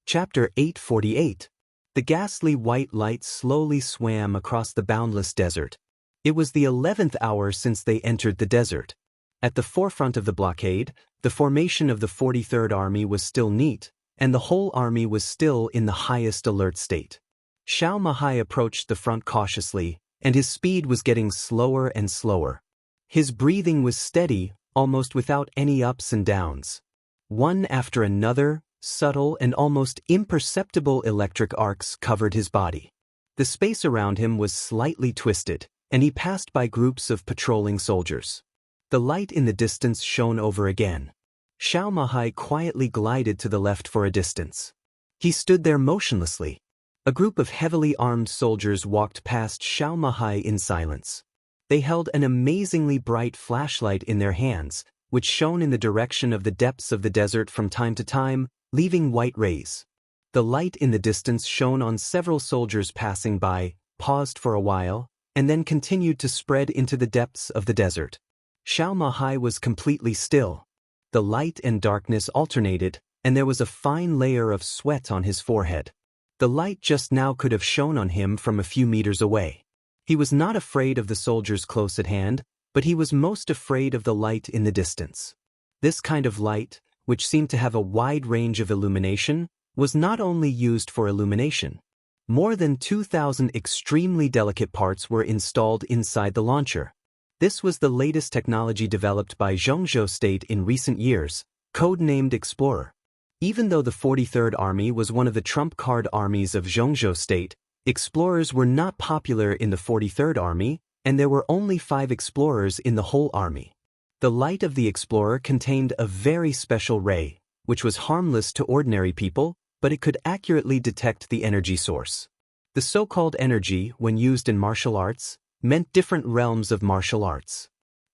Chapter 848. The ghastly white light slowly swam across the boundless desert. It was the 11th hour since they entered the desert. At the forefront of the blockade, the formation of the 43rd Army was still neat, and the whole army was still in the highest alert state. Xiao Mahai approached the front cautiously, and his speed was getting slower and slower. His breathing was steady, almost without any ups and downs. One after another, subtle and almost imperceptible electric arcs covered his body. The space around him was slightly twisted, and he passed by groups of patrolling soldiers. The light in the distance shone over again. Xiao Mahai quietly glided to the left for a distance. He stood there motionlessly. A group of heavily armed soldiers walked past Xiao Mahai in silence. They held an amazingly bright flashlight in their hands, which shone in the direction of the depths of the desert from time to time, leaving white rays. The light in the distance shone on several soldiers passing by, paused for a while, and then continued to spread into the depths of the desert. Xiao Mahai was completely still. The light and darkness alternated, and there was a fine layer of sweat on his forehead. The light just now could have shone on him from a few meters away. He was not afraid of the soldiers close at hand, but he was most afraid of the light in the distance. This kind of light, which seemed to have a wide range of illumination, was not only used for illumination. More than 2,000 extremely delicate parts were installed inside the launcher. This was the latest technology developed by Xianxia State in recent years, codenamed Explorer. Even though the 43rd Army was one of the trump card armies of Xianxia State, explorers were not popular in the 43rd Army, and there were only 5 explorers in the whole army. The light of the explorer contained a very special ray, which was harmless to ordinary people, but it could accurately detect the energy source. The so-called energy, when used in martial arts, meant different realms of martial arts.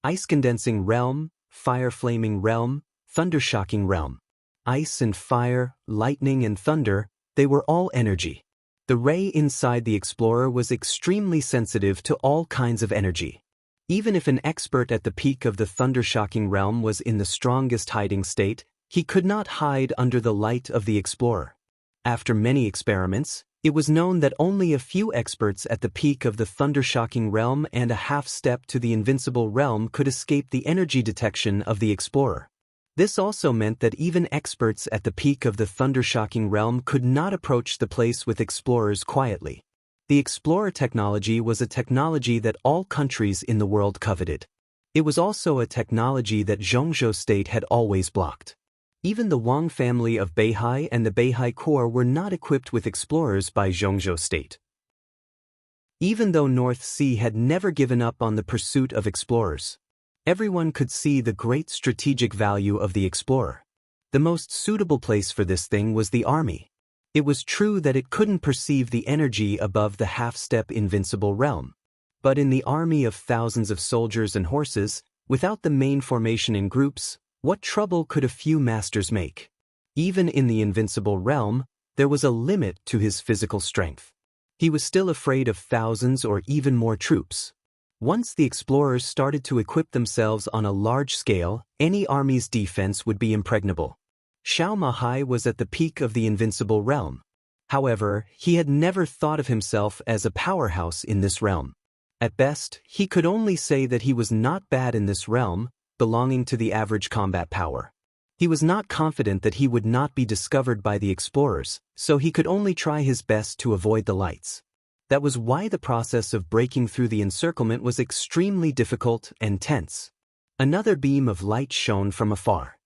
Ice-condensing realm, fire-flaming realm, thunder-shocking realm. Ice and fire, lightning and thunder, they were all energy. The ray inside the explorer was extremely sensitive to all kinds of energy. Even if an expert at the peak of the thunder-shocking realm was in the strongest hiding state, he could not hide under the light of the explorer. After many experiments, it was known that only a few experts at the peak of the thunder-shocking realm and a half step to the invincible realm could escape the energy detection of the explorer. This also meant that even experts at the peak of the thunder-shocking realm could not approach the place with explorers quietly. The explorer technology was a technology that all countries in the world coveted. It was also a technology that Xianxia State had always blocked. Even the Wang family of Beihai and the Beihai Corps were not equipped with explorers by Xianxia State. Even though North Sea had never given up on the pursuit of explorers, everyone could see the great strategic value of the explorer. The most suitable place for this thing was the army. It was true that it couldn't perceive the energy above the half-step invincible realm. But in the army of thousands of soldiers and horses, without the main formation in groups, what trouble could a few masters make? Even in the invincible realm, there was a limit to his physical strength. He was still afraid of thousands or even more troops. Once the explorers started to equip themselves on a large scale, any army's defense would be impregnable. Xiao Mahai was at the peak of the invincible realm. However, he had never thought of himself as a powerhouse in this realm. At best, he could only say that he was not bad in this realm, belonging to the average combat power. He was not confident that he would not be discovered by the explorers, so he could only try his best to avoid the lights. That was why the process of breaking through the encirclement was extremely difficult and tense. Another beam of light shone from afar.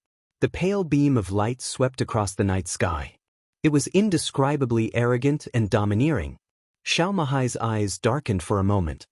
The pale beam of light swept across the night sky. It was indescribably arrogant and domineering. Xiao Mahai's eyes darkened for a moment.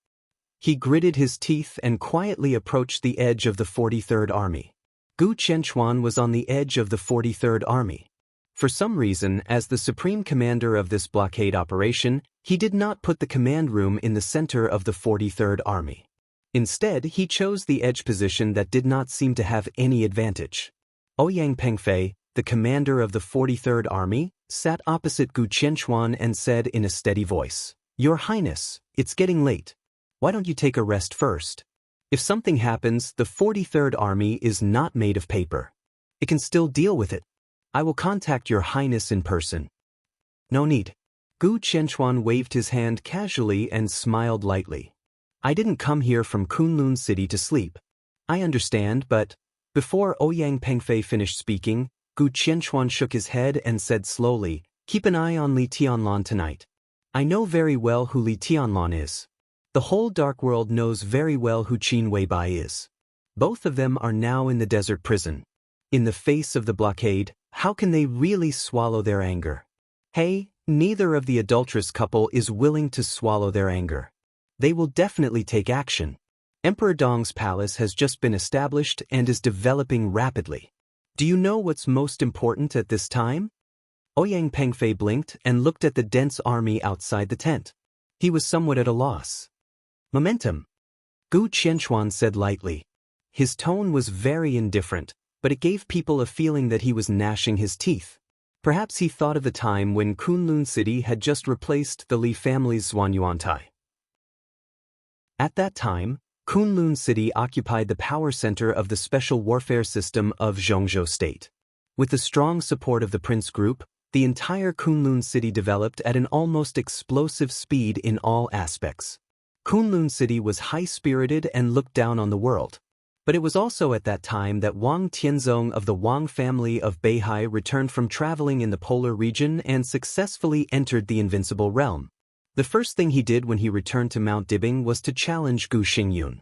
He gritted his teeth and quietly approached the edge of the 43rd Army. Gu Qianchuan was on the edge of the 43rd Army. For some reason, as the supreme commander of this blockade operation, he did not put the command room in the center of the 43rd Army. Instead, he chose the edge position that did not seem to have any advantage. Ouyang Pengfei, the commander of the 43rd Army, sat opposite Gu Qianchuan and said in a steady voice, "Your Highness, it's getting late. Why don't you take a rest first? If something happens, the 43rd Army is not made of paper. It can still deal with it. I will contact your Highness in person. No need. Gu Qianchuan waved his hand casually and smiled lightly. I didn't come here from Kunlun City to sleep. I understand, but... Before Ouyang Pengfei finished speaking, Gu Qianchuan shook his head and said slowly, keep an eye on Li Tianlan tonight. I know very well who Li Tianlan is. The whole dark world knows very well who Qin Weibai is. Both of them are now in the desert prison. In the face of the blockade, how can they really swallow their anger? Hey, neither of the adulterous couple is willing to swallow their anger. They will definitely take action. Emperor Dong's palace has just been established and is developing rapidly. Do you know what's most important at this time? Ouyang Pengfei blinked and looked at the dense army outside the tent. He was somewhat at a loss. Momentum. Gu Qianchuan said lightly. His tone was very indifferent, but it gave people a feeling that he was gnashing his teeth. Perhaps he thought of the time when Kunlun City had just replaced the Li family's Zhuanyuantai. At that time, Kunlun City occupied the power center of the special warfare system of Zhongzhou State. With the strong support of the Prince Group, the entire Kunlun City developed at an almost explosive speed in all aspects. Kunlun City was high-spirited and looked down on the world. But it was also at that time that Wang Tianzong of the Wang family of Beihai returned from traveling in the polar region and successfully entered the Invincible Realm. The first thing he did when he returned to Mount Dibing was to challenge Gu Xingyun.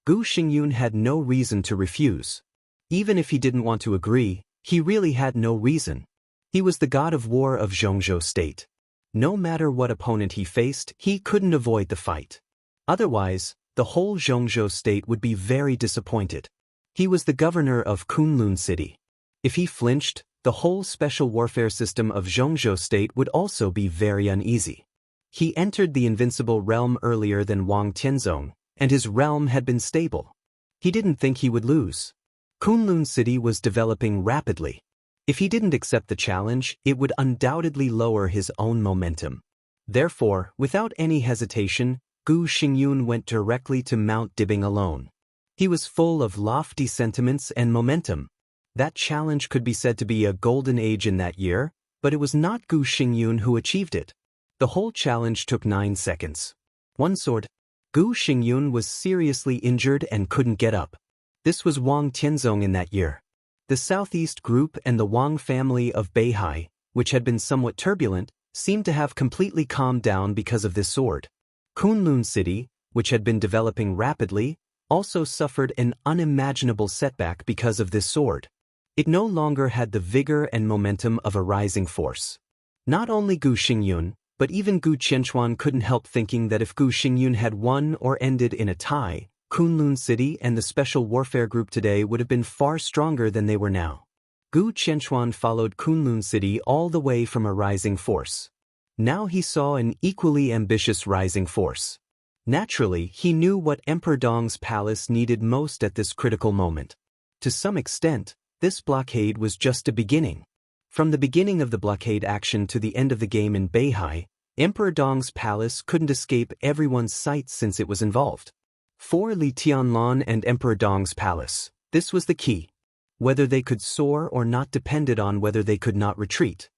Gu Xingyun had no reason to refuse. Even if he didn't want to agree, he really had no reason. He was the god of war of Zhongzhou State. No matter what opponent he faced, he couldn't avoid the fight. Otherwise, the whole Zhongzhou State would be very disappointed. He was the governor of Kunlun City. If he flinched, the whole special warfare system of Zhongzhou State would also be very uneasy. He entered the Invincible Realm earlier than Wang Tianzong, and his realm had been stable. He didn't think he would lose. Kunlun City was developing rapidly. If he didn't accept the challenge, it would undoubtedly lower his own momentum. Therefore, without any hesitation, Gu Xingyun went directly to Mount Dibing alone. He was full of lofty sentiments and momentum. That challenge could be said to be a golden age in that year, but it was not Gu Xingyun who achieved it. The whole challenge took 9 seconds. One sword. Gu Xingyun was seriously injured and couldn't get up. This was Wang Tianzong in that year. The Southeast Group and the Wang family of Beihai, which had been somewhat turbulent, seemed to have completely calmed down because of this sword. Kunlun City, which had been developing rapidly, also suffered an unimaginable setback because of this sword. It no longer had the vigor and momentum of a rising force. Not only Gu Xingyun, but even Gu Qianchuan couldn't help thinking that if Gu Xingyun had won or ended in a tie, Kunlun City and the Special Warfare Group today would have been far stronger than they were now. Gu Qianchuan followed Kunlun City all the way from a rising force. Now he saw an equally ambitious rising force. Naturally, he knew what Emperor Dong's palace needed most at this critical moment. To some extent, this blockade was just a beginning. From the beginning of the blockade action to the end of the game in Beihai, Emperor Dong's palace couldn't escape everyone's sight since it was involved. For Li Tianlan and Emperor Dong's palace, this was the key. Whether they could soar or not depended on whether they could not retreat.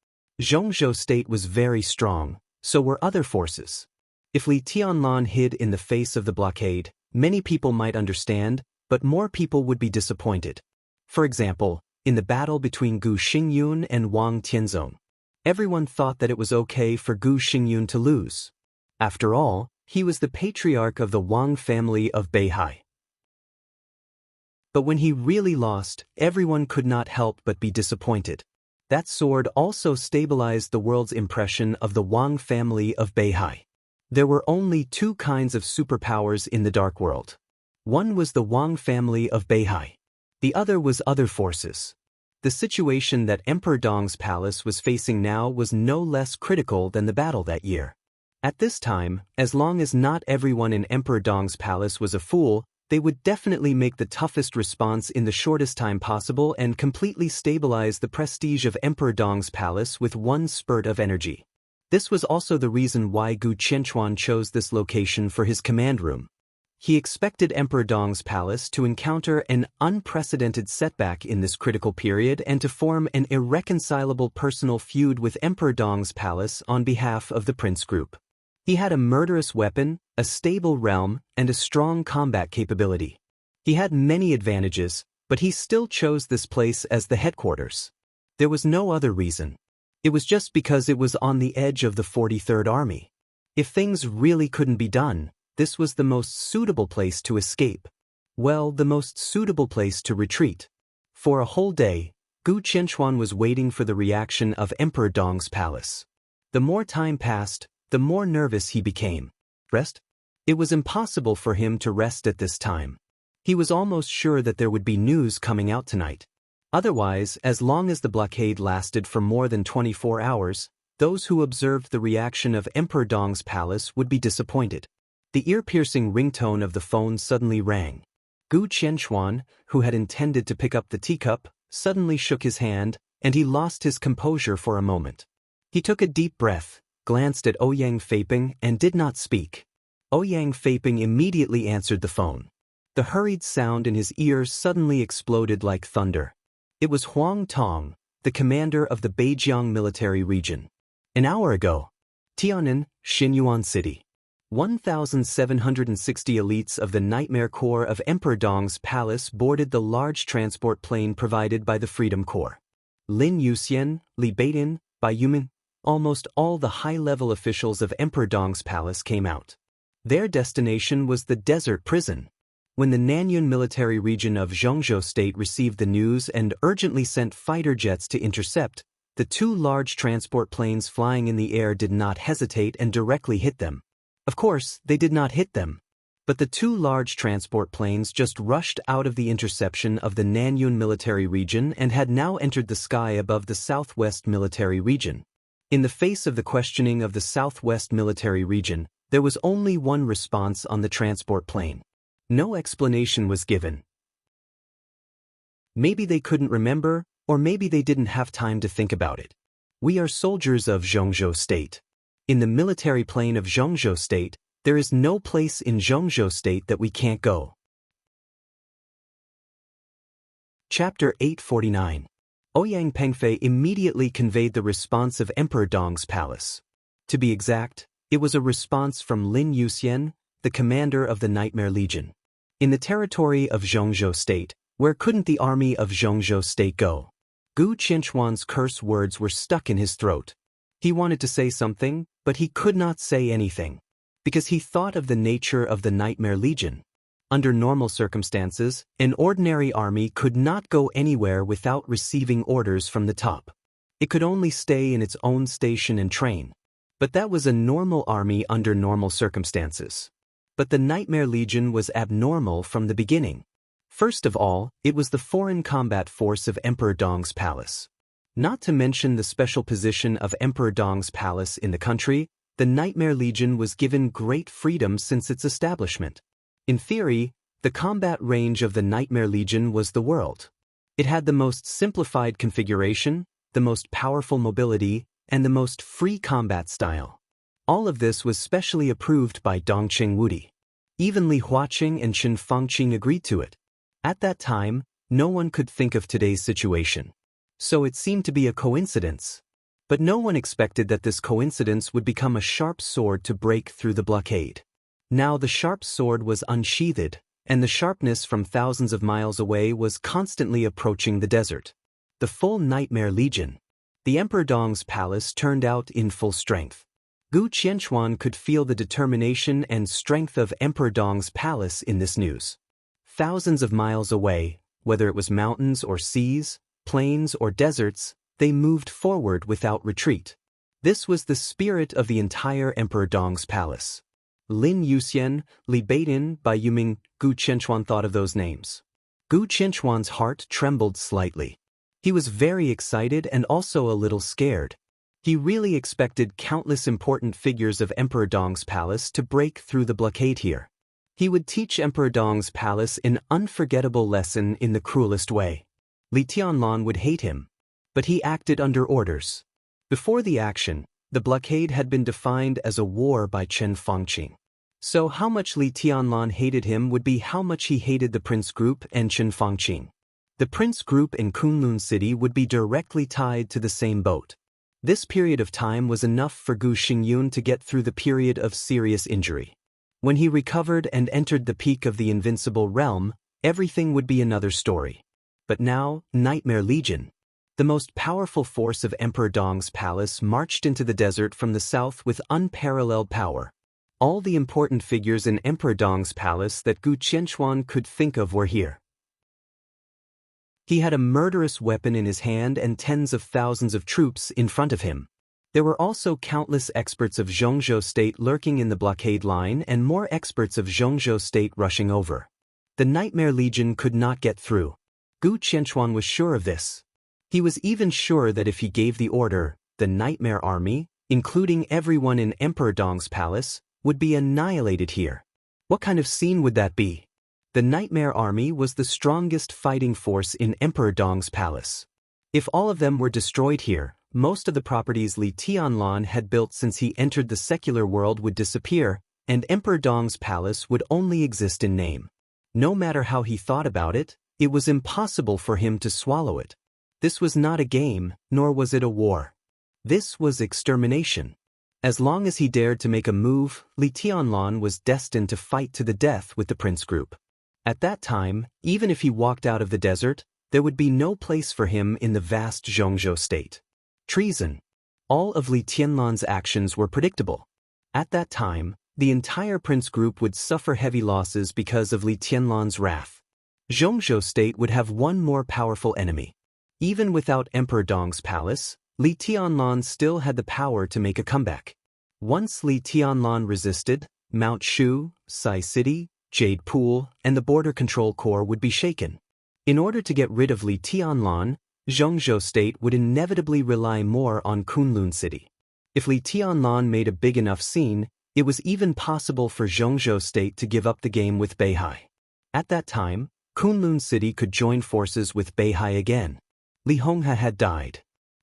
Zhongzhou State was very strong, so were other forces. If Li Tianlan hid in the face of the blockade, many people might understand, but more people would be disappointed. For example, in the battle between Gu Xingyun and Wang Tianzong, everyone thought that it was okay for Gu Xingyun to lose. After all, he was the patriarch of the Wang family of Beihai. But when he really lost, everyone could not help but be disappointed. That sword also stabilized the world's impression of the Wang family of Beihai. There were only 2 kinds of superpowers in the Dark World. One was the Wang family of Beihai. The other was other forces. The situation that Emperor Dong's palace was facing now was no less critical than the battle that year. At this time, as long as not everyone in Emperor Dong's palace was a fool, they would definitely make the toughest response in the shortest time possible and completely stabilize the prestige of Emperor Dong's palace with one spurt of energy. This was also the reason why Gu Qianchuan chose this location for his command room. He expected Emperor Dong's palace to encounter an unprecedented setback in this critical period and to form an irreconcilable personal feud with Emperor Dong's palace on behalf of the prince group. He had a murderous weapon, a stable realm, and a strong combat capability. He had many advantages, but he still chose this place as the headquarters. There was no other reason. It was just because it was on the edge of the 43rd Army. If things really couldn't be done, this was the most suitable place to escape. Well, the most suitable place to retreat. For a whole day, Gu Qianxuan was waiting for the reaction of Emperor Dong's palace. The more time passed, the more nervous he became. Rest? It was impossible for him to rest at this time. He was almost sure that there would be news coming out tonight. Otherwise, as long as the blockade lasted for more than 24 hours, those who observed the reaction of Emperor Dong's palace would be disappointed. The ear-piercing ringtone of the phone suddenly rang. Gu Qianxuan, who had intended to pick up the teacup, suddenly shook his hand, and he lost his composure for a moment. He took a deep breath, glanced at Ouyang Feiping, and did not speak. Ouyang Feiping immediately answered the phone. The hurried sound in his ears suddenly exploded like thunder. It was Huang Tong, the commander of the Beijiang military region. An hour ago, Tianan, Xinyuan City. 1,760 elites of the Nightmare Corps of Emperor Dong's palace boarded the large transport plane provided by the Freedom Corps. Lin Yuxian, Li Beitin, Bai Yumin, almost all the high-level officials of Emperor Dong's palace came out. Their destination was the desert prison. When the Nanyun military region of Zhongzhou State received the news and urgently sent fighter jets to intercept, the two large transport planes flying in the air did not hesitate and directly hit them. Of course, they did not hit them. But the two large transport planes just rushed out of the interception of the Nanyun military region and had now entered the sky above the Southwest military region. In the face of the questioning of the Southwest military region, there was only one response on the transport plane. No explanation was given. Maybe they couldn't remember, or maybe they didn't have time to think about it. We are soldiers of Zhongzhou State. In the military plane of Zhongzhou State, there is no place in Zhongzhou State that we can't go. Chapter 849. Ouyang Pengfei immediately conveyed the response of Emperor Dong's palace. To be exact, it was a response from Lin Yuxian, the commander of the Nightmare Legion. In the territory of Zhongzhou State, where couldn't the army of Zhongzhou State go? Gu Qianxuan's curse words were stuck in his throat. He wanted to say something, but he could not say anything, because he thought of the nature of the Nightmare Legion. Under normal circumstances, an ordinary army could not go anywhere without receiving orders from the top. It could only stay in its own station and train. But that was a normal army under normal circumstances. But the Nightmare Legion was abnormal from the beginning. First of all, it was the foreign combat force of Emperor Dong's palace. Not to mention the special position of Emperor Dong's palace in the country, the Nightmare Legion was given great freedom since its establishment. In theory, the combat range of the Nightmare Legion was the world. It had the most simplified configuration, the most powerful mobility, and the most free combat style. All of this was specially approved by Dongqing Wudi. Even Li Huaqing and Chen Fangqing agreed to it. At that time, no one could think of today's situation. So it seemed to be a coincidence. But no one expected that this coincidence would become a sharp sword to break through the blockade. Now the sharp sword was unsheathed, and the sharpness from thousands of miles away was constantly approaching the desert. The full Nightmare Legion. The Emperor Dong's palace turned out in full strength. Gu Qianxuan could feel the determination and strength of Emperor Dong's palace in this news. Thousands of miles away, whether it was mountains or seas, plains or deserts, they moved forward without retreat. This was the spirit of the entire Emperor Dong's palace. Lin Yuxian, Li Beitin, Bai Yuming, Gu Qianxuan thought of those names. Gu Qianxuan's heart trembled slightly. He was very excited and also a little scared. He really expected countless important figures of Emperor Dong's palace to break through the blockade here. He would teach Emperor Dong's palace an unforgettable lesson in the cruelest way. Li Tianlan would hate him, but he acted under orders. Before the action, the blockade had been defined as a war by Chen Fangqing. So how much Li Tianlan hated him would be how much he hated the Prince Group and Chen Fangqing. The Prince Group and Kunlun City would be directly tied to the same boat. This period of time was enough for Gu Xingyun to get through the period of serious injury. When he recovered and entered the peak of the invincible realm, everything would be another story. But now, Nightmare Legion, the most powerful force of Emperor Dong's palace, marched into the desert from the south with unparalleled power. All the important figures in Emperor Dong's palace that Gu Qianchuan could think of were here. He had a murderous weapon in his hand and tens of thousands of troops in front of him. There were also countless experts of Zhongzhou State lurking in the blockade line and more experts of Zhongzhou State rushing over. The Nightmare Legion could not get through. Gu Qianchuan was sure of this. He was even sure that if he gave the order, the Nightmare Army, including everyone in Emperor Dong's palace, would be annihilated here. What kind of scene would that be? The Nightmare Army was the strongest fighting force in Emperor Dong's palace. If all of them were destroyed here, most of the properties Li Tianlan had built since he entered the secular world would disappear, and Emperor Dong's palace would only exist in name. No matter how he thought about it, it was impossible for him to swallow it. This was not a game, nor was it a war. This was extermination. As long as he dared to make a move, Li Tianlan was destined to fight to the death with the Prince Group. At that time, even if he walked out of the desert, there would be no place for him in the vast Zhongzhou state. Treason. All of Li Tianlan's actions were predictable. At that time, the entire Prince Group would suffer heavy losses because of Li Tianlan's wrath. Zhongzhou state would have one more powerful enemy. Even without Emperor Dong's palace, Li Tianlan still had the power to make a comeback. Once Li Tianlan resisted, Mount Shu, Sai City, Jade Pool, and the Border Control Corps would be shaken. In order to get rid of Li Tianlan, Zhongzhou State would inevitably rely more on Kunlun City. If Li Tianlan made a big enough scene, it was even possible for Zhongzhou State to give up the game with Beihai. At that time, Kunlun City could join forces with Beihai again. Li Honghe had died.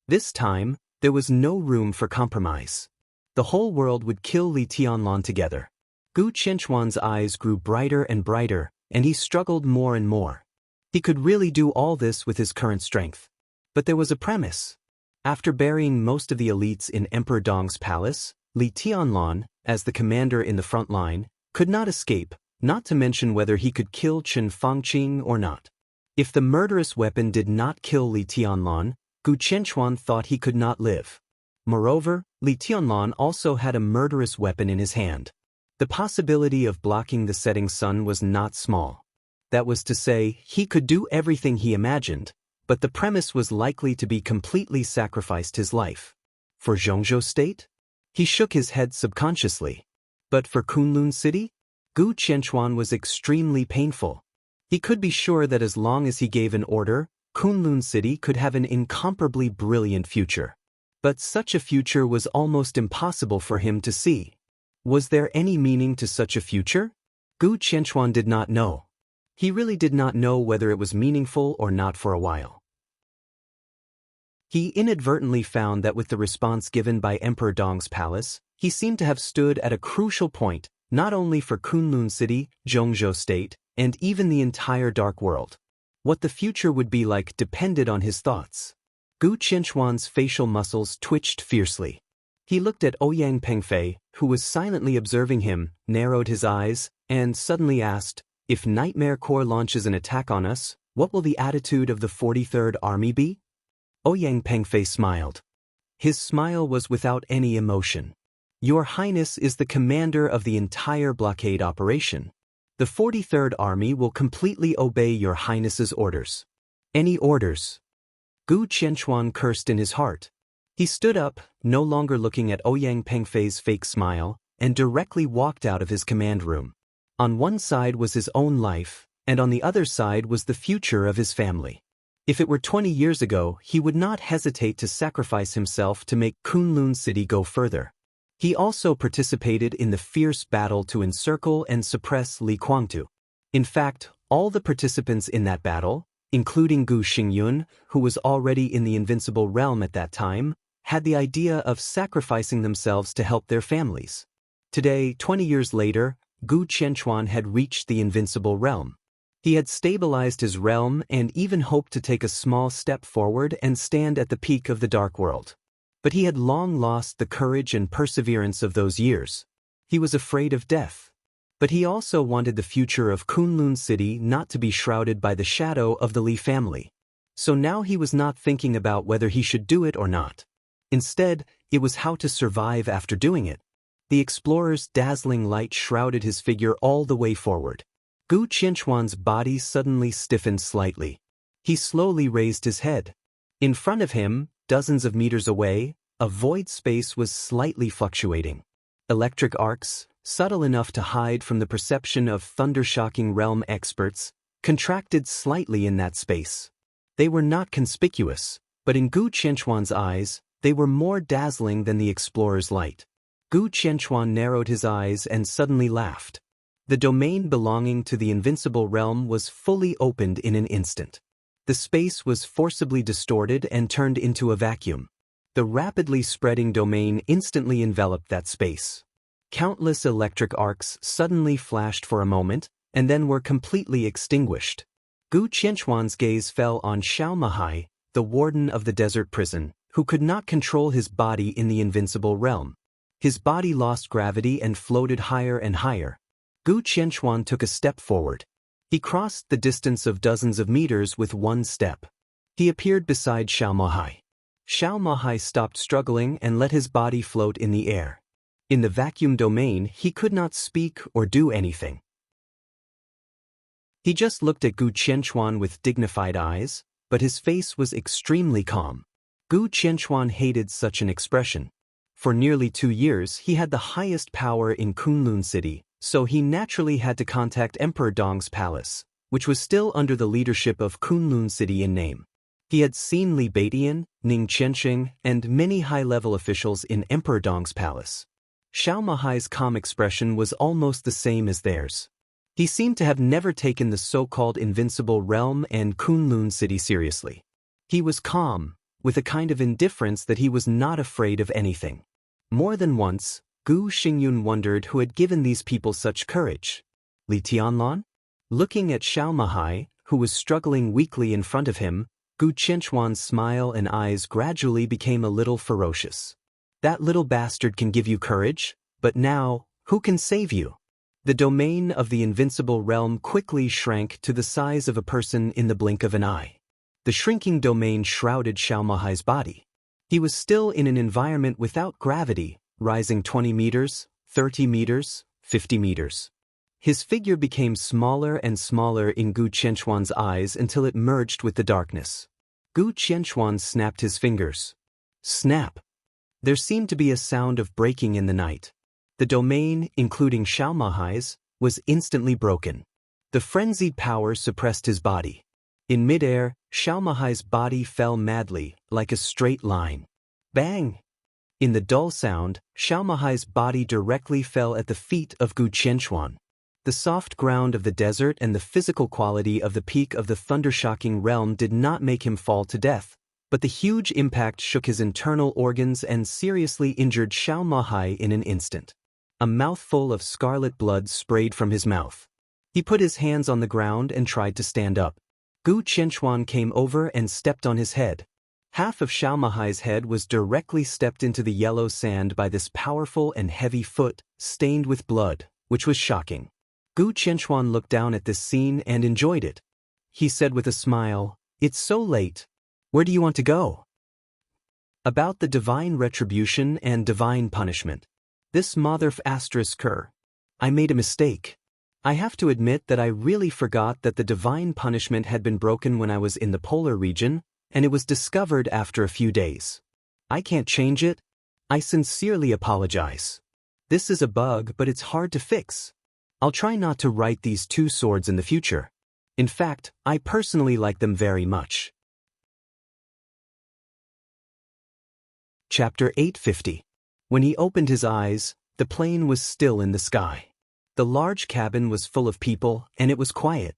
This time, there was no room for compromise. The whole world would kill Li Tianlan together. Gu Qianchuan's eyes grew brighter and brighter, and he struggled more and more. He could really do all this with his current strength. But there was a premise. After burying most of the elites in Emperor Dong's palace, Li Tianlan, as the commander in the front line, could not escape, not to mention whether he could kill Chen Fangqing or not. If the murderous weapon did not kill Li Tianlan, Gu Qianchuan thought he could not live. Moreover, Li Tianlan also had a murderous weapon in his hand. The possibility of blocking the setting sun was not small. That was to say, he could do everything he imagined, but the premise was likely to be completely sacrificed his life. For Zhongzhou State? He shook his head subconsciously. But for Kunlun City? Gu Qianchuan was extremely painful. He could be sure that as long as he gave an order, Kunlun City could have an incomparably brilliant future. But such a future was almost impossible for him to see. Was there any meaning to such a future? Gu Qianchuan did not know. He really did not know whether it was meaningful or not for a while. He inadvertently found that with the response given by Emperor Dong's palace, he seemed to have stood at a crucial point, not only for Kunlun City, Zhongzhou State, and even the entire Dark World. What the future would be like depended on his thoughts. Gu Qianchuan's facial muscles twitched fiercely. He looked at Ouyang Pengfei, who was silently observing him, narrowed his eyes, and suddenly asked, "If Nightmare Corps launches an attack on us, what will the attitude of the 43rd Army be?" Ouyang Pengfei smiled. His smile was without any emotion. "Your Highness is the commander of the entire blockade operation. The 43rd Army will completely obey your Highness's orders." "Any orders?" Gu Qianchuan cursed in his heart. He stood up, no longer looking at Ouyang Pengfei's fake smile, and directly walked out of his command room. On one side was his own life, and on the other side was the future of his family. If it were 20 years ago, he would not hesitate to sacrifice himself to make Kunlun City go further. He also participated in the fierce battle to encircle and suppress Li Guangtu. In fact, all the participants in that battle, including Gu Xingyun, who was already in the invincible realm at that time, had the idea of sacrificing themselves to help their families. Today, 20 years later, Gu Qianquan had reached the invincible realm. He had stabilized his realm and even hoped to take a small step forward and stand at the peak of the dark world. But he had long lost the courage and perseverance of those years. He was afraid of death. But he also wanted the future of Kunlun City not to be shrouded by the shadow of the Li family. So now he was not thinking about whether he should do it or not. Instead, it was how to survive after doing it. The explorer's dazzling light shrouded his figure all the way forward. Gu Qianquan's body suddenly stiffened slightly. He slowly raised his head. In front of him, dozens of meters away, a void space was slightly fluctuating. Electric arcs, subtle enough to hide from the perception of thunder-shocking realm experts, contracted slightly in that space. They were not conspicuous, but in Gu Qianquan's eyes, they were more dazzling than the explorer's light. Gu Qianquan narrowed his eyes and suddenly laughed. The domain belonging to the invincible realm was fully opened in an instant. The space was forcibly distorted and turned into a vacuum. The rapidly spreading domain instantly enveloped that space. Countless electric arcs suddenly flashed for a moment, and then were completely extinguished. Gu Qianquan's gaze fell on Xianxia, the warden of the desert prison, who could not control his body in the invincible realm. His body lost gravity and floated higher and higher. Gu Qianquan took a step forward. He crossed the distance of dozens of meters with one step. He appeared beside Xianxia. Xianxia stopped struggling and let his body float in the air. In the vacuum domain, he could not speak or do anything. He just looked at Gu Qianquan with dignified eyes, but his face was extremely calm. Gu Qianquan hated such an expression. For nearly 2 years, he had the highest power in Kunlun City, so he naturally had to contact Emperor Dong's palace, which was still under the leadership of Kunlun City in name. He had seen Li Baidian, Ning Qianxing, and many high-level officials in Emperor Dong's palace. Xianxia's calm expression was almost the same as theirs. He seemed to have never taken the so-called invincible realm and Kunlun City seriously. He was calm, with a kind of indifference that he was not afraid of anything. More than once, Gu Xingyun wondered who had given these people such courage. Li Tianlan? Looking at Xianxia, who was struggling weakly in front of him, Gu Qianquan's smile and eyes gradually became a little ferocious. That little bastard can give you courage, but now, who can save you? The domain of the invincible realm quickly shrank to the size of a person in the blink of an eye. The shrinking domain shrouded Xianxia's body. He was still in an environment without gravity, rising 20 meters, 30 meters, 50 meters. His figure became smaller and smaller in Gu Qianquan's eyes until it merged with the darkness. Gu Qianquan snapped his fingers. Snap! There seemed to be a sound of breaking in the night. The domain, including Xianxia's, was instantly broken. The frenzied power suppressed his body. In midair, Xianxia's body fell madly, like a straight line. Bang! In the dull sound, Xianxia's body directly fell at the feet of Gu Qianquan. The soft ground of the desert and the physical quality of the peak of the thunder-shocking realm did not make him fall to death, but the huge impact shook his internal organs and seriously injured Xianxia in an instant. A mouthful of scarlet blood sprayed from his mouth. He put his hands on the ground and tried to stand up. Gu Qianquan came over and stepped on his head. Half of Xianxia's head was directly stepped into the yellow sand by this powerful and heavy foot, stained with blood, which was shocking. Gu Qianquan looked down at this scene and enjoyed it. He said with a smile, "It's so late. Where do you want to go?" About the divine retribution and divine punishment. This mother ***. I made a mistake. I have to admit that I really forgot that the divine punishment had been broken when I was in the polar region, and it was discovered after a few days. I can't change it. I sincerely apologize. This is a bug, but it's hard to fix. I'll try not to write these 2 swords in the future. In fact, I personally like them very much. Chapter 850. When he opened his eyes, the plane was still in the sky. The large cabin was full of people, and it was quiet.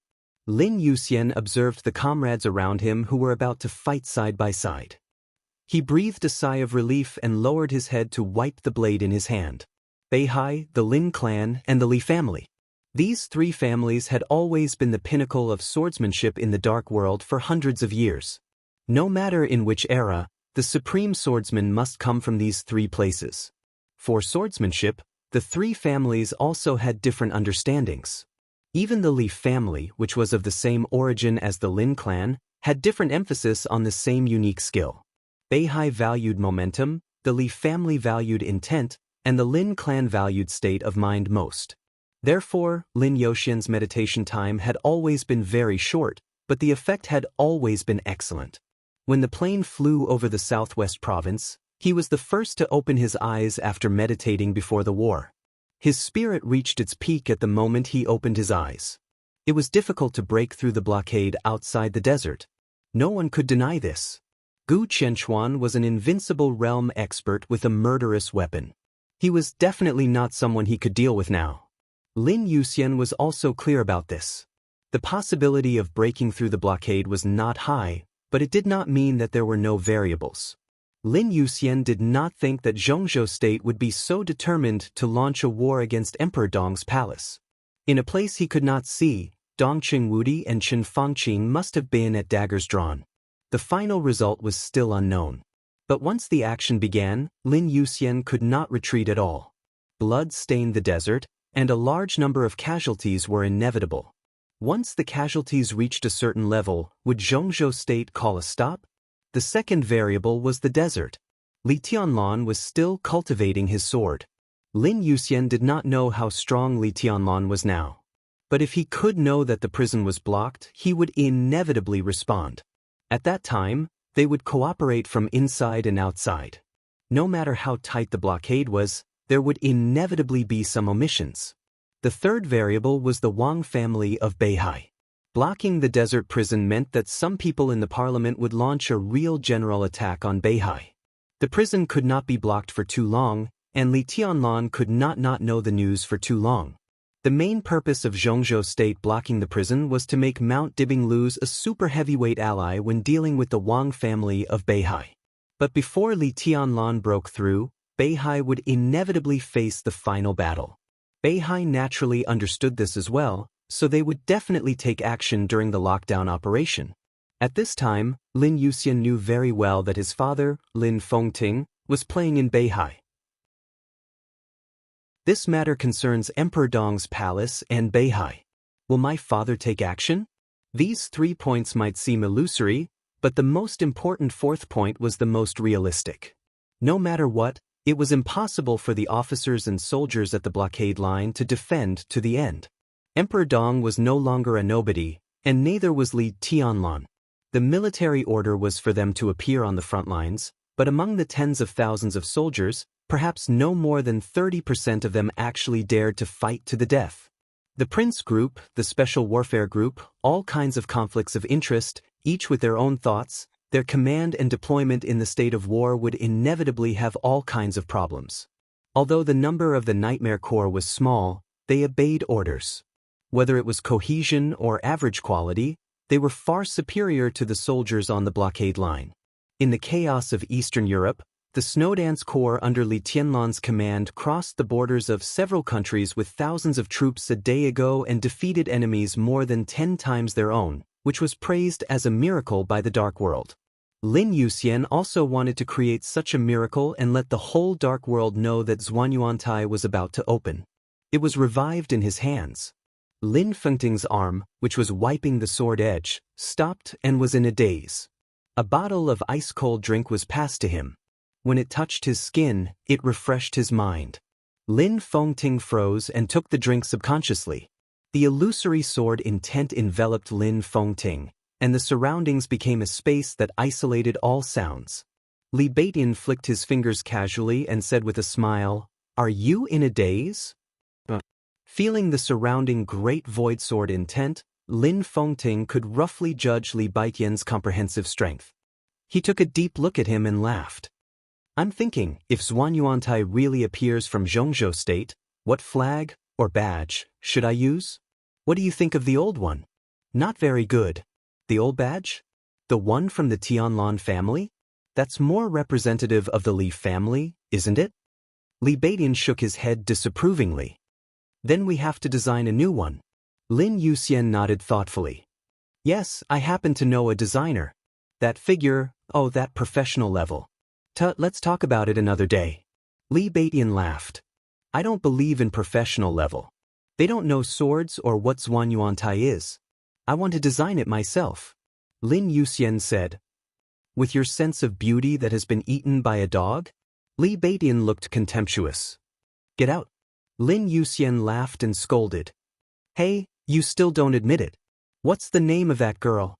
Lin Yuxian observed the comrades around him who were about to fight side by side. He breathed a sigh of relief and lowered his head to wipe the blade in his hand. Beihai, the Lin clan, and the Li family. These three families had always been the pinnacle of swordsmanship in the Dark World for hundreds of years. No matter in which era, the supreme swordsman must come from these three places. For swordsmanship, the three families also had different understandings. Even the Li family, which was of the same origin as the Lin clan, had different emphasis on the same unique skill. Beihai valued momentum, the Li family valued intent, and the Lin clan valued state of mind most. Therefore, Lin Youxian's meditation time had always been very short, but the effect had always been excellent. When the plane flew over the southwest province, he was the first to open his eyes after meditating before the war. His spirit reached its peak at the moment he opened his eyes. It was difficult to break through the blockade outside the desert. No one could deny this. Gu Qianxuan was an invincible realm expert with a murderous weapon. He was definitely not someone he could deal with now. Lin Youxian was also clear about this. The possibility of breaking through the blockade was not high, but it did not mean that there were no variables. Lin Youxian did not think that Zhongzhou state would be so determined to launch a war against Emperor Dong's palace. In a place he could not see, Dong Qingwudi and Chen Fangqing must have bayonet daggers drawn. The final result was still unknown. But once the action began, Lin Youxian could not retreat at all. Blood stained the desert, and a large number of casualties were inevitable. Once the casualties reached a certain level, would Zhongzhou state call a stop? The second variable was the desert. Li Tianlan was still cultivating his sword. Lin Youxian did not know how strong Li Tianlan was now. But if he could know that the prison was blocked, he would inevitably respond. At that time, they would cooperate from inside and outside. No matter how tight the blockade was, there would inevitably be some omissions. The third variable was the Wang family of Beihai. Blocking the desert prison meant that some people in the parliament would launch a real general attack on Beihai. The prison could not be blocked for too long, and Li Tianlan could not know the news for too long. The main purpose of Zhongzhou state blocking the prison was to make Mount Dibing lose a super heavyweight ally when dealing with the Wang family of Beihai. But before Li Tianlan broke through, Beihai would inevitably face the final battle. Beihai naturally understood this as well, so they would definitely take action during the lockdown operation. At this time, Lin Youxian knew very well that his father, Lin Fengting, was playing in Beihai. This matter concerns Emperor Dong's palace and Beihai. Will my father take action? These 3 points might seem illusory, but the most important fourth point was the most realistic. No matter what, it was impossible for the officers and soldiers at the blockade line to defend to the end. Emperor Dong was no longer a nobody, and neither was Li Tianlan. The military order was for them to appear on the front lines, but among the tens of thousands of soldiers, perhaps no more than 30% of them actually dared to fight to the death. The Prince Group, the Special Warfare Group, all kinds of conflicts of interest, each with their own thoughts, their command and deployment in the state of war would inevitably have all kinds of problems. Although the number of the Nightmare Corps was small, they obeyed orders. Whether it was cohesion or average quality, they were far superior to the soldiers on the blockade line. In the chaos of Eastern Europe, the Snowdance Corps under Li Tianlan's command crossed the borders of several countries with thousands of troops a day ago and defeated enemies more than 10 times their own, which was praised as a miracle by the Dark World. Lin Youxian also wanted to create such a miracle and let the whole Dark World know that Zhuanyuantai was about to open. It was revived in his hands. Lin Fengting's arm, which was wiping the sword edge, stopped and was in a daze. A bottle of ice-cold drink was passed to him. When it touched his skin, it refreshed his mind. Lin Fengting froze and took the drink subconsciously. The illusory sword intent enveloped Lin Fengting, and the surroundings became a space that isolated all sounds. Li Baitin flicked his fingers casually and said with a smile, "Are you in a daze?" Feeling the surrounding great void sword intent, Lin Fengting could roughly judge Li Baitin's comprehensive strength. He took a deep look at him and laughed. "I'm thinking, if Zhuanyuantai really appears from Zhongzhou state, what flag, or badge, should I use? What do you think of the old one?" "Not very good." "The old badge? The one from the Tianlan family? That's more representative of the Li family, isn't it?" Li Baitin shook his head disapprovingly. Then we have to design a new one. Lin Yuxian nodded thoughtfully. Yes, I happen to know a designer. That figure, oh, that professional level. Let's talk about it another day. Li Baidian laughed. I don't believe in professional level. They don't know swords or what Zhuanyuantai is. I want to design it myself. Lin Yuxian said. With your sense of beauty that has been eaten by a dog? Li Baidian looked contemptuous. Get out. Lin Yuxian laughed and scolded. Hey, you still don't admit it. What's the name of that girl?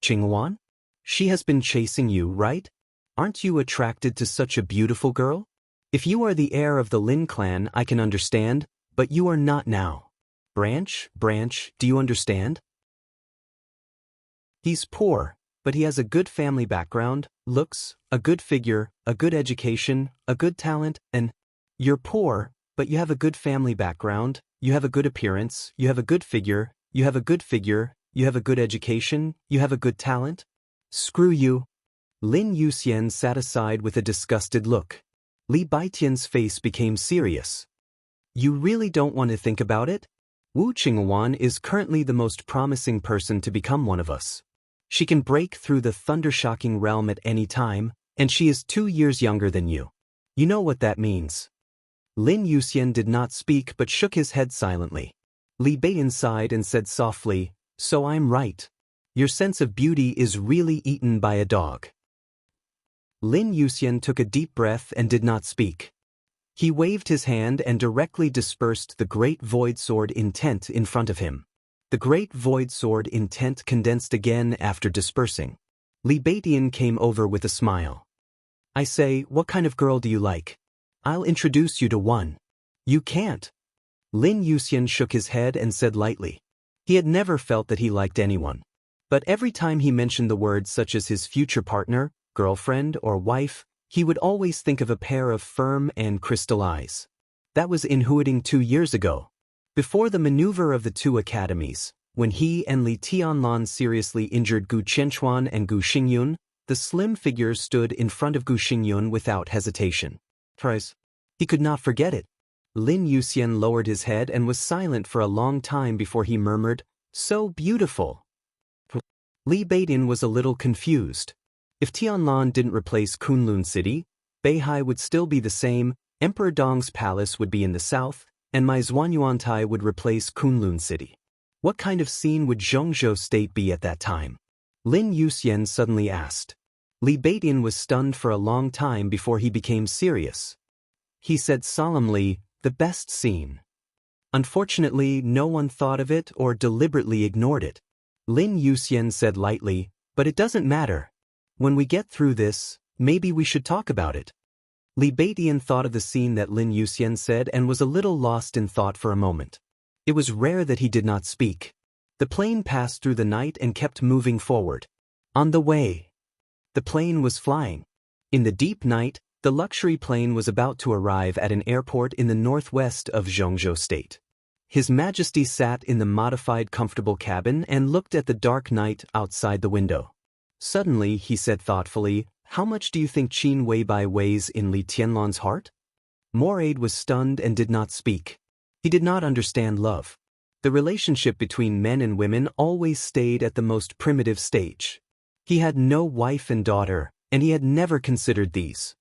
Qingwan? She has been chasing you, right? Aren't you attracted to such a beautiful girl? If you are the heir of the Lin clan, I can understand, but you are not now. Branch, do you understand? He's poor, but he has a good family background, looks, a good figure, a good education, a good talent, and you're poor, but you have a good family background, you have a good appearance, you have a good figure, you have a good education, you have a good talent? Screw you. Lin Yuxian sat aside with a disgusted look. Li Baitian's face became serious. You really don't want to think about it? Wu Qingwan is currently the most promising person to become one of us. She can break through the thunder-shocking realm at any time, and she is 2 years younger than you. You know what that means. Lin Yuxian did not speak but shook his head silently. Li Baiyan sighed and said softly, So I'm right. Your sense of beauty is really eaten by a dog. Lin Yuxian took a deep breath and did not speak. He waved his hand and directly dispersed the great void sword intent in front of him. The great void sword intent condensed again after dispersing. Li Baidian came over with a smile. I say, what kind of girl do you like? I'll introduce you to one. You can't. Lin Yuxian shook his head and said lightly. He had never felt that he liked anyone. But every time he mentioned the words such as his future partner, girlfriend, or wife, he would always think of a pair of firm and crystal eyes. That was in Huading 2 years ago. Before the maneuver of the 2 academies, when he and Li Tianlan seriously injured Gu Qianchuan and Gu Xingyun, the slim figures stood in front of Gu Xingyun without hesitation. He could not forget it. Lin Yuxian lowered his head and was silent for a long time before he murmured, So beautiful. Li Baidian was a little confused. If Tianlan didn't replace Kunlun City, Beihai would still be the same, Emperor Dong's palace would be in the south, and my Zhuanyuantai would replace Kunlun City. What kind of scene would Zhongzhou State be at that time? Lin Yuxian suddenly asked. Li Baidian was stunned for a long time before he became serious. He said solemnly, the best scene. Unfortunately, no one thought of it or deliberately ignored it. Lin Yuxian said lightly, but it doesn't matter. When we get through this, maybe we should talk about it. Li Baidian thought of the scene that Lin Yuxian said and was a little lost in thought for a moment. It was rare that he did not speak. The plane passed through the night and kept moving forward. On the way. The plane was flying. In the deep night, the luxury plane was about to arrive at an airport in the northwest of Zhongzhou State. His Majesty sat in the modified comfortable cabin and looked at the dark night outside the window. Suddenly, he said thoughtfully, How much do you think Qin Weibai weighs in Li Tianlan's heart? Moraid was stunned and did not speak. He did not understand love. The relationship between men and women always stayed at the most primitive stage. He had no wife and daughter, and he had never considered these.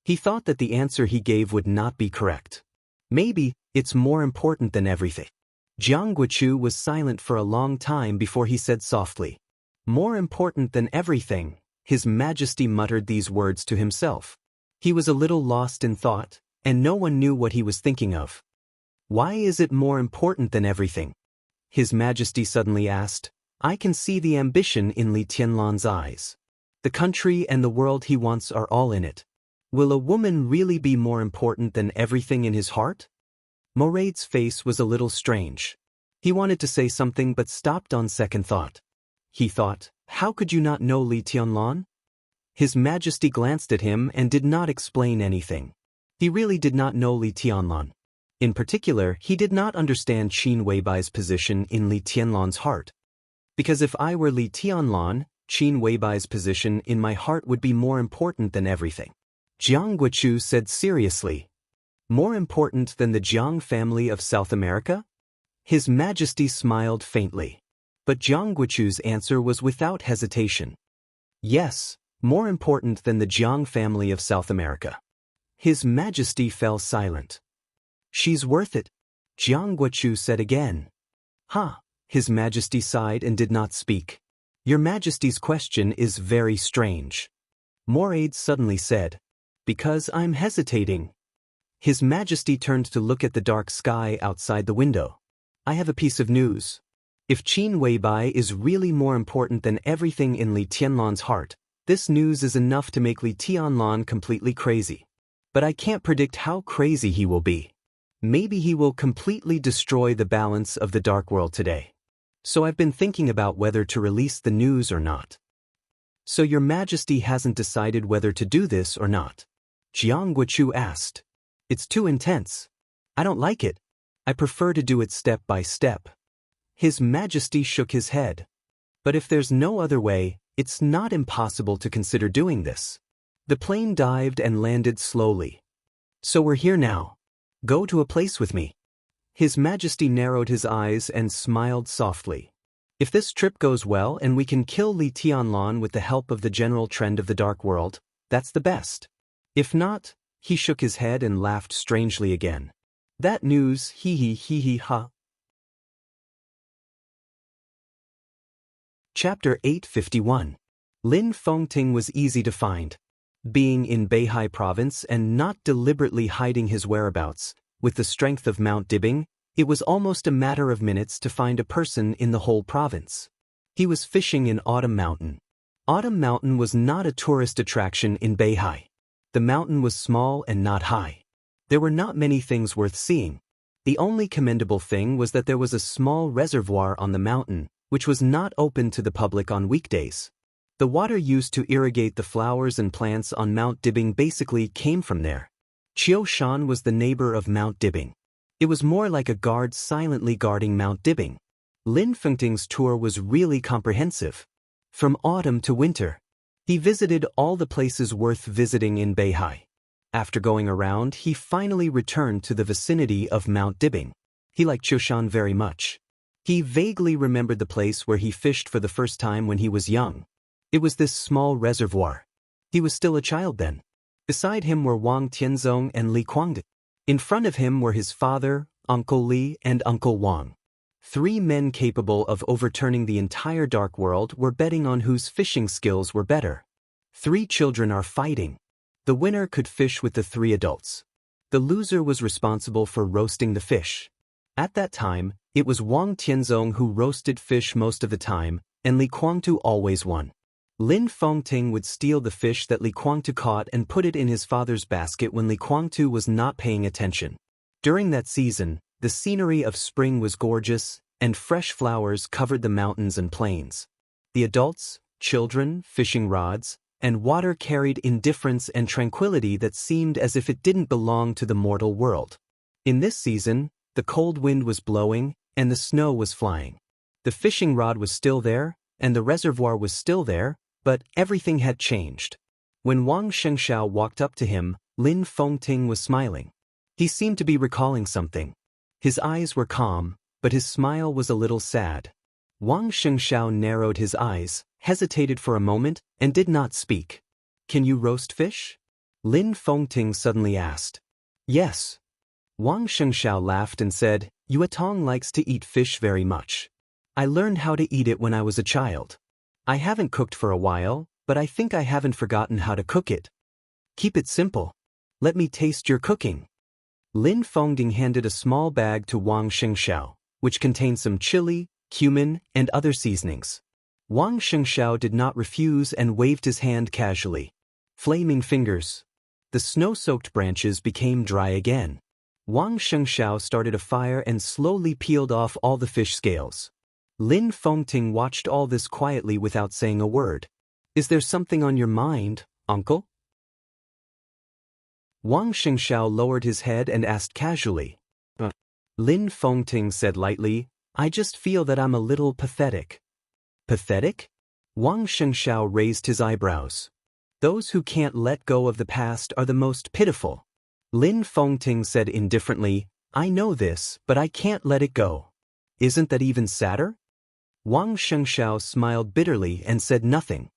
He thought that the answer he gave would not be correct. Maybe, it's more important than everything. Jiang Guochu was silent for a long time before he said softly, More important than everything. His Majesty muttered these words to himself. He was a little lost in thought, and no one knew what he was thinking of. Why is it more important than everything? His Majesty suddenly asked. I can see the ambition in Li Tianlan's eyes. The country and the world he wants are all in it. Will a woman really be more important than everything in his heart? Moraid's face was a little strange. He wanted to say something but stopped on second thought. He thought, How could you not know Li Tianlan? His Majesty glanced at him and did not explain anything. He really did not know Li Tianlan. In particular, he did not understand Qin Weibai's position in Li Tianlan's heart. Because if I were Li Tianlan, Qin Weibai's position in my heart would be more important than everything. Jiang Guochu said seriously. More important than the Jiang family of South America? His Majesty smiled faintly. But Jiang Guichu's answer was without hesitation. Yes, more important than the Jiang family of South America. His Majesty fell silent. She's worth it, Jiang Guichu said again. Huh, His Majesty sighed and did not speak. Your Majesty's question is very strange. Moraid suddenly said. Because I'm hesitating. His Majesty turned to look at the dark sky outside the window. I have a piece of news. If Qin Weibai is really more important than everything in Li Tianlan's heart, this news is enough to make Li Tianlan completely crazy. But I can't predict how crazy he will be. Maybe he will completely destroy the balance of the dark world today. So I've been thinking about whether to release the news or not. So your Majesty hasn't decided whether to do this or not? Jiang Guichu asked. It's too intense. I don't like it. I prefer to do it step by step. His Majesty shook his head. But if there's no other way, it's not impossible to consider doing this. The plane dived and landed slowly. So we're here now. Go to a place with me. His Majesty narrowed his eyes and smiled softly. If this trip goes well and we can kill Li Tianlan with the help of the general trend of the dark world, that's the best. If not, he shook his head and laughed strangely again. That news, hee ha. Chapter 851. Lin Fengting was easy to find. Being in Beihai province and not deliberately hiding his whereabouts, with the strength of Mount Dibing, it was almost a matter of minutes to find a person in the whole province. He was fishing in Autumn Mountain. Autumn Mountain was not a tourist attraction in Beihai. The mountain was small and not high. There were not many things worth seeing. The only commendable thing was that there was a small reservoir on the mountain, which was not open to the public on weekdays. The water used to irrigate the flowers and plants on Mount Dibing basically came from there. Qiu Shan was the neighbor of Mount Dibing. It was more like a guard silently guarding Mount Dibing. Lin Fengting's tour was really comprehensive. From autumn to winter, he visited all the places worth visiting in Beihai. After going around, he finally returned to the vicinity of Mount Dibing. He liked Qiu Shan very much. He vaguely remembered the place where he fished for the first time when he was young. It was this small reservoir. He was still a child then. Beside him were Wang Tianzong and Li Kuangde. In front of him were his father, Uncle Li, and Uncle Wang. 3 men capable of overturning the entire dark world were betting on whose fishing skills were better. 3 children are fighting. The winner could fish with the 3 adults. The loser was responsible for roasting the fish. At that time, it was Wang Tianzong who roasted fish most of the time, and Li Kuangde always won. Lin Fengting would steal the fish that Li Kuangde caught and put it in his father's basket when Li Kuangde was not paying attention. During that season, the scenery of spring was gorgeous, and fresh flowers covered the mountains and plains. The adults, children, fishing rods, and water carried indifference and tranquility that seemed as if it didn't belong to the mortal world. In this season, the cold wind was blowing, and the snow was flying. The fishing rod was still there, and the reservoir was still there, but everything had changed. When Wang Xianxia walked up to him, Lin Fengting was smiling. He seemed to be recalling something. His eyes were calm, but his smile was a little sad. Wang Xianxia narrowed his eyes, hesitated for a moment, and did not speak. Can you roast fish? Lin Fengting suddenly asked. Yes. Wang Xianxia laughed and said, Yuetong likes to eat fish very much. I learned how to eat it when I was a child. I haven't cooked for a while, but I think I haven't forgotten how to cook it. Keep it simple. Let me taste your cooking. Lin Fengting handed a small bag to Wang Xianxia, which contained some chili, cumin, and other seasonings. Wang Xianxia did not refuse and waved his hand casually. Flaming fingers. The snow-soaked branches became dry again. Wang Xianxia started a fire and slowly peeled off all the fish scales. Lin Fengting watched all this quietly without saying a word. Is there something on your mind, uncle? Wang Xianxia lowered his head and asked casually. Lin Fengting said lightly, I just feel that I'm a little pathetic. Pathetic? Wang Xianxia raised his eyebrows. Those who can't let go of the past are the most pitiful. Lin Fengting said indifferently, I know this, but I can't let it go. Isn't that even sadder? Wang Xianxia smiled bitterly and said nothing.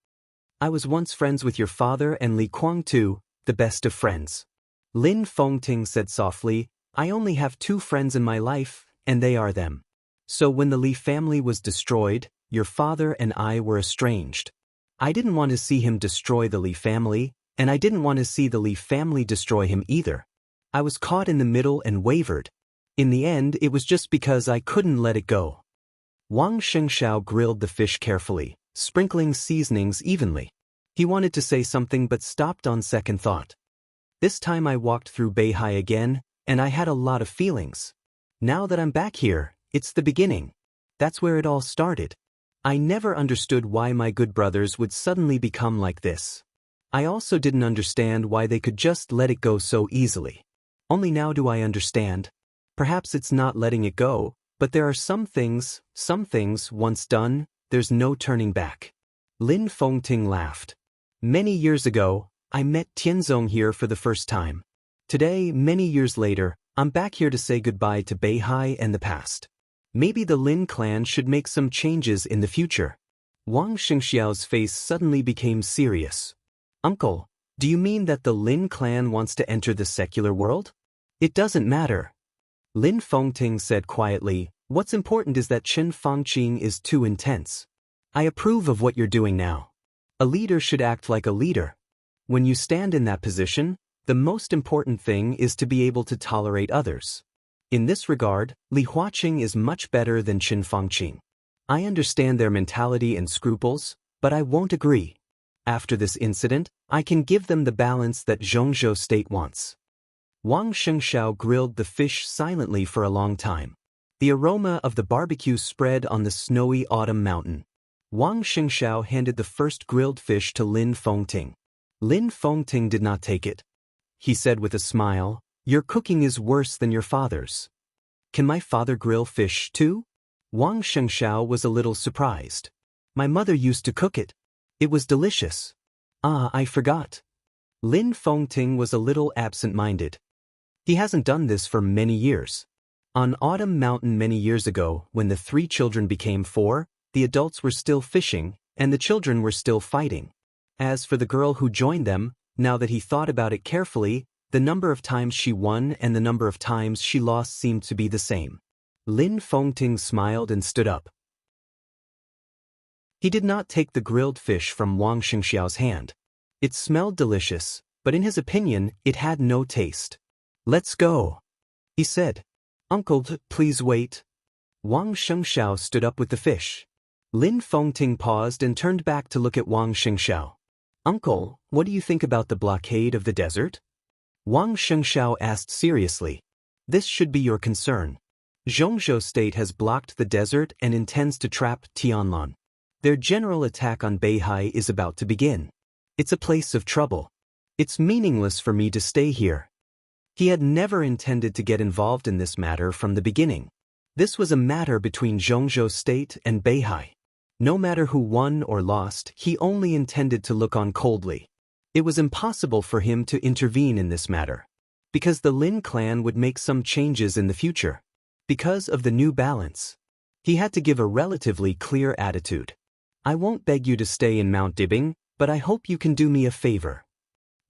I was once friends with your father and Li Kuang too, the best of friends. Lin Fengting said softly, I only have 2 friends in my life, and they are them. So when the Li family was destroyed, your father and I were estranged. I didn't want to see him destroy the Li family, and I didn't want to see the Li family destroy him either. I was caught in the middle and wavered. In the end, it was just because I couldn't let it go. Wang Xianxiao grilled the fish carefully, sprinkling seasonings evenly. He wanted to say something but stopped on second thought. This time I walked through Beihai again, and I had a lot of feelings. Now that I'm back here, it's the beginning. That's where it all started. I never understood why my good brothers would suddenly become like this. I also didn't understand why they could just let it go so easily. Only now do I understand. Perhaps it's not letting it go, but there are some things once done, there's no turning back. Lin Fengting laughed. Many years ago, I met Tianzong here for the first time. Today, many years later, I'm back here to say goodbye to Beihai and the past. Maybe the Lin clan should make some changes in the future. Wang Xianxiao's face suddenly became serious. Uncle, do you mean that the Lin clan wants to enter the secular world? It doesn't matter. Lin Fengting said quietly, what's important is that Chen Fangqing is too intense. I approve of what you're doing now. A leader should act like a leader. When you stand in that position, the most important thing is to be able to tolerate others. In this regard, Li Huaqing is much better than Chen Fangqing. I understand their mentality and scruples, but I won't agree. After this incident, I can give them the balance that Zhongzhou state wants. Wang Xianxiao grilled the fish silently for a long time. The aroma of the barbecue spread on the snowy autumn mountain. Wang Xianxiao handed the first grilled fish to Lin Fengting. Lin Fengting did not take it. He said with a smile, your cooking is worse than your father's. Can my father grill fish too? Wang Xianxiao was a little surprised. My mother used to cook it. It was delicious. Ah, I forgot. Lin Fengting was a little absent-minded. He hasn't done this for many years. On Autumn Mountain many years ago, when the 3 children became 4, the adults were still fishing, and the children were still fighting. As for the girl who joined them, now that he thought about it carefully, the number of times she won and the number of times she lost seemed to be the same. Lin Fengting smiled and stood up. He did not take the grilled fish from Wang Xianxiao's hand. It smelled delicious, but in his opinion, it had no taste. Let's go, he said. Uncle, please wait. Wang Xianxiao stood up with the fish. Lin Fengting paused and turned back to look at Wang Xianxiao. Uncle, what do you think about the blockade of the desert? Wang Xianxiao asked seriously. This should be your concern. Zhongzhou state has blocked the desert and intends to trap Tianlan. Their general attack on Beihai is about to begin. It's a place of trouble. It's meaningless for me to stay here. He had never intended to get involved in this matter from the beginning. This was a matter between Zhongzhou state and Beihai. No matter who won or lost, he only intended to look on coldly. It was impossible for him to intervene in this matter. Because the Lin clan would make some changes in the future. Because of the new balance. He had to give a relatively clear attitude. I won't beg you to stay in Mount Dibing, but I hope you can do me a favor.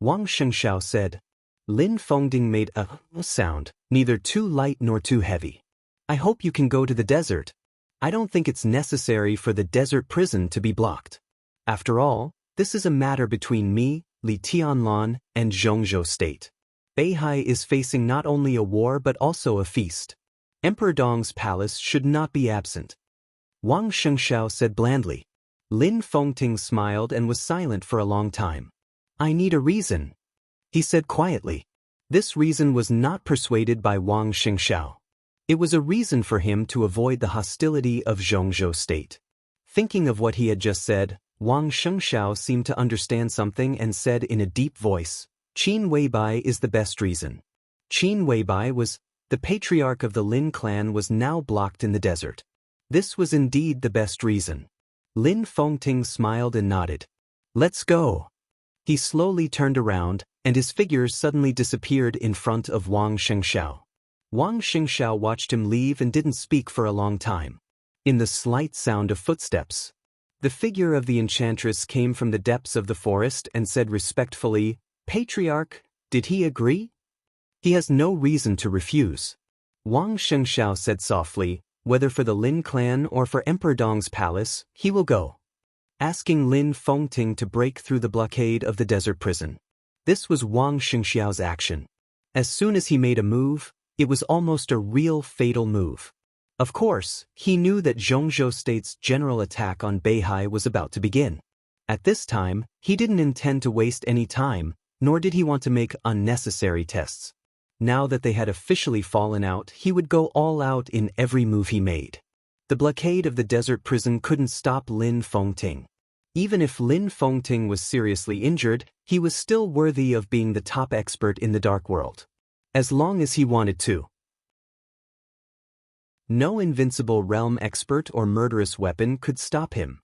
Wang Xianxiao said. Lin Fengting made a sound, neither too light nor too heavy. I hope you can go to the desert. I don't think it's necessary for the desert prison to be blocked. After all, this is a matter between me, Li Tianlan, and Zhongzhou state. Beihai is facing not only a war but also a feast. Emperor Dong's palace should not be absent. Wang Xianxiao said blandly. Lin Fengting smiled and was silent for a long time. I need a reason, he said quietly. This reason was not persuaded by Wang Xianxiao. It was a reason for him to avoid the hostility of Zhongzhou state. Thinking of what he had just said, Wang Xianxiao seemed to understand something and said in a deep voice, Qin Weibai is the best reason. Qin Weibai was, the patriarch of the Lin clan was now blocked in the desert. This was indeed the best reason. Lin Fengting smiled and nodded. Let's go. He slowly turned around, and his figure suddenly disappeared in front of Wang Xingxiao. Wang Xingxiao watched him leave and didn't speak for a long time. In the slight sound of footsteps, the figure of the enchantress came from the depths of the forest and said respectfully, "Patriarch, did he agree? He has no reason to refuse." Wang Shengxiao said softly, "Whether for the Lin clan or for Emperor Dong's palace, he will go," asking Lin Fengting to break through the blockade of the desert prison. This was Wang Shengxiao's action. As soon as he made a move, it was almost a real fatal move. Of course, he knew that Zhongzhou State's general attack on Beihai was about to begin. At this time, he didn't intend to waste any time, nor did he want to make unnecessary tests. Now that they had officially fallen out, he would go all out in every move he made. The blockade of the desert prison couldn't stop Lin Fengting. Even if Lin Fengting was seriously injured, he was still worthy of being the top expert in the dark world. As long as he wanted to. No invincible realm expert or murderous weapon could stop him.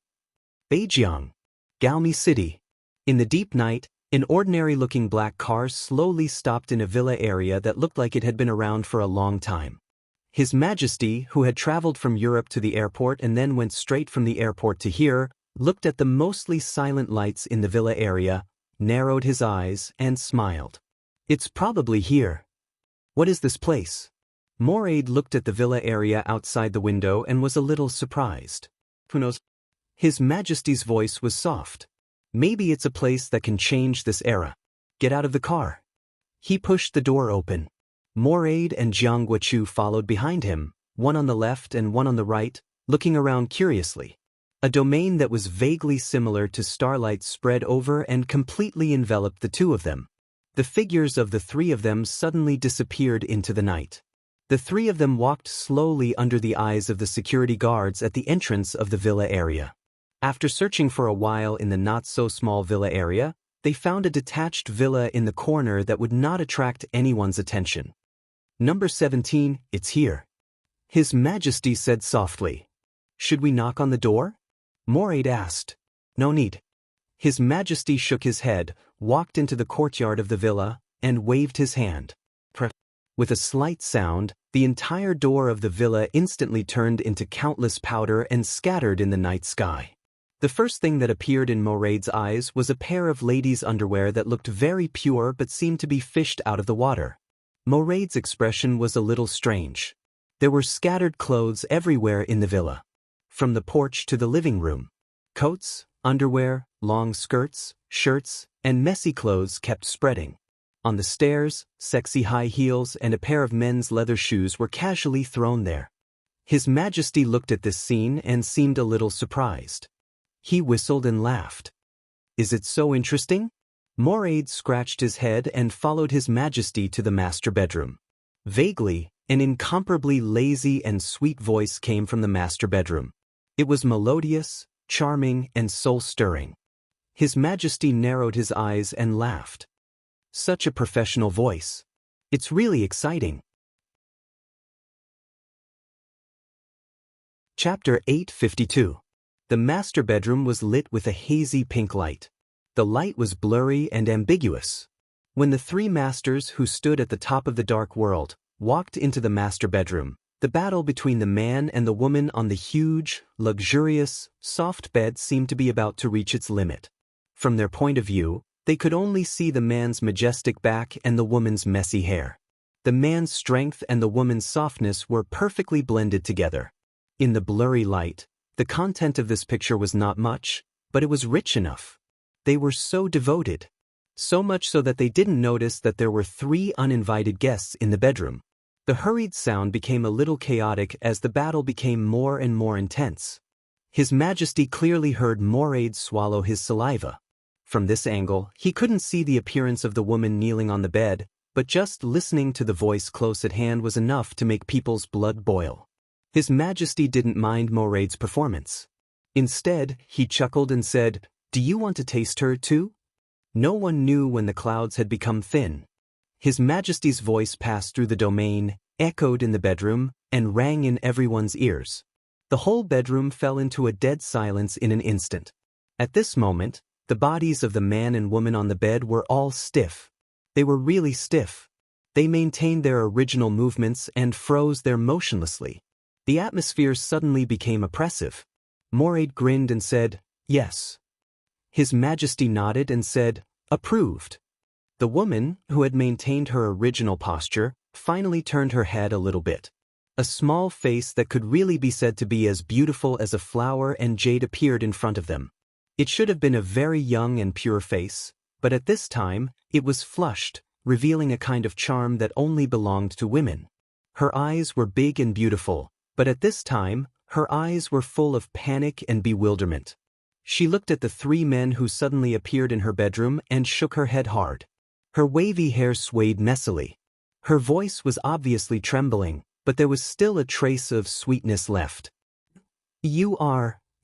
Beijiang, Gaomi City. In the deep night, an ordinary-looking black car slowly stopped in a villa area that looked like it had been around for a long time. His Majesty, who had traveled from Europe to the airport and then went straight from the airport to here, looked at the mostly silent lights in the villa area, narrowed his eyes, and smiled. "It's probably here. What is this place?" Moraid looked at the villa area outside the window and was a little surprised. "Who knows?" His Majesty's voice was soft. "Maybe it's a place that can change this era. Get out of the car." He pushed the door open. Moraid and Jiang Guochu followed behind him, one on the left and one on the right, looking around curiously. A domain that was vaguely similar to starlight spread over and completely enveloped the two of them. The figures of the three of them suddenly disappeared into the night. The three of them walked slowly under the eyes of the security guards at the entrance of the villa area. After searching for a while in the not-so-small villa area, they found a detached villa in the corner that would not attract anyone's attention. "Number 17, it's here," His Majesty said softly. "Should we knock on the door?" Moraid asked. "No need." His Majesty shook his head, walked into the courtyard of the villa, and waved his hand. With a slight sound, the entire door of the villa instantly turned into countless powder and scattered in the night sky. The first thing that appeared in Moraid's eyes was a pair of ladies' underwear that looked very pure but seemed to be fished out of the water. Moraid's expression was a little strange. There were scattered clothes everywhere in the villa. From the porch to the living room. Coats, underwear, long skirts, shirts, and messy clothes kept spreading. On the stairs, sexy high heels and a pair of men's leather shoes were casually thrown there. His Majesty looked at this scene and seemed a little surprised. He whistled and laughed. "Is it so interesting?" Moraid scratched his head and followed His Majesty to the master bedroom. Vaguely, an incomparably lazy and sweet voice came from the master bedroom. It was melodious, charming, and soul-stirring. His Majesty narrowed his eyes and laughed. Such a professional voice. It's really exciting. Chapter 852. The master bedroom was lit with a hazy pink light. The light was blurry and ambiguous. When the three masters who stood at the top of the dark world walked into the master bedroom, the battle between the man and the woman on the huge, luxurious, soft bed seemed to be about to reach its limit. From their point of view, they could only see the man's majestic back and the woman's messy hair. The man's strength and the woman's softness were perfectly blended together. In the blurry light, the content of this picture was not much, but it was rich enough. They were so devoted. So much so that they didn't notice that there were 3 uninvited guests in the bedroom. The hurried sound became a little chaotic as the battle became more and more intense. His Majesty clearly heard Moraid swallow his saliva. From this angle, he couldn't see the appearance of the woman kneeling on the bed, but just listening to the voice close at hand was enough to make people's blood boil. His Majesty didn't mind Moraid's performance. Instead, he chuckled and said, "Do you want to taste her too?" No one knew when the clouds had become thin. His Majesty's voice passed through the domain, echoed in the bedroom, and rang in everyone's ears. The whole bedroom fell into a dead silence in an instant. At this moment, The bodies of the man and woman on the bed were all stiff. They were really stiff. They maintained their original movements and froze there motionlessly. The atmosphere suddenly became oppressive. Moraid grinned and said, "Yes." His Majesty nodded and said, "Approved." The woman, who had maintained her original posture, finally turned her head a little bit. A small face that could really be said to be as beautiful as a flower and jade appeared in front of them. It should have been a very young and pure face, but at this time, it was flushed, revealing a kind of charm that only belonged to women. Her eyes were big and beautiful, but at this time, her eyes were full of panic and bewilderment. She looked at the three men who suddenly appeared in her bedroom and shook her head hard. Her wavy hair swayed messily. Her voice was obviously trembling, but there was still a trace of sweetness left.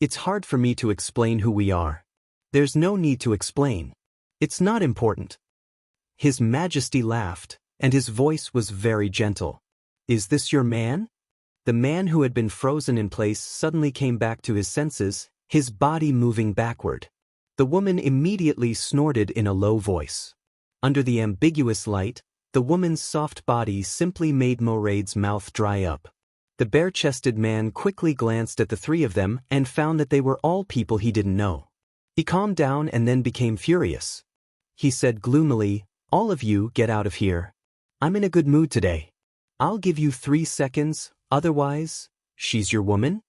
It's hard for me to explain who we are. There's no need to explain. It's not important." His Majesty laughed, and his voice was very gentle. "Is this your man?" The man who had been frozen in place suddenly came back to his senses, his body moving backward. The woman immediately snorted in a low voice. Under the ambiguous light, the woman's soft body simply made Moraid's mouth dry up. The bare-chested man quickly glanced at the three of them and found that they were all people he didn't know. He calmed down and then became furious. He said gloomily, "All of you get out of here. I'm in a good mood today. I'll give you 3 seconds, otherwise, she's your woman?"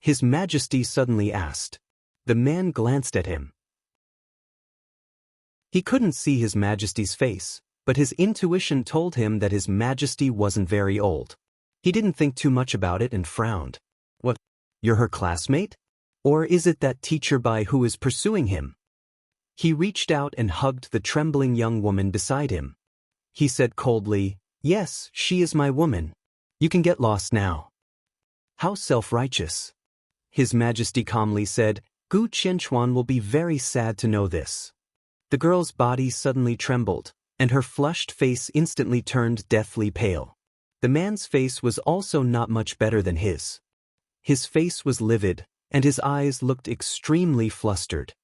His Majesty suddenly asked. The man glanced at him. He couldn't see His Majesty's face, but his intuition told him that His Majesty wasn't very old. He didn't think too much about it and frowned. "What, you're her classmate? Or is it that teacher Bai who is pursuing him?" He reached out and hugged the trembling young woman beside him. He said coldly, "Yes, she is my woman. You can get lost now." "How self-righteous." His Majesty calmly said, "Gu Qianquan will be very sad to know this." The girl's body suddenly trembled, and her flushed face instantly turned deathly pale. The man's face was also not much better than his. His face was livid, and his eyes looked extremely flustered.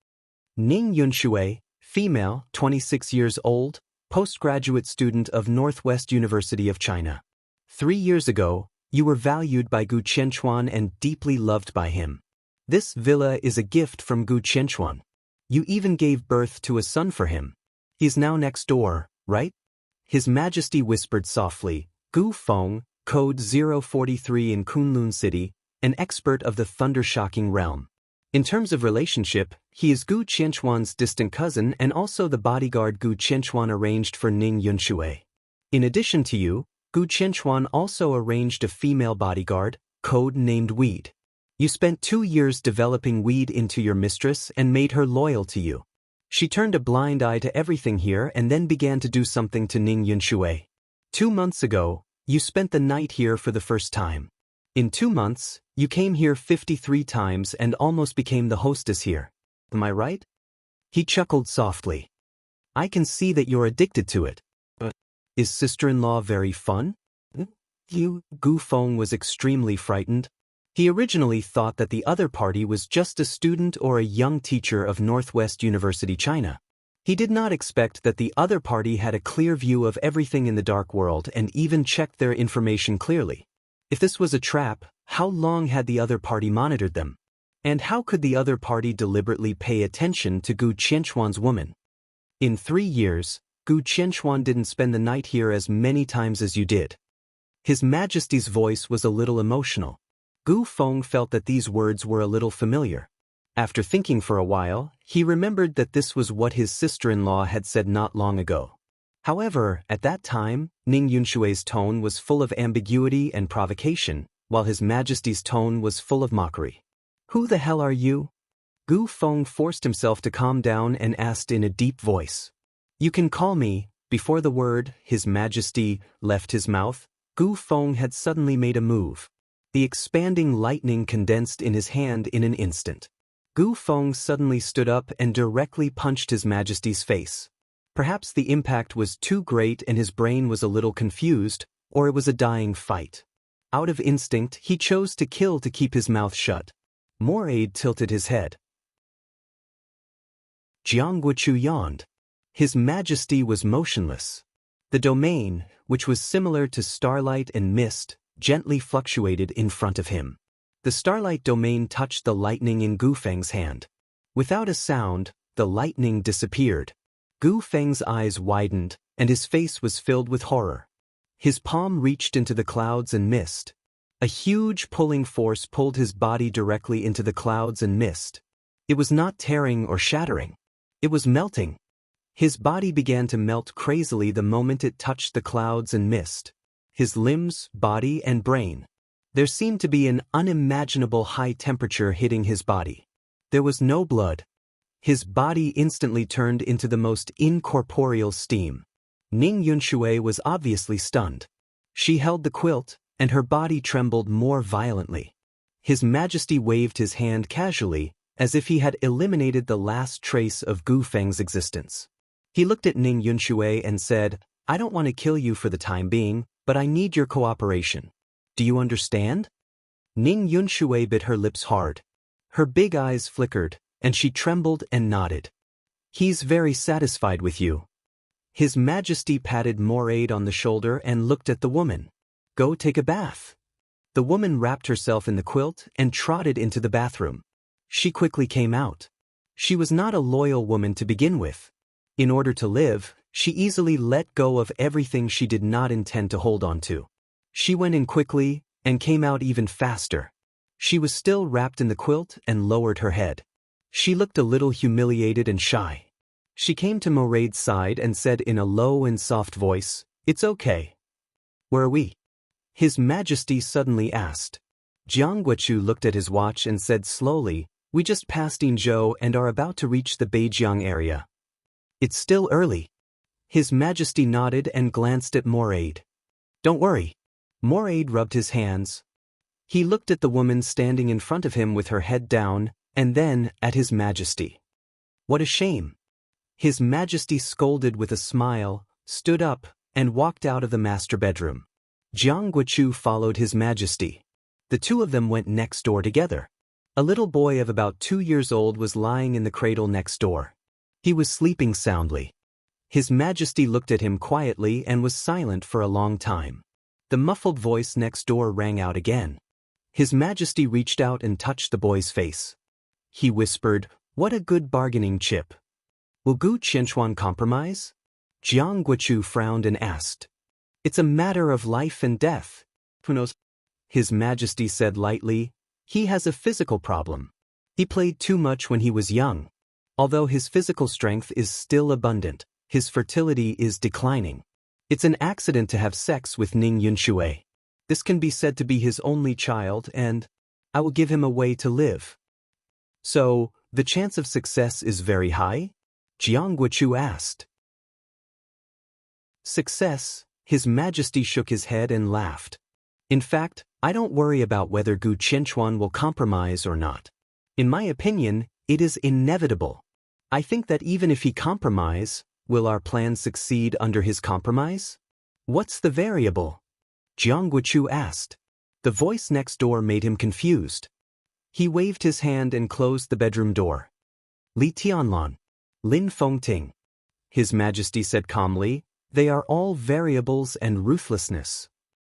Ning Yunshui, female, 26 years old, postgraduate student of Northwest University of China. 3 years ago, you were valued by Gu Qianquan and deeply loved by him. This villa is a gift from Gu Qianquan. You even gave birth to a son for him. He's now next door, right? His Majesty whispered softly. Gu Feng, code 043 in Kunlun City, an expert of the thunder-shocking realm. In terms of relationship, he is Gu Qianquan's distant cousin and also the bodyguard Gu Qianquan arranged for Ning Yunshui. In addition to you, Gu Qianquan also arranged a female bodyguard, code named Weed. You spent 2 years developing Weed into your mistress and made her loyal to you. She turned a blind eye to everything here and then began to do something to Ning Yunshui. 2 months ago, you spent the night here for the first time. In 2 months, you came here 53 times and almost became the hostess here. Am I right? He chuckled softly. I can see that you're addicted to it. But is sister-in-law very fun? Gu Feng was extremely frightened. He originally thought that the other party was just a student or a young teacher of Northwest University China. He did not expect that the other party had a clear view of everything in the dark world and even checked their information clearly. If this was a trap, how long had the other party monitored them? And how could the other party deliberately pay attention to Gu Qianquan's woman? In 3 years, Gu Qianquan didn't spend the night here as many times as you did. His Majesty's voice was a little emotional. Gu Feng felt that these words were a little familiar. After thinking for a while, he remembered that this was what his sister-in-law had said not long ago. However, at that time, Ning Yunshui's tone was full of ambiguity and provocation, while His Majesty's tone was full of mockery. Who the hell are you? Gu Feng forced himself to calm down and asked in a deep voice. You can call me. Before the word, His Majesty, left his mouth, Gu Feng had suddenly made a move. The expanding lightning condensed in his hand in an instant. Gu Feng suddenly stood up and directly punched His Majesty's face. Perhaps the impact was too great and his brain was a little confused, or it was a dying fight. Out of instinct, he chose to kill to keep his mouth shut. Moraid tilted his head. Jiang Guochu yawned. His Majesty was motionless. The domain, which was similar to starlight and mist, gently fluctuated in front of him. The starlight domain touched the lightning in Gu Feng's hand. Without a sound, the lightning disappeared. Gu Feng's eyes widened, and his face was filled with horror. His palm reached into the clouds and mist. A huge pulling force pulled his body directly into the clouds and mist. It was not tearing or shattering. It was melting. His body began to melt crazily the moment it touched the clouds and mist. His limbs, body, and brain. There seemed to be an unimaginable high temperature hitting his body. There was no blood. His body instantly turned into the most incorporeal steam. Ning Yunshui was obviously stunned. She held the quilt, and her body trembled more violently. His Majesty waved his hand casually, as if he had eliminated the last trace of Gu Feng's existence. He looked at Ning Yunshui and said, "I don't want to kill you for the time being, but I need your cooperation. Do you understand?" Ning Yunshui bit her lips hard. Her big eyes flickered, and she trembled and nodded. "He's very satisfied with you." His Majesty patted Moraid on the shoulder and looked at the woman. "Go take a bath." The woman wrapped herself in the quilt and trotted into the bathroom. She quickly came out. She was not a loyal woman to begin with. In order to live, she easily let go of everything she did not intend to hold on to. She went in quickly and came out even faster. She was still wrapped in the quilt and lowered her head. She looked a little humiliated and shy. She came to Moraid's side and said in a low and soft voice, "It's okay." "Where are we?" His Majesty suddenly asked. Jiang Guochu looked at his watch and said slowly, "We just passed Yinzhou and are about to reach the Beijiang area." "It's still early." His Majesty nodded and glanced at Moraid. "Don't worry." Moraid rubbed his hands. He looked at the woman standing in front of him with her head down, and then at His Majesty. "What a shame." His Majesty scolded with a smile, stood up, and walked out of the master bedroom. Jiang Guochu followed His Majesty. The two of them went next door together. A little boy of about 2 years old was lying in the cradle next door. He was sleeping soundly. His Majesty looked at him quietly and was silent for a long time. The muffled voice next door rang out again. His Majesty reached out and touched the boy's face. He whispered, "What a good bargaining chip." "Will Gu Qianquan compromise?" Jiang Guochu frowned and asked. "It's a matter of life and death." "Who knows?" His Majesty said lightly, "He has a physical problem. He played too much when he was young. Although his physical strength is still abundant, his fertility is declining. It's an accident to have sex with Ning Yunshui. This can be said to be his only child, and I will give him a way to live." "So, the chance of success is very high?" Jiang Guochu asked. "Success?" His Majesty shook his head and laughed. "In fact, I don't worry about whether Gu Qianquan will compromise or not. In my opinion, it is inevitable. I think that even if he compromise, will our plan succeed under his compromise? What's the variable?" Jiang Guochu asked. The voice next door made him confused. He waved his hand and closed the bedroom door. "Li Tianlan, Lin Fengting," His Majesty said calmly, "they are all variables and ruthlessness.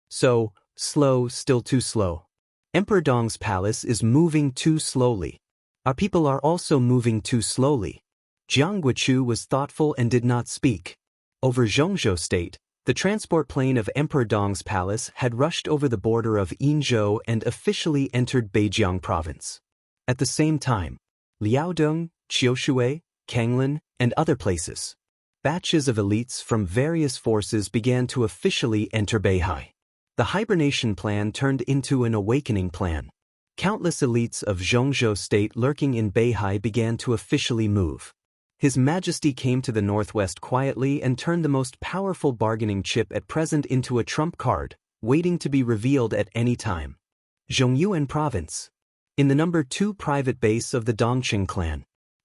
So, slow, still too slow. Emperor Dong's palace is moving too slowly. Our people are also moving too slowly." Jiang Guochu was thoughtful and did not speak. Over Zhongzhou State, the transport plane of Emperor Dong's palace had rushed over the border of Yinzhou and officially entered Beijiang province. At the same time, Liaodong, Qiushui, Kanglin, and other places, batches of elites from various forces began to officially enter Beihai. The hibernation plan turned into an awakening plan. Countless elites of Zhongzhou State lurking in Beihai began to officially move. His Majesty came to the northwest quietly and turned the most powerful bargaining chip at present into a trump card, waiting to be revealed at any time. Zhongyuan Province. In the number 2 private base of the Dongqing clan,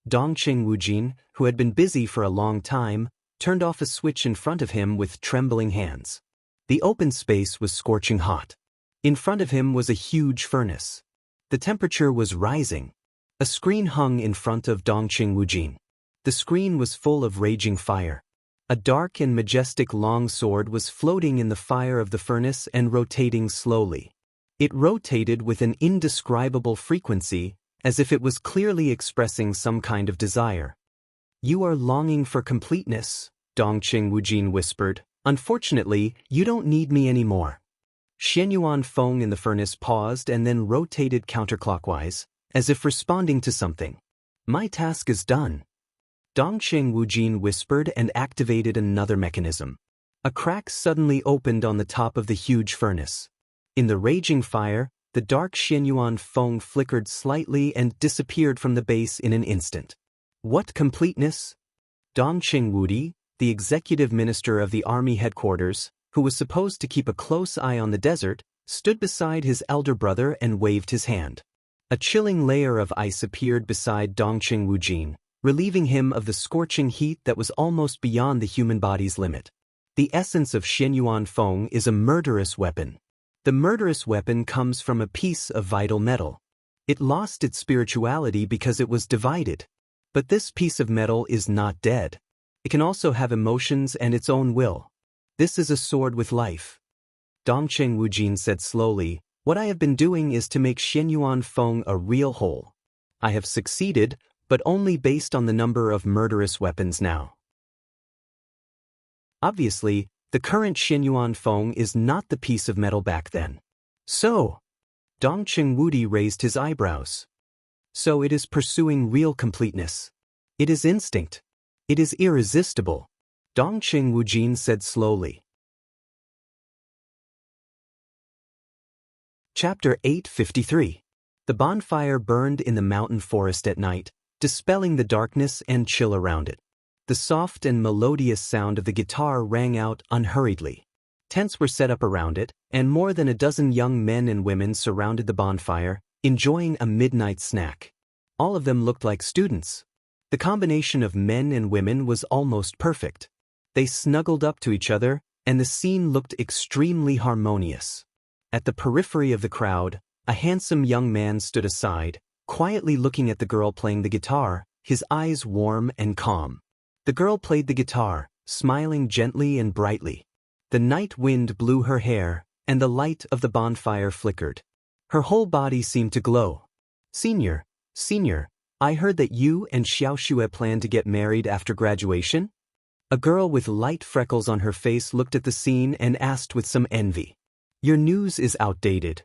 Dongqing Wujin, who had been busy for a long time, turned off a switch in front of him with trembling hands. The open space was scorching hot. In front of him was a huge furnace. The temperature was rising. A screen hung in front of Dongqing Wujin. The screen was full of raging fire. A dark and majestic long sword was floating in the fire of the furnace and rotating slowly. It rotated with an indescribable frequency, as if it was clearly expressing some kind of desire. "You are longing for completeness," Dongqing Wujin whispered. "Unfortunately, you don't need me anymore." Xianyuan Feng in the furnace paused and then rotated counterclockwise, as if responding to something. "My task is done." Dongqing Wujin whispered and activated another mechanism. A crack suddenly opened on the top of the huge furnace. In the raging fire, the dark Xianyuan Feng flickered slightly and disappeared from the base in an instant. "What completeness?" Dongqing Wudi, the executive minister of the army headquarters, who was supposed to keep a close eye on the desert, stood beside his elder brother and waved his hand. A chilling layer of ice appeared beside Dongqing Wujin, relieving him of the scorching heat that was almost beyond the human body's limit. The essence of Xianyuan Feng is a murderous weapon. The murderous weapon comes from a piece of vital metal. It lost its spirituality because it was divided. But this piece of metal is not dead. It can also have emotions and its own will. This is a sword with life. Dongqing Wujin said slowly, "What I have been doing is to make Xianyuan Feng a real whole. I have succeeded, but only based on the number of murderous weapons now." Obviously, the current Xianyuan Feng is not the piece of metal back then. "So?" Dongqing Wudi raised his eyebrows. "So it is pursuing real completeness. It is instinct. It is irresistible," Dongqing Wujin said slowly. Chapter 853. The bonfire burned in the mountain forest at night, dispelling the darkness and chill around it. The soft and melodious sound of the guitar rang out unhurriedly. Tents were set up around it, and more than a dozen young men and women surrounded the bonfire, enjoying a midnight snack. All of them looked like students. The combination of men and women was almost perfect. They snuggled up to each other, and the scene looked extremely harmonious. At the periphery of the crowd, a handsome young man stood aside, quietly looking at the girl playing the guitar, his eyes warm and calm. The girl played the guitar, smiling gently and brightly. The night wind blew her hair, and the light of the bonfire flickered. Her whole body seemed to glow. Senior, I heard that you and Xiaoxue plan to get married after graduation?" A girl with light freckles on her face looked at the scene and asked with some envy. "Your news is outdated."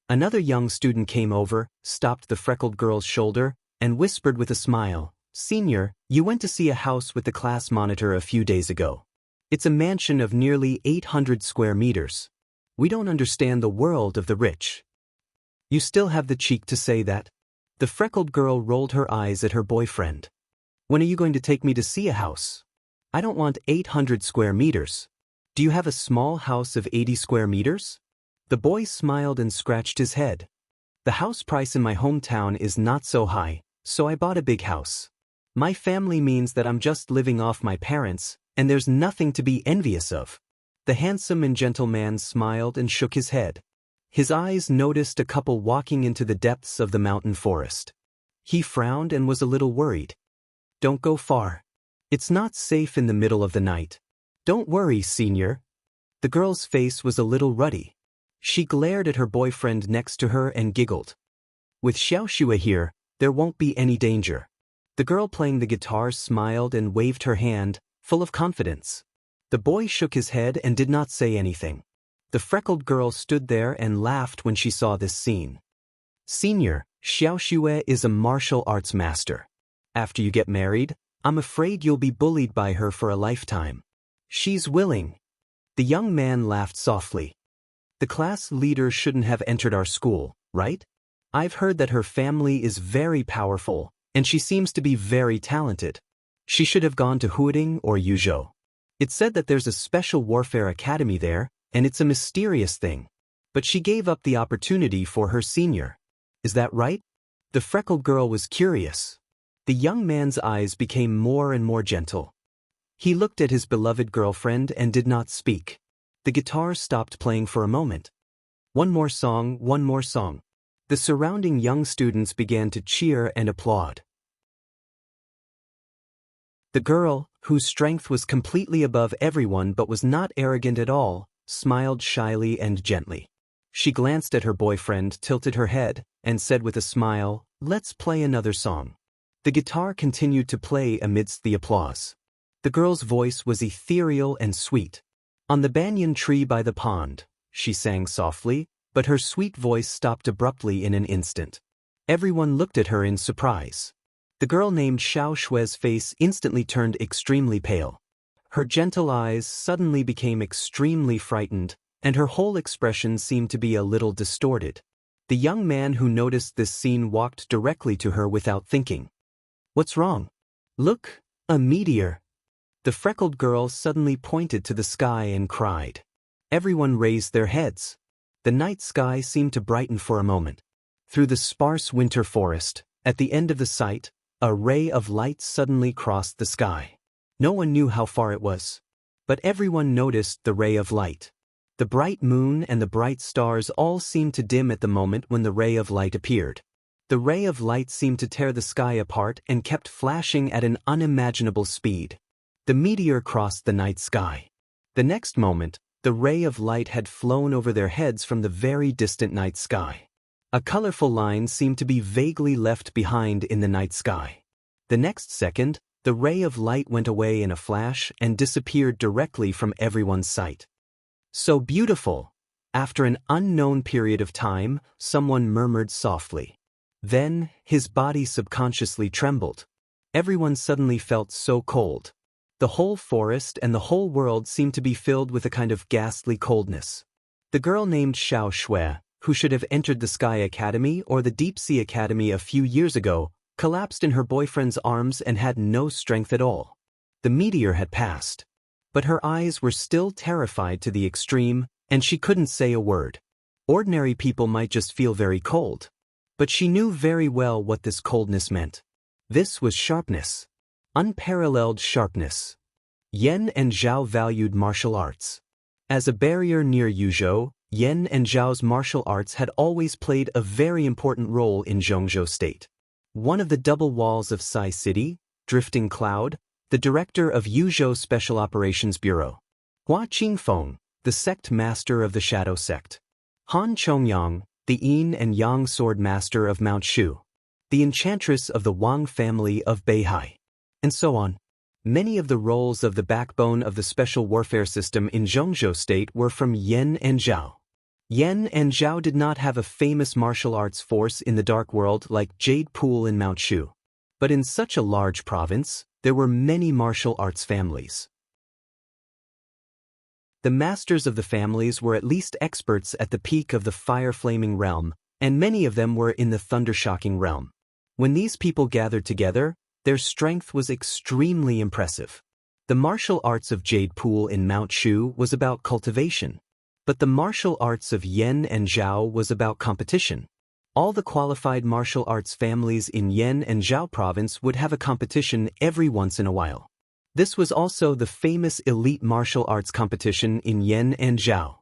Another young student came over, stopped the freckled girl's shoulder, and whispered with a smile, "Senior, you went to see a house with the class monitor a few days ago. It's a mansion of nearly 800 square meters. We don't understand the world of the rich." "You still have the cheek to say that?" The freckled girl rolled her eyes at her boyfriend. "When are you going to take me to see a house? I don't want 800 square meters. Do you have a small house of 80 square meters?" The boy smiled and scratched his head. "The house price in my hometown is not so high, so I bought a big house. My family means that I'm just living off my parents, and there's nothing to be envious of." The handsome and gentle man smiled and shook his head. His eyes noticed a couple walking into the depths of the mountain forest. He frowned and was a little worried. "Don't go far. It's not safe in the middle of the night." "Don't worry, senior." The girl's face was a little ruddy. She glared at her boyfriend next to her and giggled. "With Xiaoxue here, there won't be any danger." The girl playing the guitar smiled and waved her hand, full of confidence. The boy shook his head and did not say anything. The freckled girl stood there and laughed when she saw this scene. "Senior, Xiaoxue is a martial arts master. After you get married, I'm afraid you'll be bullied by her for a lifetime." "She's willing." The young man laughed softly. "The class leader shouldn't have entered our school, right? I've heard that her family is very powerful, and she seems to be very talented. She should have gone to Huading or Yuzhou. It's said that there's a special warfare academy there, and it's a mysterious thing. But she gave up the opportunity for her senior. Is that right?" The freckled girl was curious. The young man's eyes became more and more gentle. He looked at his beloved girlfriend and did not speak. The guitar stopped playing for a moment. One more song, one more song." The surrounding young students began to cheer and applaud. The girl, whose strength was completely above everyone but was not arrogant at all, smiled shyly and gently. She glanced at her boyfriend, tilted her head, and said with a smile, "Let's play another song." The guitar continued to play amidst the applause. The girl's voice was ethereal and sweet. "On the banyan tree by the pond," she sang softly, but her sweet voice stopped abruptly in an instant. Everyone looked at her in surprise. The girl named Xiaoshui's face instantly turned extremely pale. Her gentle eyes suddenly became extremely frightened, and her whole expression seemed to be a little distorted. The young man who noticed this scene walked directly to her without thinking. "What's wrong?" "Look, a meteor." The freckled girl suddenly pointed to the sky and cried. Everyone raised their heads. The night sky seemed to brighten for a moment. Through the sparse winter forest, at the end of the sight, a ray of light suddenly crossed the sky. No one knew how far it was, but everyone noticed the ray of light. The bright moon and the bright stars all seemed to dim at the moment when the ray of light appeared. The ray of light seemed to tear the sky apart and kept flashing at an unimaginable speed. The meteor crossed the night sky. The next moment, the ray of light had flown over their heads from the very distant night sky. A colorful line seemed to be vaguely left behind in the night sky. The next second, the ray of light went away in a flash and disappeared directly from everyone's sight. "So beautiful!" After an unknown period of time, someone murmured softly. Then, his body subconsciously trembled. Everyone suddenly felt so cold. The whole forest and the whole world seemed to be filled with a kind of ghastly coldness. The girl named Xiaoshui, who should have entered the Sky Academy or the Deep Sea Academy a few years ago, collapsed in her boyfriend's arms and had no strength at all. The meteor had passed. But her eyes were still terrified to the extreme, and she couldn't say a word. Ordinary people might just feel very cold. But she knew very well what this coldness meant. This was sharpness. Unparalleled sharpness. Yen and Zhao valued martial arts. As a barrier near Yuzhou, Yen and Zhao's martial arts had always played a very important role in Zhongzhou State. One of the double walls of Sai City, Drifting Cloud, the director of Yuzhou Special Operations Bureau. Hua Qingfeng, the sect master of the Shadow Sect. Han Chongyang, the Yin and Yang sword master of Mount Shu. The enchantress of the Wang family of Beihai. And so on. Many of the roles of the backbone of the special warfare system in Zhongzhou State were from Yen and Zhao. Yen and Zhao did not have a famous martial arts force in the Dark World like Jade Pool in Mount Shu. But in such a large province, there were many martial arts families. The masters of the families were at least experts at the peak of the fire-flaming realm, and many of them were in the thunder-shocking realm. When these people gathered together, their strength was extremely impressive. The martial arts of Jade Pool in Mount Shu was about cultivation. But the martial arts of Yen and Zhao was about competition. All the qualified martial arts families in Yen and Zhao province would have a competition every once in a while. This was also the famous elite martial arts competition in Yen and Zhao.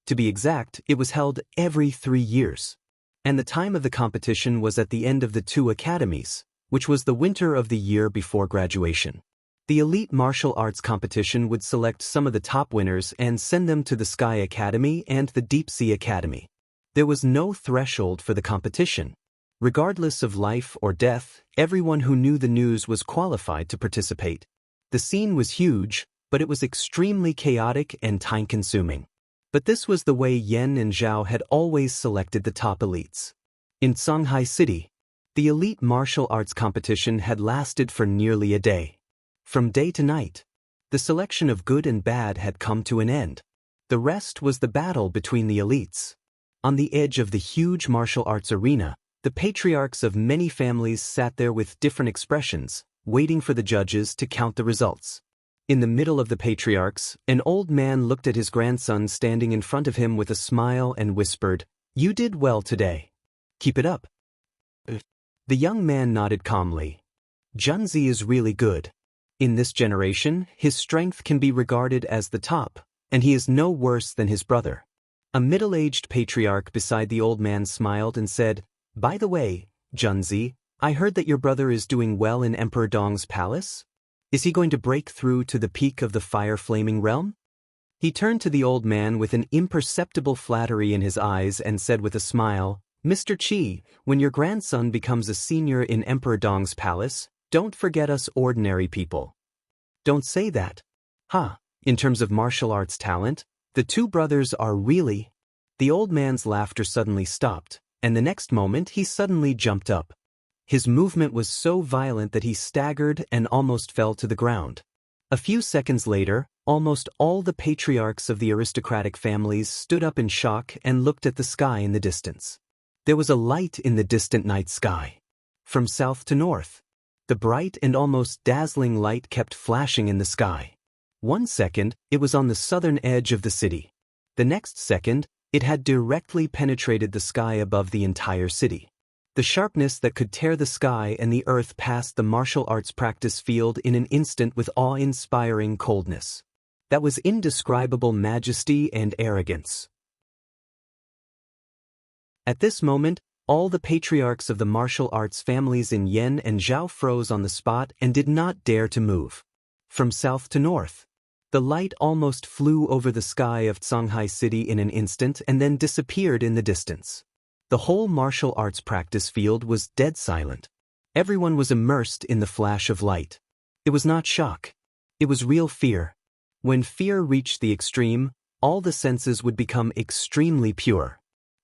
To be exact, it was held every 3 years. And the time of the competition was at the end of the 2 academies, which was the winter of the year before graduation. The elite martial arts competition would select some of the top winners and send them to the Sky Academy and the Deep Sea Academy. There was no threshold for the competition. Regardless of life or death, everyone who knew the news was qualified to participate. The scene was huge, but it was extremely chaotic and time-consuming. But this was the way Yen and Zhao had always selected the top elites. In Songhai City, the elite martial arts competition had lasted for nearly a day. From day to night, the selection of good and bad had come to an end. The rest was the battle between the elites. On the edge of the huge martial arts arena, the patriarchs of many families sat there with different expressions, waiting for the judges to count the results. In the middle of the patriarchs, an old man looked at his grandson standing in front of him with a smile and whispered, "You did well today. Keep it up." The young man nodded calmly. "Junzi is really good. In this generation, his strength can be regarded as the top, and he is no worse than his brother." A middle-aged patriarch beside the old man smiled and said, "By the way, Junzi, I heard that your brother is doing well in Emperor Dong's palace? Is he going to break through to the peak of the fire-flaming realm? He turned to the old man with an imperceptible flattery in his eyes and said with a smile, "Mr. Qi, when your grandson becomes a senior in Emperor Dong's palace, don't forget us ordinary people." "Don't say that." "Huh, in terms of martial arts talent, the two brothers are really—" The old man's laughter suddenly stopped, and the next moment he suddenly jumped up. His movement was so violent that he staggered and almost fell to the ground. A few seconds later, almost all the patriarchs of the aristocratic families stood up in shock and looked at the sky in the distance. There was a light in the distant night sky. From south to north, the bright and almost dazzling light kept flashing in the sky. One second, it was on the southern edge of the city. The next second, it had directly penetrated the sky above the entire city. The sharpness that could tear the sky and the earth passed the martial arts practice field in an instant with awe-inspiring coldness. That was indescribable majesty and arrogance. At this moment, all the patriarchs of the martial arts families in Yan and Zhao froze on the spot and did not dare to move. From south to north, the light almost flew over the sky of Shanghai City in an instant and then disappeared in the distance. The whole martial arts practice field was dead silent. Everyone was immersed in the flash of light. It was not shock. It was real fear. When fear reached the extreme, all the senses would become extremely pure.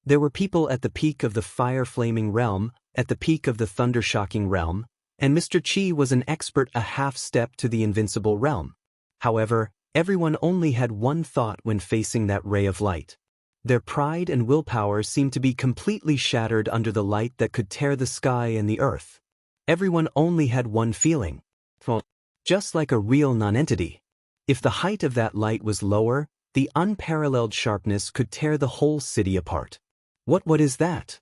There were people at the peak of the fire-flaming realm, at the peak of the thunder-shocking realm, and Mr. Qi was an expert a half-step to the invincible realm. However, everyone only had one thought when facing that ray of light. Their pride and willpower seemed to be completely shattered under the light that could tear the sky and the earth. Everyone only had one feeling. Well, just like a real nonentity. If the height of that light was lower, the unparalleled sharpness could tear the whole city apart. What is that?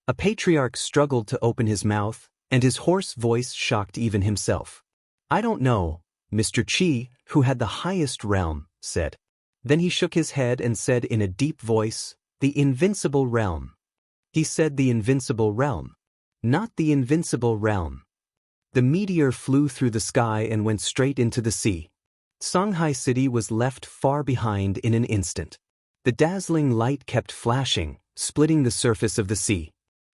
A patriarch struggled to open his mouth, and his hoarse voice shocked even himself. "I don't know," Mr. Qi, who had the highest realm, said. Then he shook his head and said in a deep voice, "The invincible realm." He said the invincible realm, not the invincible realm. The meteor flew through the sky and went straight into the sea. Shanghai City was left far behind in an instant. The dazzling light kept flashing, splitting the surface of the sea.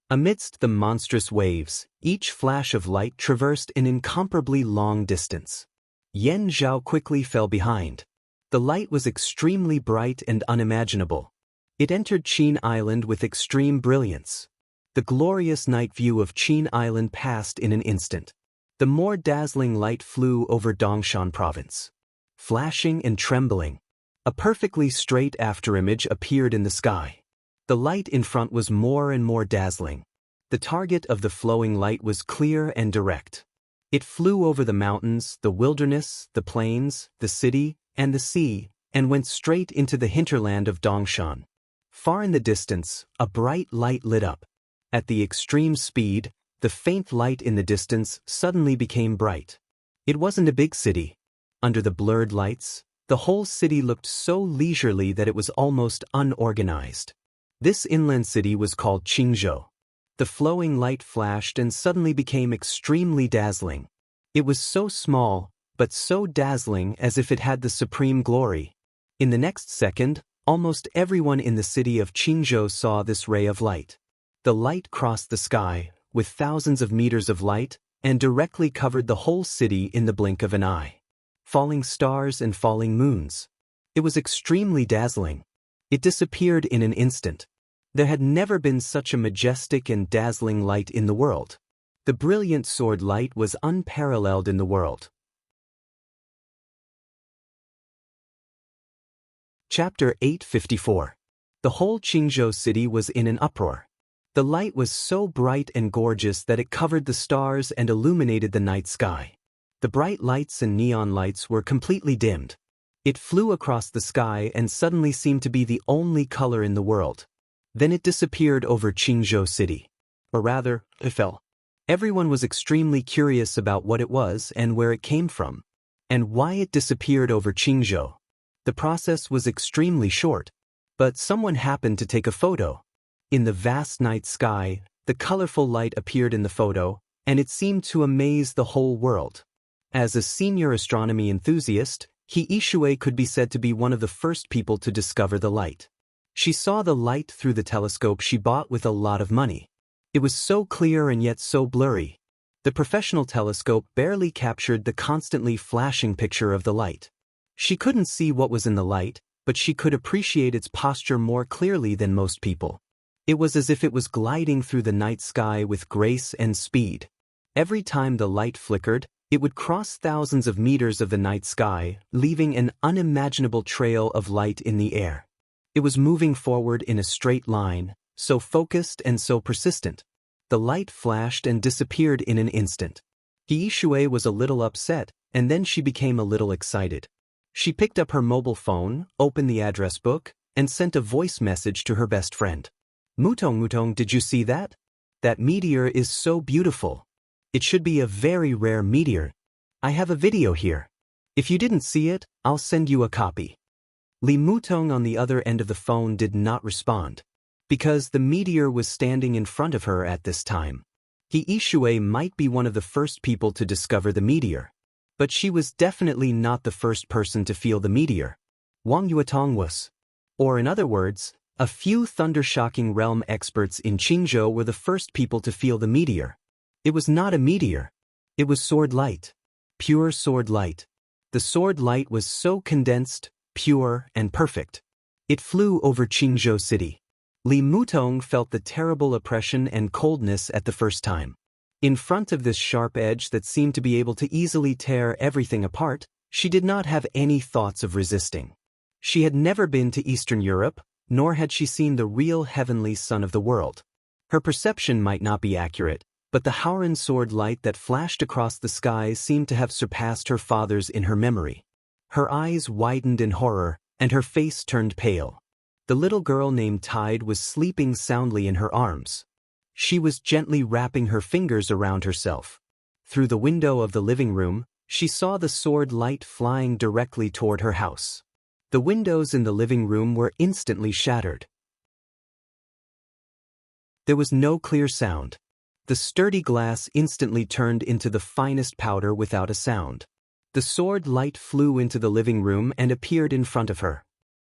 Amidst the monstrous waves, each flash of light traversed an incomparably long distance. Yan Zhao quickly fell behind. The light was extremely bright and unimaginable. It entered Qin Island with extreme brilliance. The glorious night view of Qin Island passed in an instant. The more dazzling light flew over Dongshan province. Flashing and trembling, a perfectly straight afterimage appeared in the sky. The light in front was more and more dazzling. The target of the flowing light was clear and direct. It flew over the mountains, the wilderness, the plains, the city, and the sea, and went straight into the hinterland of Dongshan. Far in the distance, a bright light lit up. At the extreme speed, the faint light in the distance suddenly became bright. It wasn't a big city. Under the blurred lights, the whole city looked so leisurely that it was almost unorganized. This inland city was called Qingzhou. The flowing light flashed and suddenly became extremely dazzling. It was so small, but so dazzling as if it had the supreme glory. In the next second, almost everyone in the city of Qingzhou saw this ray of light. The light crossed the sky, with thousands of meters of light, and directly covered the whole city in the blink of an eye. Falling stars and falling moons. It was extremely dazzling. It disappeared in an instant. There had never been such a majestic and dazzling light in the world. The brilliant sword light was unparalleled in the world. Chapter 854. The whole Qingzhou city was in an uproar. The light was so bright and gorgeous that it covered the stars and illuminated the night sky. The bright lights and neon lights were completely dimmed. It flew across the sky and suddenly seemed to be the only color in the world. Then it disappeared over Qingzhou city. Or rather, it fell. Everyone was extremely curious about what it was and where it came from, and why it disappeared over Qingzhou. The process was extremely short, but someone happened to take a photo. In the vast night sky, the colorful light appeared in the photo, and it seemed to amaze the whole world. As a senior astronomy enthusiast, He Yishui could be said to be one of the first people to discover the light. She saw the light through the telescope she bought with a lot of money. It was so clear and yet so blurry. The professional telescope barely captured the constantly flashing picture of the light. She couldn't see what was in the light, but she could appreciate its posture more clearly than most people. It was as if it was gliding through the night sky with grace and speed. Every time the light flickered, it would cross thousands of meters of the night sky, leaving an unimaginable trail of light in the air. It was moving forward in a straight line, so focused and so persistent. The light flashed and disappeared in an instant. He Yishui was a little upset, and then she became a little excited. She picked up her mobile phone, opened the address book, and sent a voice message to her best friend. Mutong, did you see that? That meteor is so beautiful. It should be a very rare meteor. I have a video here. If you didn't see it, I'll send you a copy. Li Mutong on the other end of the phone did not respond. Because the meteor was standing in front of her at this time. He Yishui might be one of the first people to discover the meteor. But she was definitely not the first person to feel the meteor. Wang Yuetong was. Or in other words, a few thunder-shocking realm experts in Qingzhou were the first people to feel the meteor. It was not a meteor. It was sword light. Pure sword light. The sword light was so condensed, pure, and perfect. It flew over Qingzhou city. Li Mutong felt the terrible oppression and coldness at the first time. In front of this sharp edge that seemed to be able to easily tear everything apart, she did not have any thoughts of resisting. She had never been to Eastern Europe, nor had she seen the real heavenly sun of the world. Her perception might not be accurate, but the Howran sword light that flashed across the sky seemed to have surpassed her father's in her memory. Her eyes widened in horror, and her face turned pale. The little girl named Tide was sleeping soundly in her arms. She was gently wrapping her fingers around herself. Through the window of the living room, she saw the sword light flying directly toward her house. The windows in the living room were instantly shattered. There was no clear sound. The sturdy glass instantly turned into the finest powder without a sound. The sword light flew into the living room and appeared in front of her.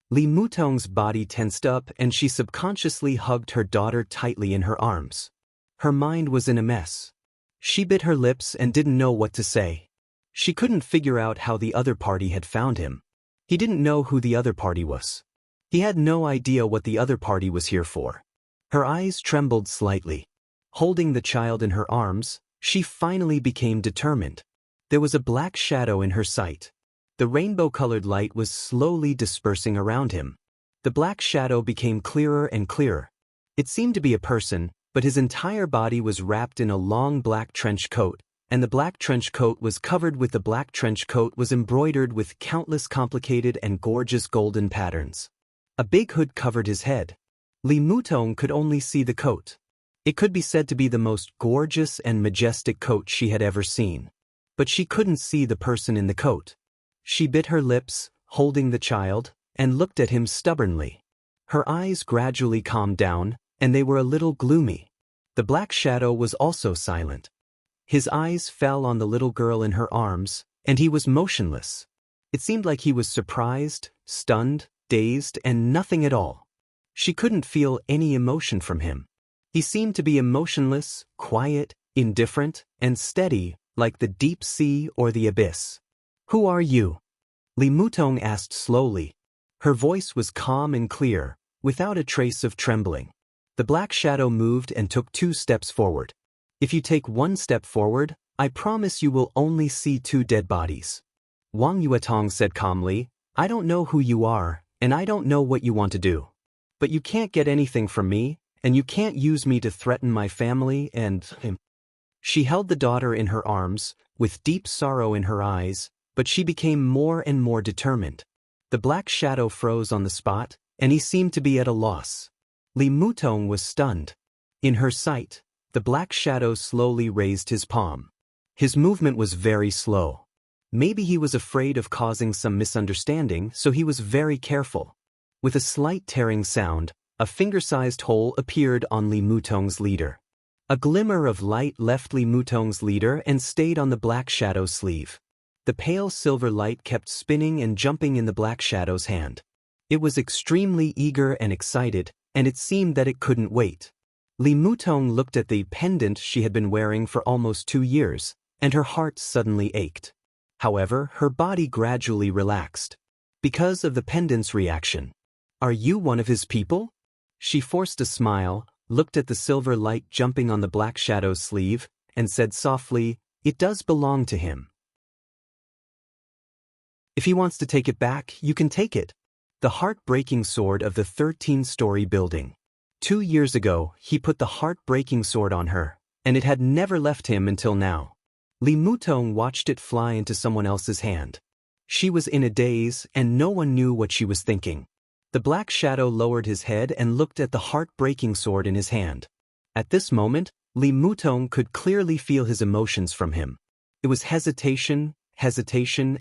Li Mutong's body tensed up and she subconsciously hugged her daughter tightly in her arms. Her mind was in a mess. She bit her lips and didn't know what to say. She couldn't figure out how the other party had found him. He didn't know who the other party was. He had no idea what the other party was here for. Her eyes trembled slightly. Holding the child in her arms, she finally became determined. There was a black shadow in her sight. The rainbow-colored light was slowly dispersing around him. The black shadow became clearer and clearer. It seemed to be a person, but his entire body was wrapped in a long black trench coat, and the black trench coat was covered with the black trench coat was embroidered with countless complicated and gorgeous golden patterns. A big hood covered his head. Li Mutong could only see the coat. It could be said to be the most gorgeous and majestic coat she had ever seen. But she couldn't see the person in the coat. She bit her lips, holding the child, and looked at him stubbornly. Her eyes gradually calmed down, and they were a little gloomy. The black shadow was also silent. His eyes fell on the little girl in her arms, and he was motionless. It seemed like he was surprised, stunned, dazed, and nothing at all. She couldn't feel any emotion from him. He seemed to be emotionless, quiet, indifferent, and steady, like the deep sea or the abyss. "Who are you?" Li Mutong asked slowly. Her voice was calm and clear, without a trace of trembling. The black shadow moved and took 2 steps forward. "If you take 1 step forward, I promise you will only see 2 dead bodies." Wang Yuetong said calmly, "I don't know who you are, and I don't know what you want to do. But you can't get anything from me, and you can't use me to threaten my family and him." She held the daughter in her arms, with deep sorrow in her eyes, but she became more and more determined. The black shadow froze on the spot, and he seemed to be at a loss. Li Mutong was stunned. In her sight, the black shadow slowly raised his palm. His movement was very slow. Maybe he was afraid of causing some misunderstanding, so he was very careful. With a slight tearing sound, a finger-sized hole appeared on Li Mutong's leader. A glimmer of light left Li Mutong's leader and stayed on the black shadow's sleeve. The pale silver light kept spinning and jumping in the black shadow's hand. It was extremely eager and excited, and it seemed that it couldn't wait. Li Mutong looked at the pendant she had been wearing for almost 2 years, and her heart suddenly ached. However, her body gradually relaxed. Because of the pendant's reaction. "Are you one of his people?" She forced a smile, looked at the silver light jumping on the black shadow's sleeve, and said softly, "It does belong to him. If he wants to take it back, you can take it." The heart-breaking sword of the 13-story building. 2 years ago, he put the heart-breaking sword on her, and it had never left him until now. Li Mutong watched it fly into someone else's hand. She was in a daze, and no one knew what she was thinking. The black shadow lowered his head and looked at the heart-breaking sword in his hand. At this moment, Li Mutong could clearly feel his emotions from him. It was hesitation,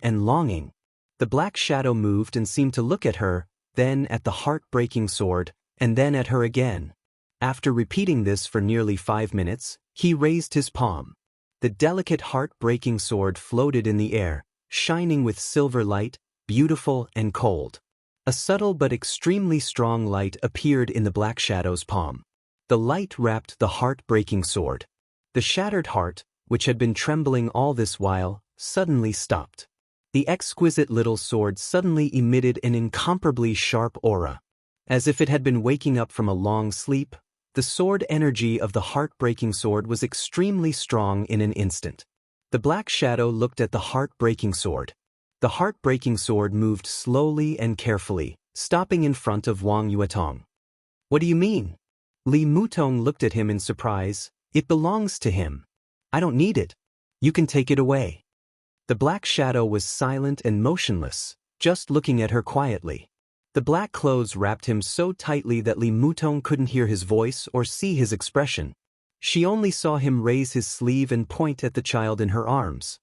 and longing. The black shadow moved and seemed to look at her, then at the heart-breaking sword, and then at her again. After repeating this for nearly 5 minutes, he raised his palm. The delicate heart-breaking sword floated in the air, shining with silver light, beautiful and cold. A subtle but extremely strong light appeared in the black shadow's palm. The light wrapped the heart-breaking sword. The shattered heart, which had been trembling all this while, suddenly stopped. The exquisite little sword suddenly emitted an incomparably sharp aura. As if it had been waking up from a long sleep, the sword energy of the heart-breaking sword was extremely strong in an instant. The black shadow looked at the heart-breaking sword. The heart-breaking sword moved slowly and carefully, stopping in front of Wang Yuetong. "What do you mean?" Li Mutong looked at him in surprise. "It belongs to him. I don't need it. You can take it away." The black shadow was silent and motionless, just looking at her quietly. The black clothes wrapped him so tightly that Li Mutong couldn't hear his voice or see his expression. She only saw him raise his sleeve and point at the child in her arms.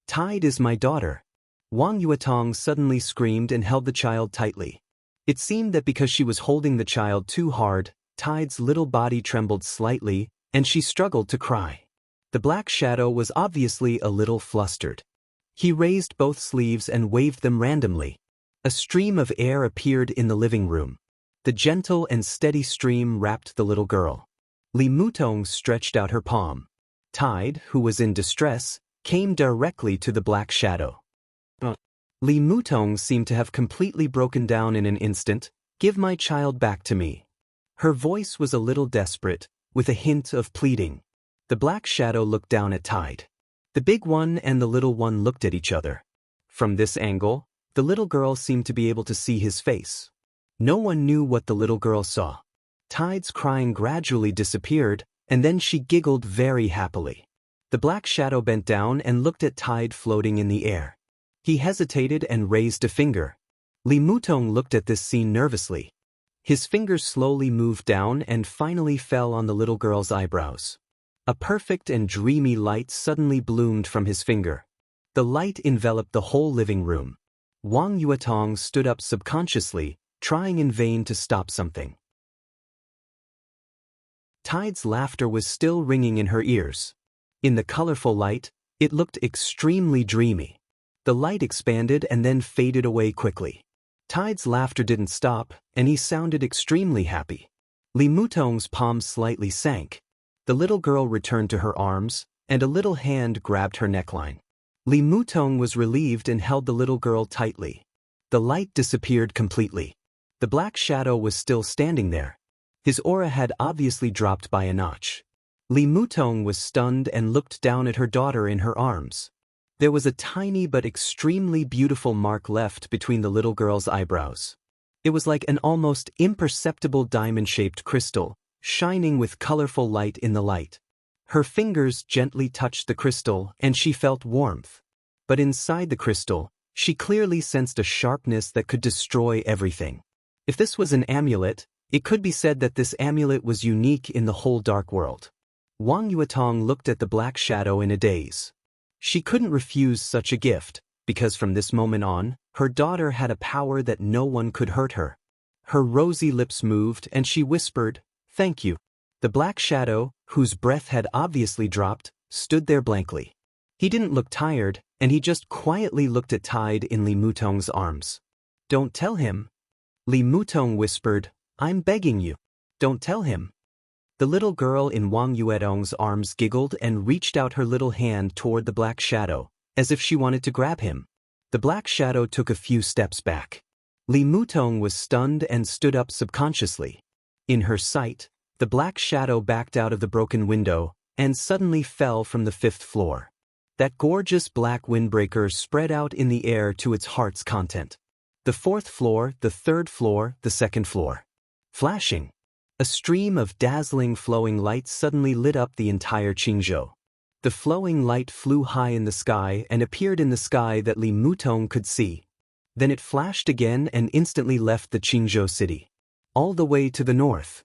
"Tide is my daughter." Wang Yuetong suddenly screamed and held the child tightly. It seemed that because she was holding the child too hard, Tide's little body trembled slightly, and she struggled to cry. The black shadow was obviously a little flustered. He raised both sleeves and waved them randomly. A stream of air appeared in the living room. The gentle and steady stream wrapped the little girl. Li Mutong stretched out her palm. Tide, who was in distress, came directly to the black shadow. Li Mutong seemed to have completely broken down in an instant. "Give my child back to me." Her voice was a little desperate, with a hint of pleading. The black shadow looked down at Tide. The big one and the little one looked at each other. From this angle, the little girl seemed to be able to see his face. No one knew what the little girl saw. Tide's crying gradually disappeared, and then she giggled very happily. The black shadow bent down and looked at Tide floating in the air. He hesitated and raised a finger. Li Mutong looked at this scene nervously. His fingers slowly moved down and finally fell on the little girl's eyebrows. A perfect and dreamy light suddenly bloomed from his finger. The light enveloped the whole living room. Wang Yuetong stood up subconsciously, trying in vain to stop something. Tide's laughter was still ringing in her ears. In the colorful light, it looked extremely dreamy. The light expanded and then faded away quickly. Tide's laughter didn't stop, and he sounded extremely happy. Li Mutong's palm slightly sank. The little girl returned to her arms, and a little hand grabbed her neckline. Li Mutong was relieved and held the little girl tightly. The light disappeared completely. The black shadow was still standing there. His aura had obviously dropped by a notch. Li Mutong was stunned and looked down at her daughter in her arms. There was a tiny but extremely beautiful mark left between the little girl's eyebrows. It was like an almost imperceptible diamond-shaped crystal, shining with colorful light in the light. Her fingers gently touched the crystal and she felt warmth. But inside the crystal, she clearly sensed a sharpness that could destroy everything. If this was an amulet, it could be said that this amulet was unique in the whole dark world. Wang Yuetong looked at the black shadow in a daze. She couldn't refuse such a gift, because from this moment on, her daughter had a power that no one could hurt her. Her rosy lips moved and she whispered, "Thank you." The black shadow, whose breath had obviously dropped, stood there blankly. He didn't look tired, and he just quietly looked at tied in Li Mutong's arms. "Don't tell him." Li Mutong whispered, "I'm begging you. Don't tell him." The little girl in Wang Yuedong's arms giggled and reached out her little hand toward the black shadow, as if she wanted to grab him. The black shadow took a few steps back. Li Mutong was stunned and stood up subconsciously. In her sight, the black shadow backed out of the broken window and suddenly fell from the 5th floor. That gorgeous black windbreaker spread out in the air to its heart's content. The 4th floor, the 3rd floor, the 2nd floor. Flashing. A stream of dazzling flowing light suddenly lit up the entire Qingzhou. The flowing light flew high in the sky and appeared in the sky that Li Mutong could see. Then it flashed again and instantly left the Qingzhou city. All the way to the north.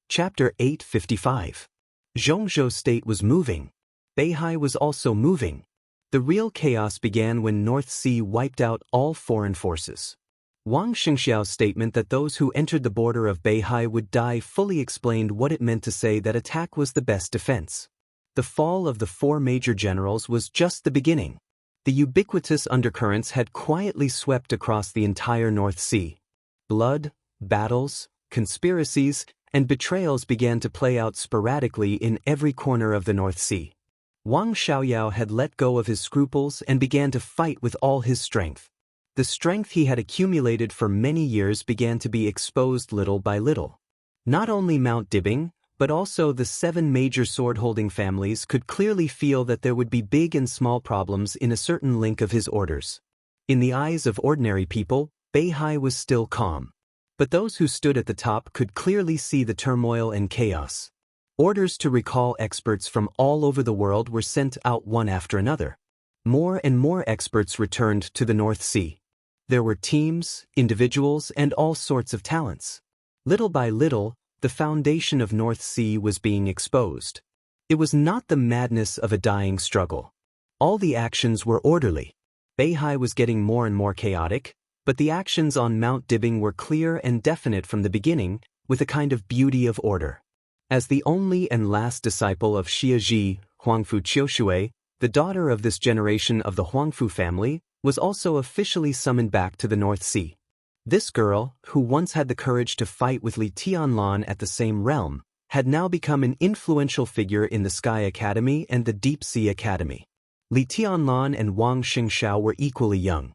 Chapter 855. Xianxia state was moving. Beihai was also moving. The real chaos began when North Sea wiped out all foreign forces. Wang Xianxiao's statement that those who entered the border of Beihai would die fully explained what it meant to say that attack was the best defense. The fall of the 4 major generals was just the beginning. The ubiquitous undercurrents had quietly swept across the entire North Sea. Blood, battles, conspiracies, and betrayals began to play out sporadically in every corner of the North Sea. Wang Xiaoyao had let go of his scruples and began to fight with all his strength. The strength he had accumulated for many years began to be exposed little by little. Not only Mount Dibing, but also the 7 major sword-holding families could clearly feel that there would be big and small problems in a certain link of his orders. In the eyes of ordinary people, Beihai was still calm. But those who stood at the top could clearly see the turmoil and chaos. Orders to recall experts from all over the world were sent out one after another. More and more experts returned to the North Sea. There were teams, individuals, and all sorts of talents. Little by little, the foundation of North Sea was being exposed. It was not the madness of a dying struggle. All the actions were orderly. Beihai was getting more and more chaotic, but the actions on Mount Dibing were clear and definite from the beginning, with a kind of beauty of order. As the only and last disciple of Xia Ji, Huangfu Qiushui, the daughter of this generation of the Huangfu family, was also officially summoned back to the North Sea. This girl, who once had the courage to fight with Li Tianlan at the same realm, had now become an influential figure in the Sky Academy and the Deep Sea Academy. Li Tianlan and Wang Xingxiao were equally young.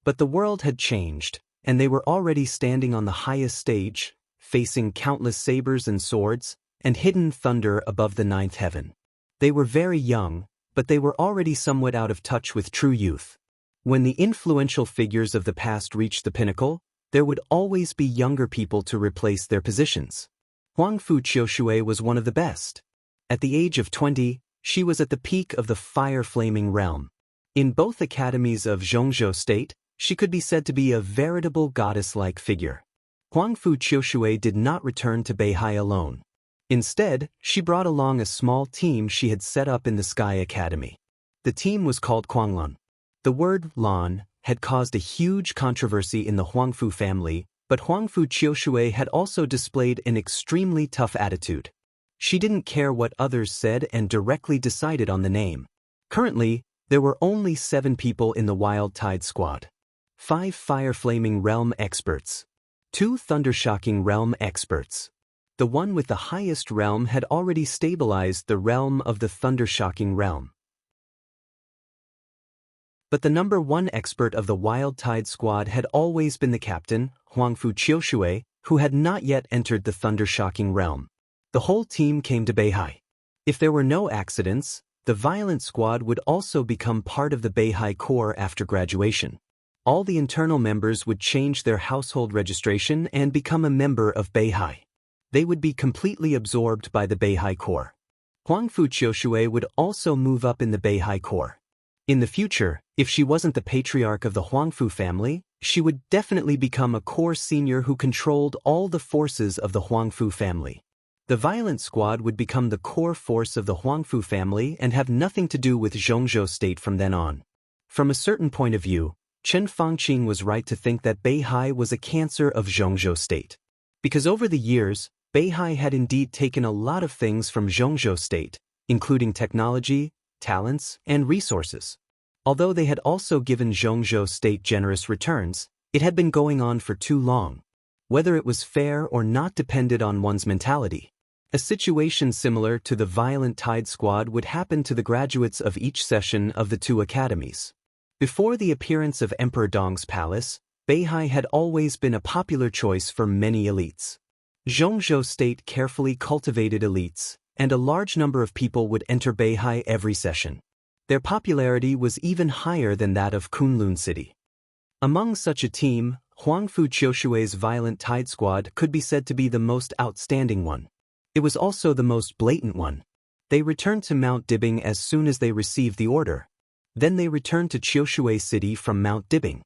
But the world had changed, and they were already standing on the highest stage, facing countless sabers and swords, and hidden thunder above the 9th heaven. They were very young, but they were already somewhat out of touch with true youth. When the influential figures of the past reached the pinnacle, there would always be younger people to replace their positions. Huangfu Qiushui was one of the best. At the age of 20, she was at the peak of the fire-flaming realm. In both academies of Xianxia state, she could be said to be a veritable goddess-like figure. Huangfu Qiushui did not return to Beihai alone. Instead, she brought along a small team she had set up in the Sky Academy. The team was called Kuanglan. The word Lan had caused a huge controversy in the Huangfu family, but Huangfu Qiushui had also displayed an extremely tough attitude. She didn't care what others said and directly decided on the name. Currently, there were only 7 people in the Wild Tide squad. 5 fire-flaming realm experts. 2 thunder-shocking realm experts. The one with the highest realm had already stabilized the realm of the thunder-shocking realm. But the number 1 expert of the Wild Tide squad had always been the captain, Huangfu Qiushui, who had not yet entered the thunder-shocking realm. The whole team came to Beihai. If there were no accidents, the violent squad would also become part of the Beihai Corps after graduation. All the internal members would change their household registration and become a member of Beihai. They would be completely absorbed by the Beihai Corps. Huangfu Qiushui would also move up in the Beihai Corps. In the future, if she wasn't the patriarch of the Huangfu family, she would definitely become a Corps senior who controlled all the forces of the Huangfu family. The violent squad would become the core force of the Huangfu family and have nothing to do with Xianxia state from then on. From a certain point of view, Chen Fangqing was right to think that Beihai was a cancer of Xianxia state. Because over the years, Beihai had indeed taken a lot of things from Zhongzhou State, including technology, talents, and resources. Although they had also given Zhongzhou State generous returns, it had been going on for too long. Whether it was fair or not depended on one's mentality. A situation similar to the Violent Tide Squad would happen to the graduates of each session of the two academies. Before the appearance of Emperor Dong's palace, Beihai had always been a popular choice for many elites. Zhongzhou State carefully cultivated elites, and a large number of people would enter Beihai every session. Their popularity was even higher than that of Kunlun City. Among such a team, Huangfu Qiushui's Violent Tide Squad could be said to be the most outstanding one. It was also the most blatant one. They returned to Mount Dibing as soon as they received the order. Then they returned to Qiushui City from Mount Dibing.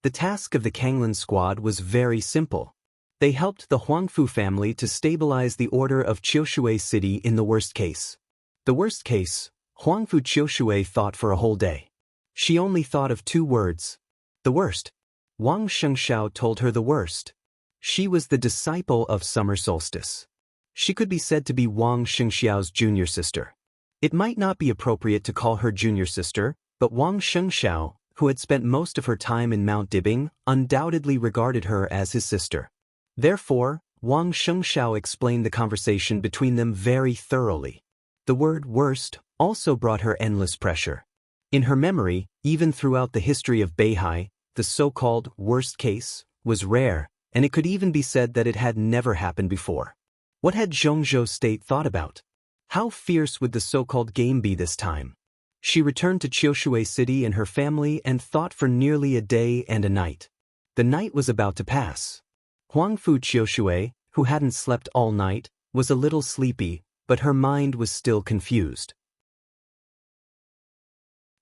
The task of the Kanglan Squad was very simple. They helped the Huangfu family to stabilize the order of Qiushui City in the worst case. The worst case, Huangfu Qiushui thought for a whole day. She only thought of 2 words. The worst. Wang Shengxiao told her the worst. She was the disciple of Summer Solstice. She could be said to be Wang Shengxiao's junior sister. It might not be appropriate to call her junior sister, but Wang Shengxiao, who had spent most of her time in Mount Dibing, undoubtedly regarded her as his sister. Therefore, Wang Shengxiao explained the conversation between them very thoroughly. The word worst also brought her endless pressure. In her memory, even throughout the history of Beihai, the so-called worst case was rare, and it could even be said that it had never happened before. What had Zhongzhou State thought about? How fierce would the so-called game be this time? She returned to Qiushui City and her family and thought for nearly a day and a night. The night was about to pass. Huangfu Qiushui, who hadn't slept all night, was a little sleepy, but her mind was still confused.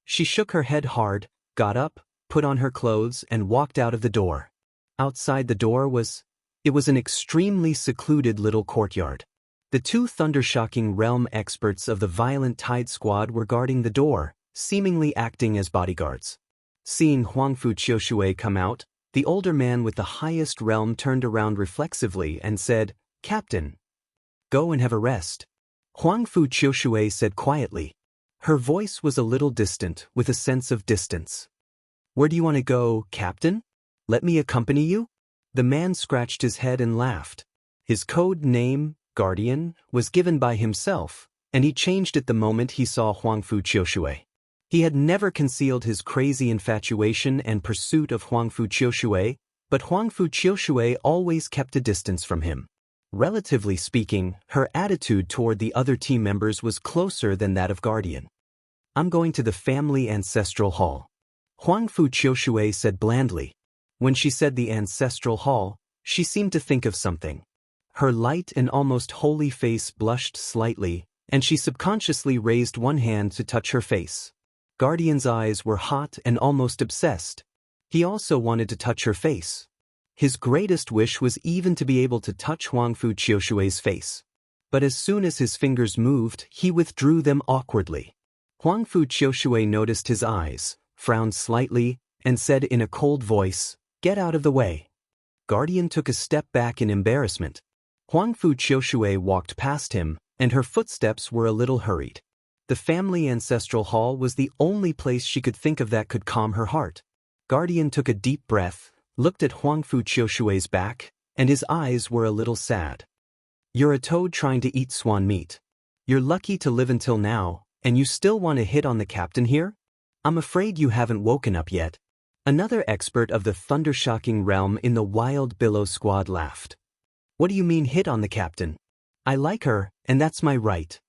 She shook her head hard, got up, put on her clothes and walked out of the door. Outside the door was an extremely secluded little courtyard. The 2 Thundershocking Realm experts of the Violent Tide Squad were guarding the door, seemingly acting as bodyguards. Seeing Huangfu Qiushui come out, the older man with the highest realm turned around reflexively and said, "Captain, go and have a rest." Huangfu Qiushui said quietly. Her voice was a little distant, with a sense of distance. "Where do you want to go, Captain? Let me accompany you?" The man scratched his head and laughed. His code name, Guardian, was given by himself, and he changed it the moment he saw Huangfu Qiushui. He had never concealed his crazy infatuation and pursuit of Huangfu Qiushui, but Huangfu Qiushui always kept a distance from him. Relatively speaking, her attitude toward the other team members was closer than that of Guardian. "I'm going to the family ancestral hall," Huangfu Qiushui said blandly. When she said the ancestral hall, she seemed to think of something. Her light and almost holy face blushed slightly, and she subconsciously raised one hand to touch her face. Guardian's eyes were hot and almost obsessed. He also wanted to touch her face. His greatest wish was even to be able to touch Huangfu Qiushui's face. But as soon as his fingers moved, he withdrew them awkwardly. Huangfu Qiushui noticed his eyes, frowned slightly, and said in a cold voice, "Get out of the way." Guardian took a step back in embarrassment. Huangfu Qiushui walked past him, and her footsteps were a little hurried. The family ancestral hall was the only place she could think of that could calm her heart. Guardian took a deep breath, looked at Huangfu Qiushui's back, and his eyes were a little sad. "You're a toad trying to eat swan meat. You're lucky to live until now, and you still want to hit on the captain here? I'm afraid you haven't woken up yet." Another expert of the Thundershocking realm in the Wild Billow Squad laughed. "What do you mean hit on the captain? I like her, and that's my right.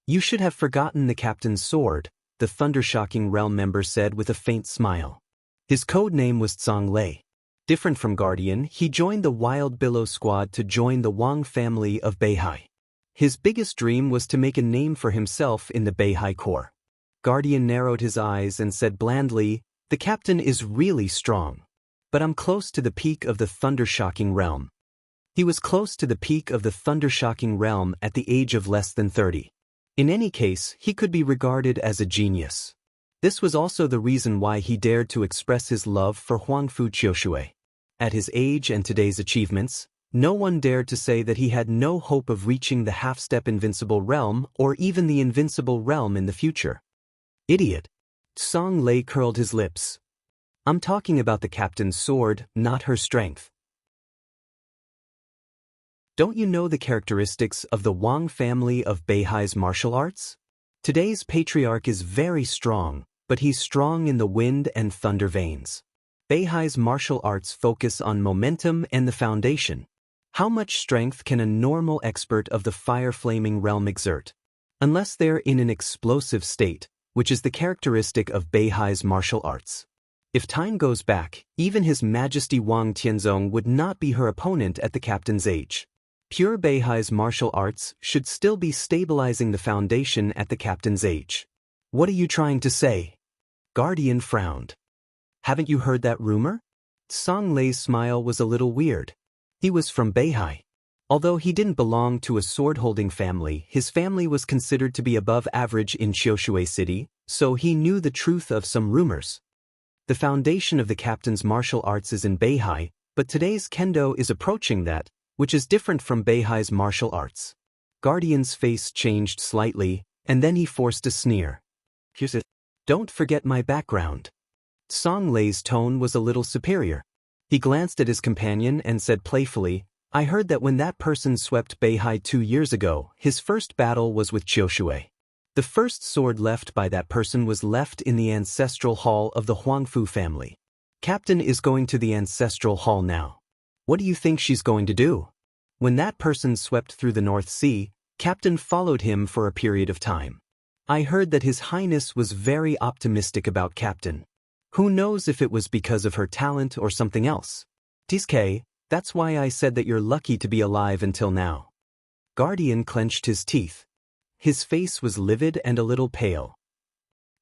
You should have forgotten the captain's sword," the Thundershocking realm member said with a faint smile. His code name was Zhang Lei. Different from Guardian, he joined the Wild Billow Squad to join the Wang family of Beihai. His biggest dream was to make a name for himself in the Beihai Corps. Guardian narrowed his eyes and said blandly, "The captain is really strong. But I'm close to the peak of the Thundershocking realm." He was close to the peak of the Thundershocking realm at the age of less than 30. In any case, he could be regarded as a genius. This was also the reason why he dared to express his love for Huangfu Qiushui. At his age and today's achievements, No one dared to say that he had no hope of reaching the half-step invincible realm or even the invincible realm in the future. Idiot. Song Lei curled his lips. I'm talking about the captain's sword, not her strength. Don't you know the characteristics of the Wang family of Beihai's martial arts? Today's patriarch is very strong, but he's strong in the wind and thunder veins. Beihai's martial arts focus on momentum and the foundation. How much strength can a normal expert of the fire-flaming realm exert? Unless they're in an explosive state, which is the characteristic of Beihai's martial arts. If time goes back, even His Majesty Wang Tianzong would not be her opponent at the captain's age. Pure Beihai's martial arts should still be stabilizing the foundation at the captain's age. What are you trying to say? Guardian frowned. Haven't you heard that rumor? Song Lei's smile was a little weird. He was from Beihai. Although he didn't belong to a sword-holding family, his family was considered to be above average in Xiaoshui City, so he knew the truth of some rumors. The foundation of the captain's martial arts is in Beihai, but today's kendo is approaching that, which is different from Beihai's martial arts. Guardian's face changed slightly, and then he forced a sneer. Don't forget my background. Song Lei's tone was a little superior. He glanced at his companion and said playfully, I heard that when that person swept Beihai 2 years ago, his first battle was with Qiushui. The first sword left by that person was left in the ancestral hall of the Huangfu family. Captain is going to the ancestral hall now. What do you think she's going to do? When that person swept through the North Sea, Captain followed him for a period of time. I heard that His Highness was very optimistic about Captain. Who knows if it was because of her talent or something else? TK, that's why I said that you're lucky to be alive until now. Guardian clenched his teeth. His face was livid and a little pale.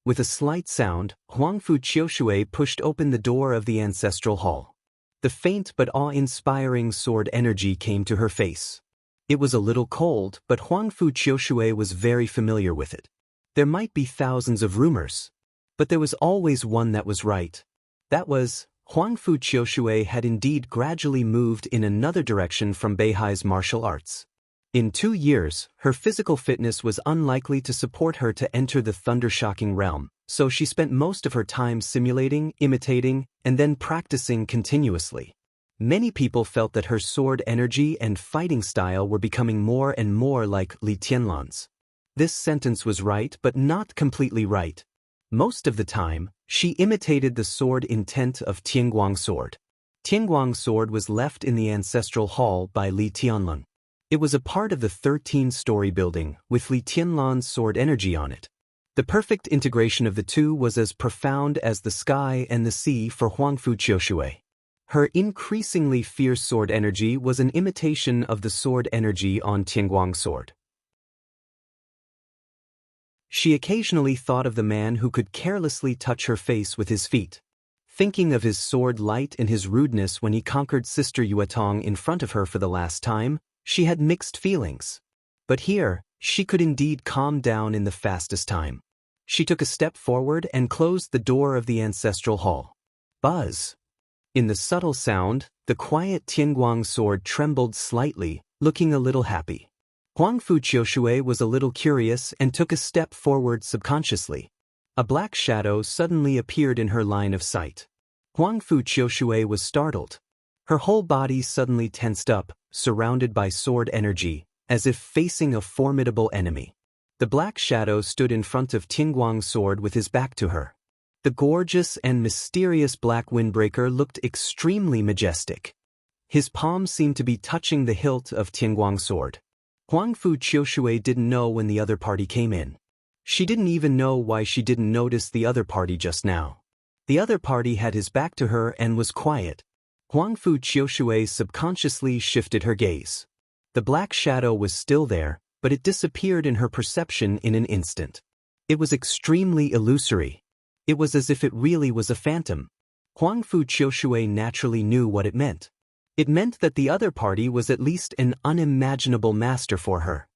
With a slight sound, Huangfu Qiushui pushed open the door of the ancestral hall. The faint but awe-inspiring sword energy came to her face. It was a little cold, but Huangfu Qiushui was very familiar with it. There might be thousands of rumors, but there was always one that was right. That was, Huangfu Qiushui had indeed gradually moved in another direction from Beihai's martial arts. In 2 years, her physical fitness was unlikely to support her to enter the thunder-shocking realm, so she spent most of her time simulating, imitating, and then practicing continuously. Many people felt that her sword energy and fighting style were becoming more and more like Li Tianlan's. This sentence was right but not completely right. Most of the time, she imitated the sword intent of Tianguang's sword. Tianguang's sword was left in the ancestral hall by Li Tianlan. It was a part of the 13-story building, with Li Tianlan's sword energy on it. The perfect integration of the two was as profound as the sky and the sea for Huangfu Qiushui. Her increasingly fierce sword energy was an imitation of the sword energy on Tianguang's sword. She occasionally thought of the man who could carelessly touch her face with his feet. Thinking of his sword light and his rudeness when he conquered Sister Yuetong in front of her for the last time, she had mixed feelings. But here, she could indeed calm down in the fastest time. She took a step forward and closed the door of the ancestral hall. Buzz! In the subtle sound, the quiet Tianguang sword trembled slightly, looking a little happy. Huangfu Qiushui was a little curious and took a step forward subconsciously. A black shadow suddenly appeared in her line of sight. Huangfu Qiushui was startled. Her whole body suddenly tensed up, surrounded by sword energy, as if facing a formidable enemy. The black shadow stood in front of Tianguang's sword with his back to her. The gorgeous and mysterious black windbreaker looked extremely majestic. His palm seemed to be touching the hilt of Tianguang's sword. Huangfu Qiushui didn't know when the other party came in. She didn't even know why she didn't notice the other party just now. The other party had his back to her and was quiet. Huangfu Qiushui subconsciously shifted her gaze. The black shadow was still there, but it disappeared in her perception in an instant. It was extremely illusory. It was as if it really was a phantom. Huangfu Qiushui naturally knew what it meant. It meant that the other party was at least an unimaginable master for her.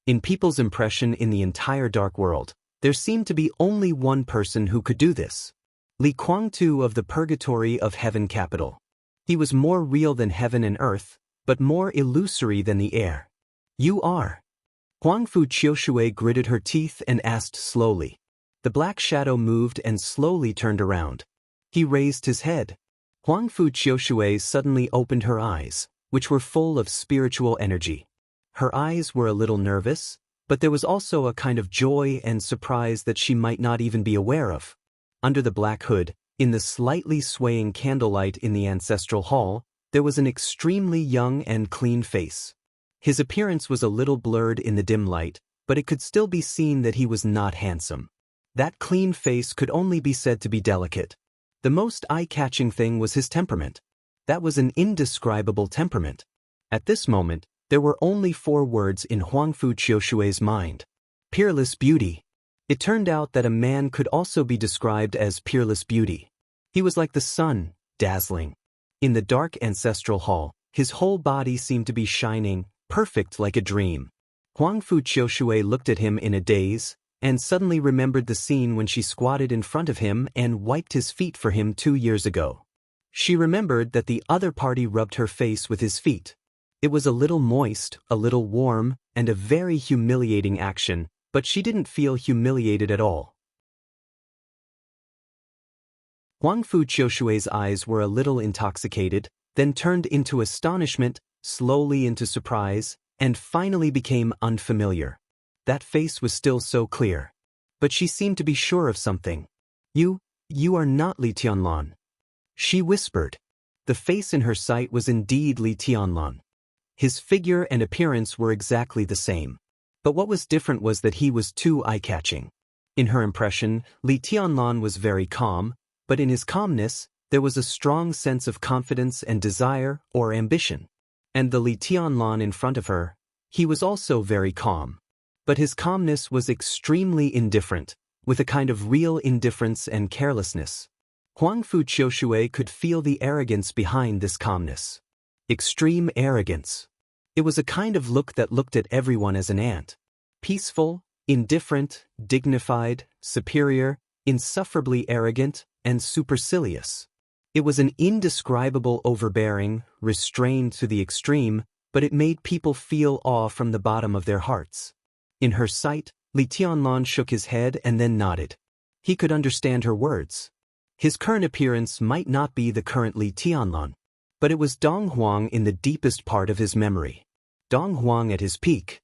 In people's impression in the entire dark world, there seemed to be only one person who could do this. Li Kuangtu of the Purgatory of Heaven capital. He was more real than heaven and earth, but more illusory than the air. You are. Huangfu Qiushui gritted her teeth and asked slowly. The black shadow moved and slowly turned around. He raised his head. Huangfu Qiushui suddenly opened her eyes, which were full of spiritual energy. Her eyes were a little nervous, but there was also a kind of joy and surprise that she might not even be aware of. Under the black hood, in the slightly swaying candlelight in the ancestral hall, there was an extremely young and clean face. His appearance was a little blurred in the dim light, but it could still be seen that he was not handsome. That clean face could only be said to be delicate. The most eye-catching thing was his temperament. That was an indescribable temperament. At this moment, there were only 4 words in Huangfu Qiushui's mind. Peerless beauty. It turned out that a man could also be described as peerless beauty. He was like the sun, dazzling. In the dark ancestral hall, his whole body seemed to be shining, perfect like a dream. Huangfu Qiushui looked at him in a daze, and suddenly remembered the scene when she squatted in front of him and wiped his feet for him 2 years ago. She remembered that the other party rubbed her face with his feet. It was a little moist, a little warm, and a very humiliating action, but she didn't feel humiliated at all. Huangfu Qiushui's eyes were a little intoxicated, then turned into astonishment, slowly into surprise, and finally became unfamiliar. That face was still so clear. But she seemed to be sure of something. You are not Li Tianlan. She whispered. The face in her sight was indeed Li Tianlan. His figure and appearance were exactly the same. But what was different was that he was too eye-catching. In her impression, Li Tianlan was very calm, but in his calmness, there was a strong sense of confidence and desire or ambition. And the Li Tianlan in front of her, he was also very calm. But his calmness was extremely indifferent, with a kind of real indifference and carelessness. Huangfu Qiushui could feel the arrogance behind this calmness. Extreme arrogance. It was a kind of look that looked at everyone as an ant. Peaceful, indifferent, dignified, superior, insufferably arrogant, and supercilious. It was an indescribable overbearing, restrained to the extreme, but it made people feel awe from the bottom of their hearts. In her sight, Li Tianlan shook his head and then nodded. He could understand her words. His current appearance might not be the current Li Tianlan, but it was Dong Huang in the deepest part of his memory. Dong Huang at his peak.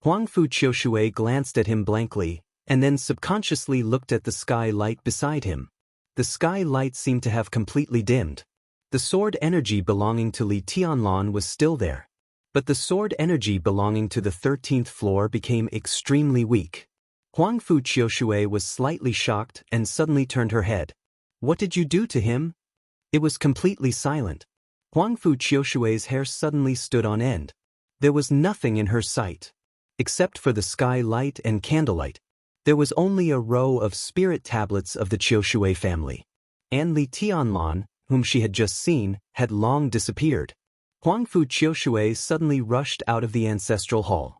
Huangfu Qiushui glanced at him blankly, and then subconsciously looked at the sky light beside him. The sky light seemed to have completely dimmed. The sword energy belonging to Li Tianlan was still there. But the sword energy belonging to the 13th floor became extremely weak. Huangfu Qiushui was slightly shocked and suddenly turned her head. What did you do to him? It was completely silent. Huangfu Qiushui's hair suddenly stood on end. There was nothing in her sight. Except for the sky light and candlelight. There was only a row of spirit tablets of the Qiushui family. And Li Tianlan, whom she had just seen, had long disappeared. Huangfu Qiushui suddenly rushed out of the ancestral hall.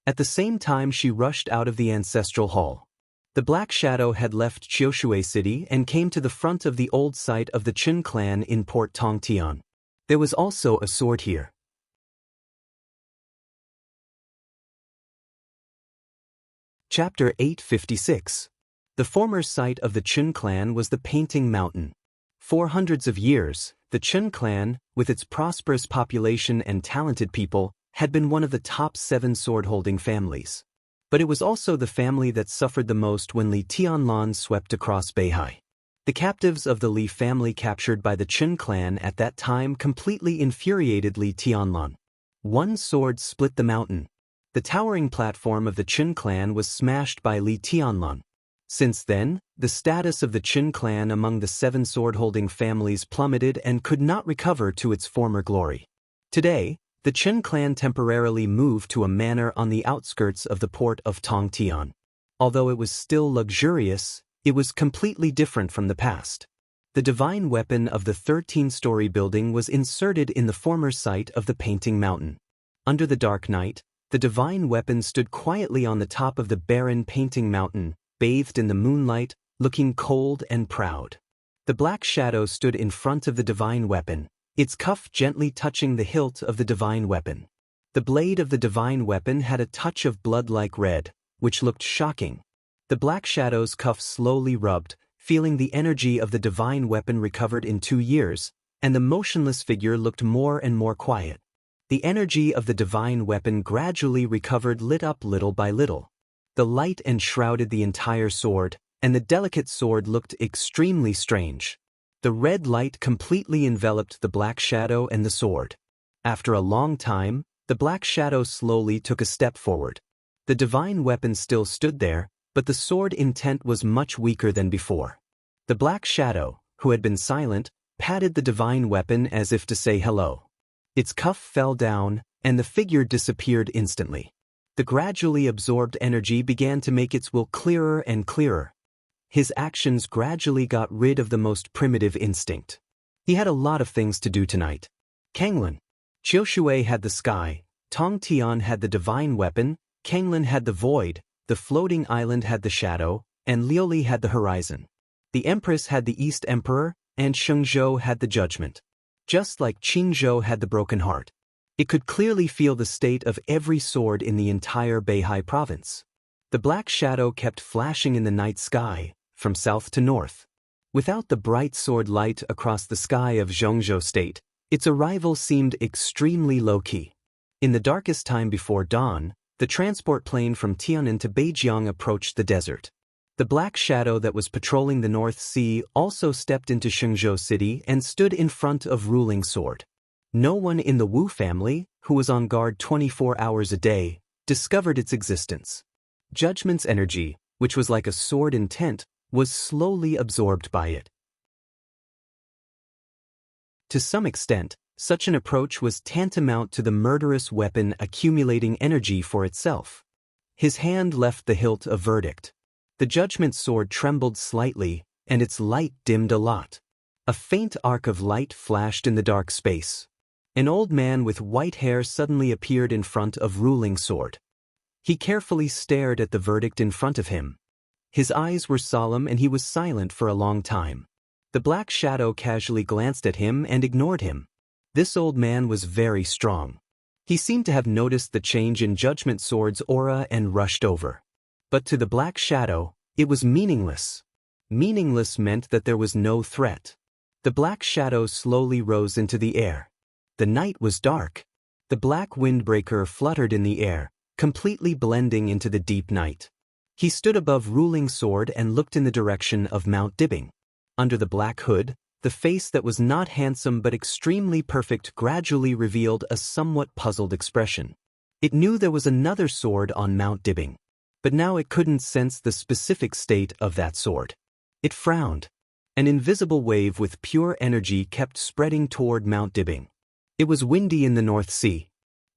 At the same time she rushed out of the ancestral hall. The black shadow had left Qiushui City and came to the front of the old site of the Chen clan in Port Tongtian. There was also a sword here. Chapter 856. The former site of the Chen clan was the Painting Mountain. For hundreds of years, the Chen clan, with its prosperous population and talented people, had been one of the top 7 sword-holding families. But it was also the family that suffered the most when Li Tianlan swept across Beihai. The captives of the Li family captured by the Chen clan at that time completely infuriated Li Tianlan. One sword split the mountain. The towering platform of the Chen clan was smashed by Li Tianlan. Since then, the status of the Chen clan among the 7 sword-holding families plummeted and could not recover to its former glory. Today, the Chen clan temporarily moved to a manor on the outskirts of the port of Tongtian. Although it was still luxurious, it was completely different from the past. The divine weapon of the 13-story building was inserted in the former site of the Painting Mountain. Under the dark night, the divine weapon stood quietly on the top of the barren Painting Mountain, bathed in the moonlight, looking cold and proud. The black shadow stood in front of the divine weapon, its cuff gently touching the hilt of the divine weapon. The blade of the divine weapon had a touch of blood-like red, which looked shocking. The Black Shadow's cuff slowly rubbed, feeling the energy of the divine weapon recovered in 2 years, and the motionless figure looked more and more quiet. The energy of the divine weapon gradually recovered, lit up little by little. The light enshrouded the entire sword, and the delicate sword looked extremely strange. The red light completely enveloped the Black Shadow and the sword. After a long time, the Black Shadow slowly took a step forward. The divine weapon still stood there, but the sword intent was much weaker than before. The Black Shadow, who had been silent, patted the divine weapon as if to say hello. Its cuff fell down, and the figure disappeared instantly. The gradually absorbed energy began to make its will clearer and clearer. His actions gradually got rid of the most primitive instinct. He had a lot of things to do tonight. Kanglin. Qiushui had the sky, Tong Tian had the divine weapon, Kanglin had the void, the floating island had the shadow, and Liuli had the horizon. The Empress had the East Emperor, and Shengzhou had the judgment. Just like Qingzhou had the broken heart. It could clearly feel the state of every sword in the entire Beihai province. The Black Shadow kept flashing in the night sky, from south to north. Without the bright sword light across the sky of Zhongzhou State, its arrival seemed extremely low-key. In the darkest time before dawn, the transport plane from Tian'an to Beijiang approached the desert. The Black Shadow that was patrolling the North Sea also stepped into Shenzhou City and stood in front of Ruling Sword. No one in the Wu family, who was on guard 24 hours a day, discovered its existence. Judgment's energy, which was like a sword intent, was slowly absorbed by it. To some extent, such an approach was tantamount to the murderous weapon accumulating energy for itself. His hand left the hilt a verdict. The judgment sword trembled slightly, and its light dimmed a lot. A faint arc of light flashed in the dark space. An old man with white hair suddenly appeared in front of Ruling Sword. He carefully stared at the verdict in front of him. His eyes were solemn and he was silent for a long time. The Black Shadow casually glanced at him and ignored him. This old man was very strong. He seemed to have noticed the change in Judgment Sword's aura and rushed over. But to the Black Shadow, it was meaningless. Meaningless meant that there was no threat. The Black Shadow slowly rose into the air. The night was dark. The black windbreaker fluttered in the air, completely blending into the deep night. He stood above Ruling Sword and looked in the direction of Mount Dibbing. Under the black hood, the face that was not handsome but extremely perfect gradually revealed a somewhat puzzled expression. It knew there was another sword on Mount Dibbing, but now it couldn't sense the specific state of that sword. It frowned. An invisible wave with pure energy kept spreading toward Mount Dibbing. It was windy in the North Sea.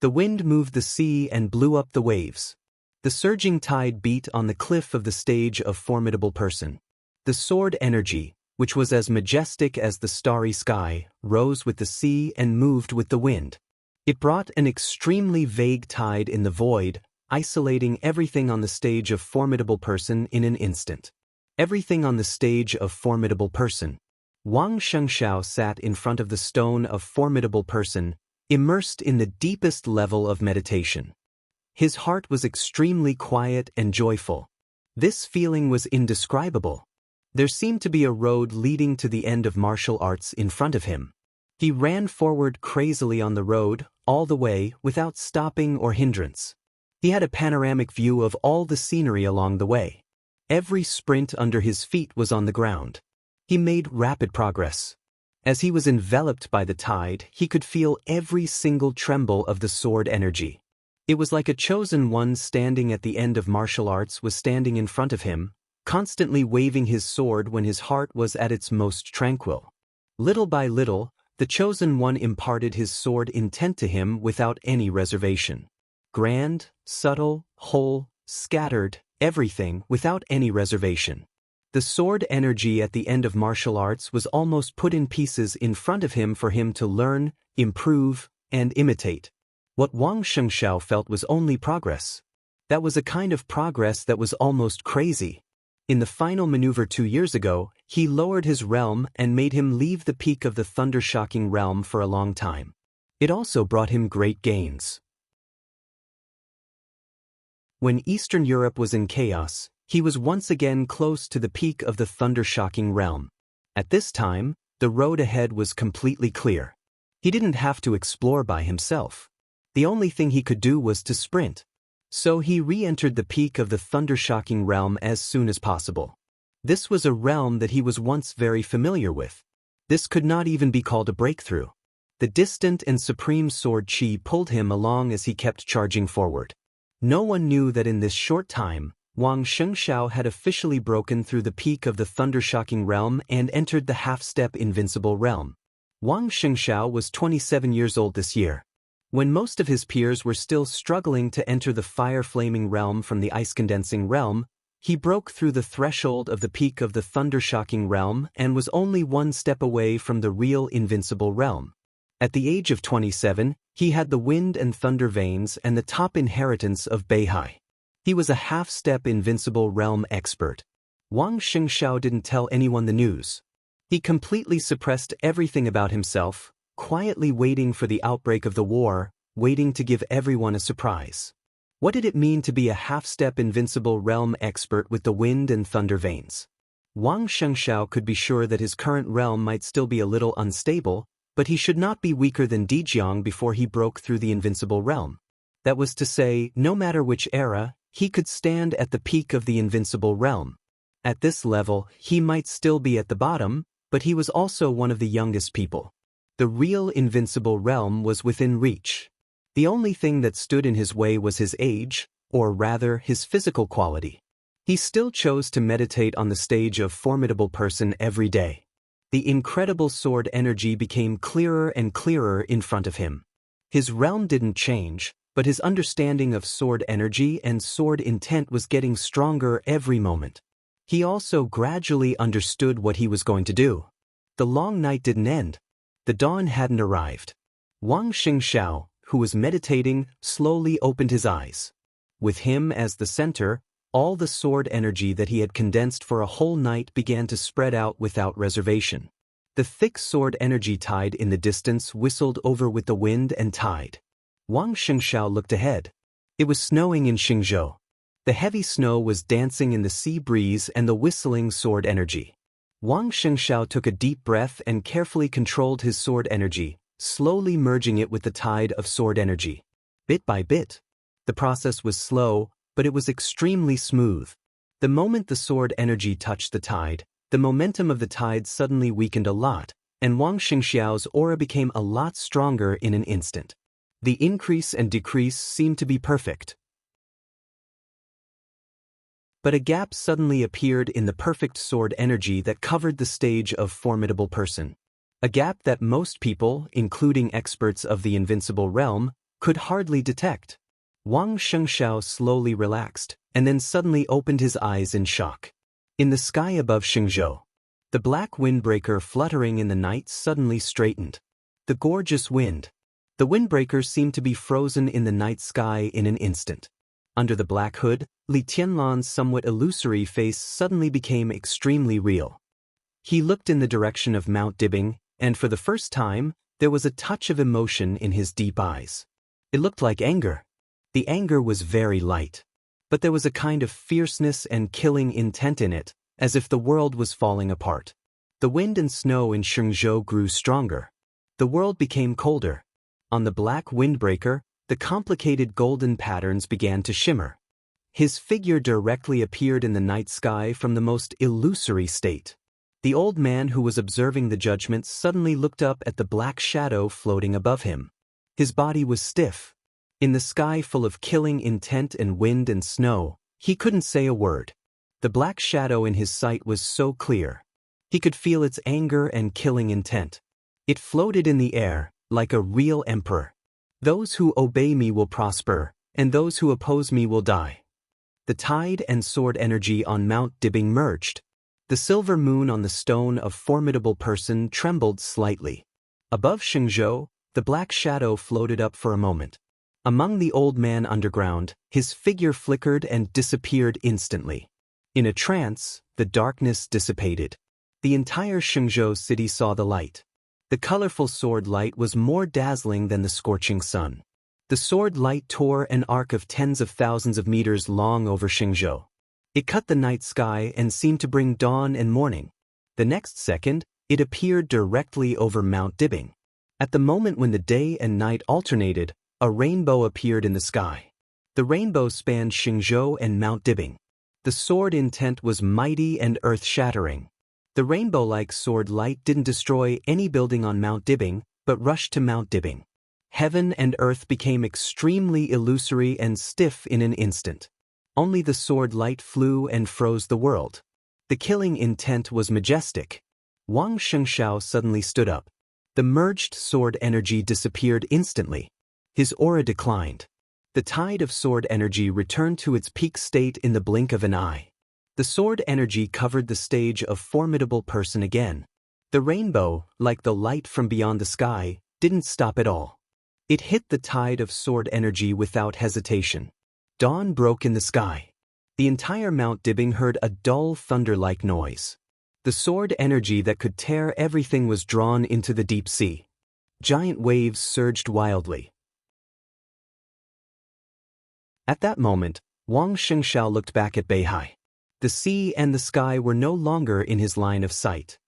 The wind moved the sea and blew up the waves. The surging tide beat on the cliff of the stage of Formidable Person. The sword energy, which was as majestic as the starry sky, rose with the sea and moved with the wind. It brought an extremely vague tide in the void, isolating everything on the stage of Formidable Person in an instant. Everything on the stage of Formidable Person. Wang Shengxiao sat in front of the stone of Formidable Person, immersed in the deepest level of meditation. His heart was extremely quiet and joyful. This feeling was indescribable. There seemed to be a road leading to the end of martial arts in front of him. He ran forward crazily on the road, all the way, without stopping or hindrance. He had a panoramic view of all the scenery along the way. Every sprint under his feet was on the ground. He made rapid progress. As he was enveloped by the tide, he could feel every single tremble of the sword energy. It was like a chosen one standing at the end of martial arts was standing in front of him, constantly waving his sword when his heart was at its most tranquil. Little by little, the chosen one imparted his sword intent to him without any reservation. Grand, subtle, whole, scattered, everything without any reservation. The sword energy at the end of martial arts was almost put in pieces in front of him for him to learn, improve, and imitate. What Wang Shengxiao felt was only progress. That was a kind of progress that was almost crazy. In the final maneuver 2 years ago, He lowered his realm and made him leave the peak of the thunder-shocking realm for a long time. It also brought him great gains. When Eastern Europe was in chaos, he was once again close to the peak of the thunder-shocking realm. At this time, the road ahead was completely clear. He didn't have to explore by himself. The only thing he could do was to sprint. So he re-entered the peak of the thunder-shocking realm as soon as possible. This was a realm that he was once very familiar with. This could not even be called a breakthrough. The distant and supreme sword chi pulled him along as he kept charging forward. No one knew that in this short time, Xianxia had officially broken through the peak of the thunder-shocking realm and entered the half-step invincible realm. Xianxia was 27 years old this year. When most of his peers were still struggling to enter the fire-flaming realm from the ice-condensing realm, he broke through the threshold of the peak of the thunder-shocking realm and was only one step away from the real invincible realm. At the age of 27, he had the wind and thunder veins and the top inheritance of Beihai. He was a half-step invincible realm expert. Xianxia didn't tell anyone the news. He completely suppressed everything about himself, quietly waiting for the outbreak of the war, waiting to give everyone a surprise. What did it mean to be a half-step invincible realm expert with the wind and thunder veins? Xianxia could be sure that his current realm might still be a little unstable, but he should not be weaker than Dijiang before he broke through the invincible realm. That was to say, no matter which era, he could stand at the peak of the invincible realm. At this level, he might still be at the bottom, but he was also one of the youngest people. The real invincible realm was within reach. The only thing that stood in his way was his age, or rather, his physical quality. He still chose to meditate on the stage of formidable person every day. The incredible sword energy became clearer and clearer in front of him. His realm didn't change, but his understanding of sword energy and sword intent was getting stronger every moment. He also gradually understood what he was going to do. The long night didn't end. The dawn hadn't arrived. Xianxia, who was meditating, slowly opened his eyes. With him as the center, all the sword energy that he had condensed for a whole night began to spread out without reservation. The thick sword energy tide in the distance whistled over with the wind and tide. Xianxia looked ahead. It was snowing in Xingzhou. The heavy snow was dancing in the sea breeze and the whistling sword energy. Xianxia took a deep breath and carefully controlled his sword energy, slowly merging it with the tide of sword energy. Bit by bit. The process was slow, but it was extremely smooth. The moment the sword energy touched the tide, the momentum of the tide suddenly weakened a lot, and Xianxiao's aura became a lot stronger in an instant. The increase and decrease seemed to be perfect. But a gap suddenly appeared in the perfect sword energy that covered the stage of formidable person. A gap that most people, including experts of the invincible realm, could hardly detect. Xianxia slowly relaxed, and then suddenly opened his eyes in shock. In the sky above Xingzhou, the black windbreaker fluttering in the night suddenly straightened. The gorgeous wind. The windbreaker seemed to be frozen in the night sky in an instant. Under the black hood, Li Tianlan's somewhat illusory face suddenly became extremely real. He looked in the direction of Mount Dibing, and for the first time, there was a touch of emotion in his deep eyes. It looked like anger. The anger was very light. But there was a kind of fierceness and killing intent in it, as if the world was falling apart. The wind and snow in Xingzhou grew stronger. The world became colder. On the black windbreaker, the complicated golden patterns began to shimmer. His figure directly appeared in the night sky from the most illusory state. The old man who was observing the judgment suddenly looked up at the black shadow floating above him. His body was stiff. In the sky full of killing intent and wind and snow, he couldn't say a word. The black shadow in his sight was so clear. He could feel its anger and killing intent. It floated in the air, like a real emperor. Those who obey me will prosper, and those who oppose me will die. The tide and sword energy on Mount Dibing merged. The silver moon on the stone of formidable person trembled slightly. Above Xingzhou, the black shadow floated up for a moment. Among the old man underground, his figure flickered and disappeared instantly. In a trance, the darkness dissipated. The entire Xianxia city saw the light. The colorful sword light was more dazzling than the scorching sun. The sword light tore an arc of tens of thousands of meters long over Xianxia. It cut the night sky and seemed to bring dawn and morning. The next second, it appeared directly over Mount Dibbing. At the moment when the day and night alternated, a rainbow appeared in the sky. The rainbow spanned Xianxia and Mount Dibbing. The sword intent was mighty and earth-shattering. The rainbow-like sword light didn't destroy any building on Mount Dibbing, but rushed to Mount Dibbing. Heaven and earth became extremely illusory and stiff in an instant. Only the sword light flew and froze the world. The killing intent was majestic. Wang Xianxiao suddenly stood up. The merged sword energy disappeared instantly. His aura declined. The tide of sword energy returned to its peak state in the blink of an eye. The sword energy covered the stage of formidable person again. The rainbow, like the light from beyond the sky, didn't stop at all. It hit the tide of sword energy without hesitation. Dawn broke in the sky. The entire Mount Dibbing heard a dull thunder-like noise. The sword energy that could tear everything was drawn into the deep sea. Giant waves surged wildly. At that moment, Wang Xianxiao looked back at Beihai. The sea and the sky were no longer in his line of sight.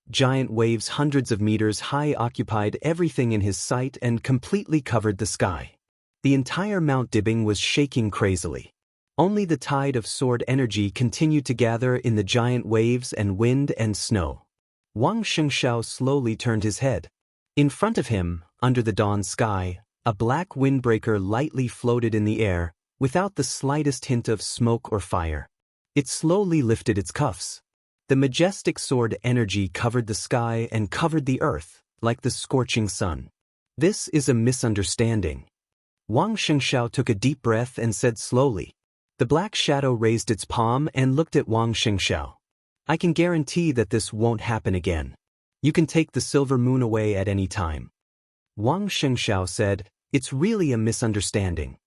Giant waves hundreds of meters high occupied everything in his sight and completely covered the sky. The entire Mount Dibbing was shaking crazily. Only the tide of sword energy continued to gather in the giant waves and wind and snow. Wang Xianxiao slowly turned his head. In front of him, under the dawn sky, a black windbreaker lightly floated in the air, without the slightest hint of smoke or fire. It slowly lifted its cuffs. The majestic sword energy covered the sky and covered the earth, like the scorching sun. This is a misunderstanding. Wang Xianxiao took a deep breath and said slowly. The black shadow raised its palm and looked at Wang Xianxiao. I can guarantee that this won't happen again. You can take the silver moon away at any time. Wang Xianxiao said, it's really a misunderstanding.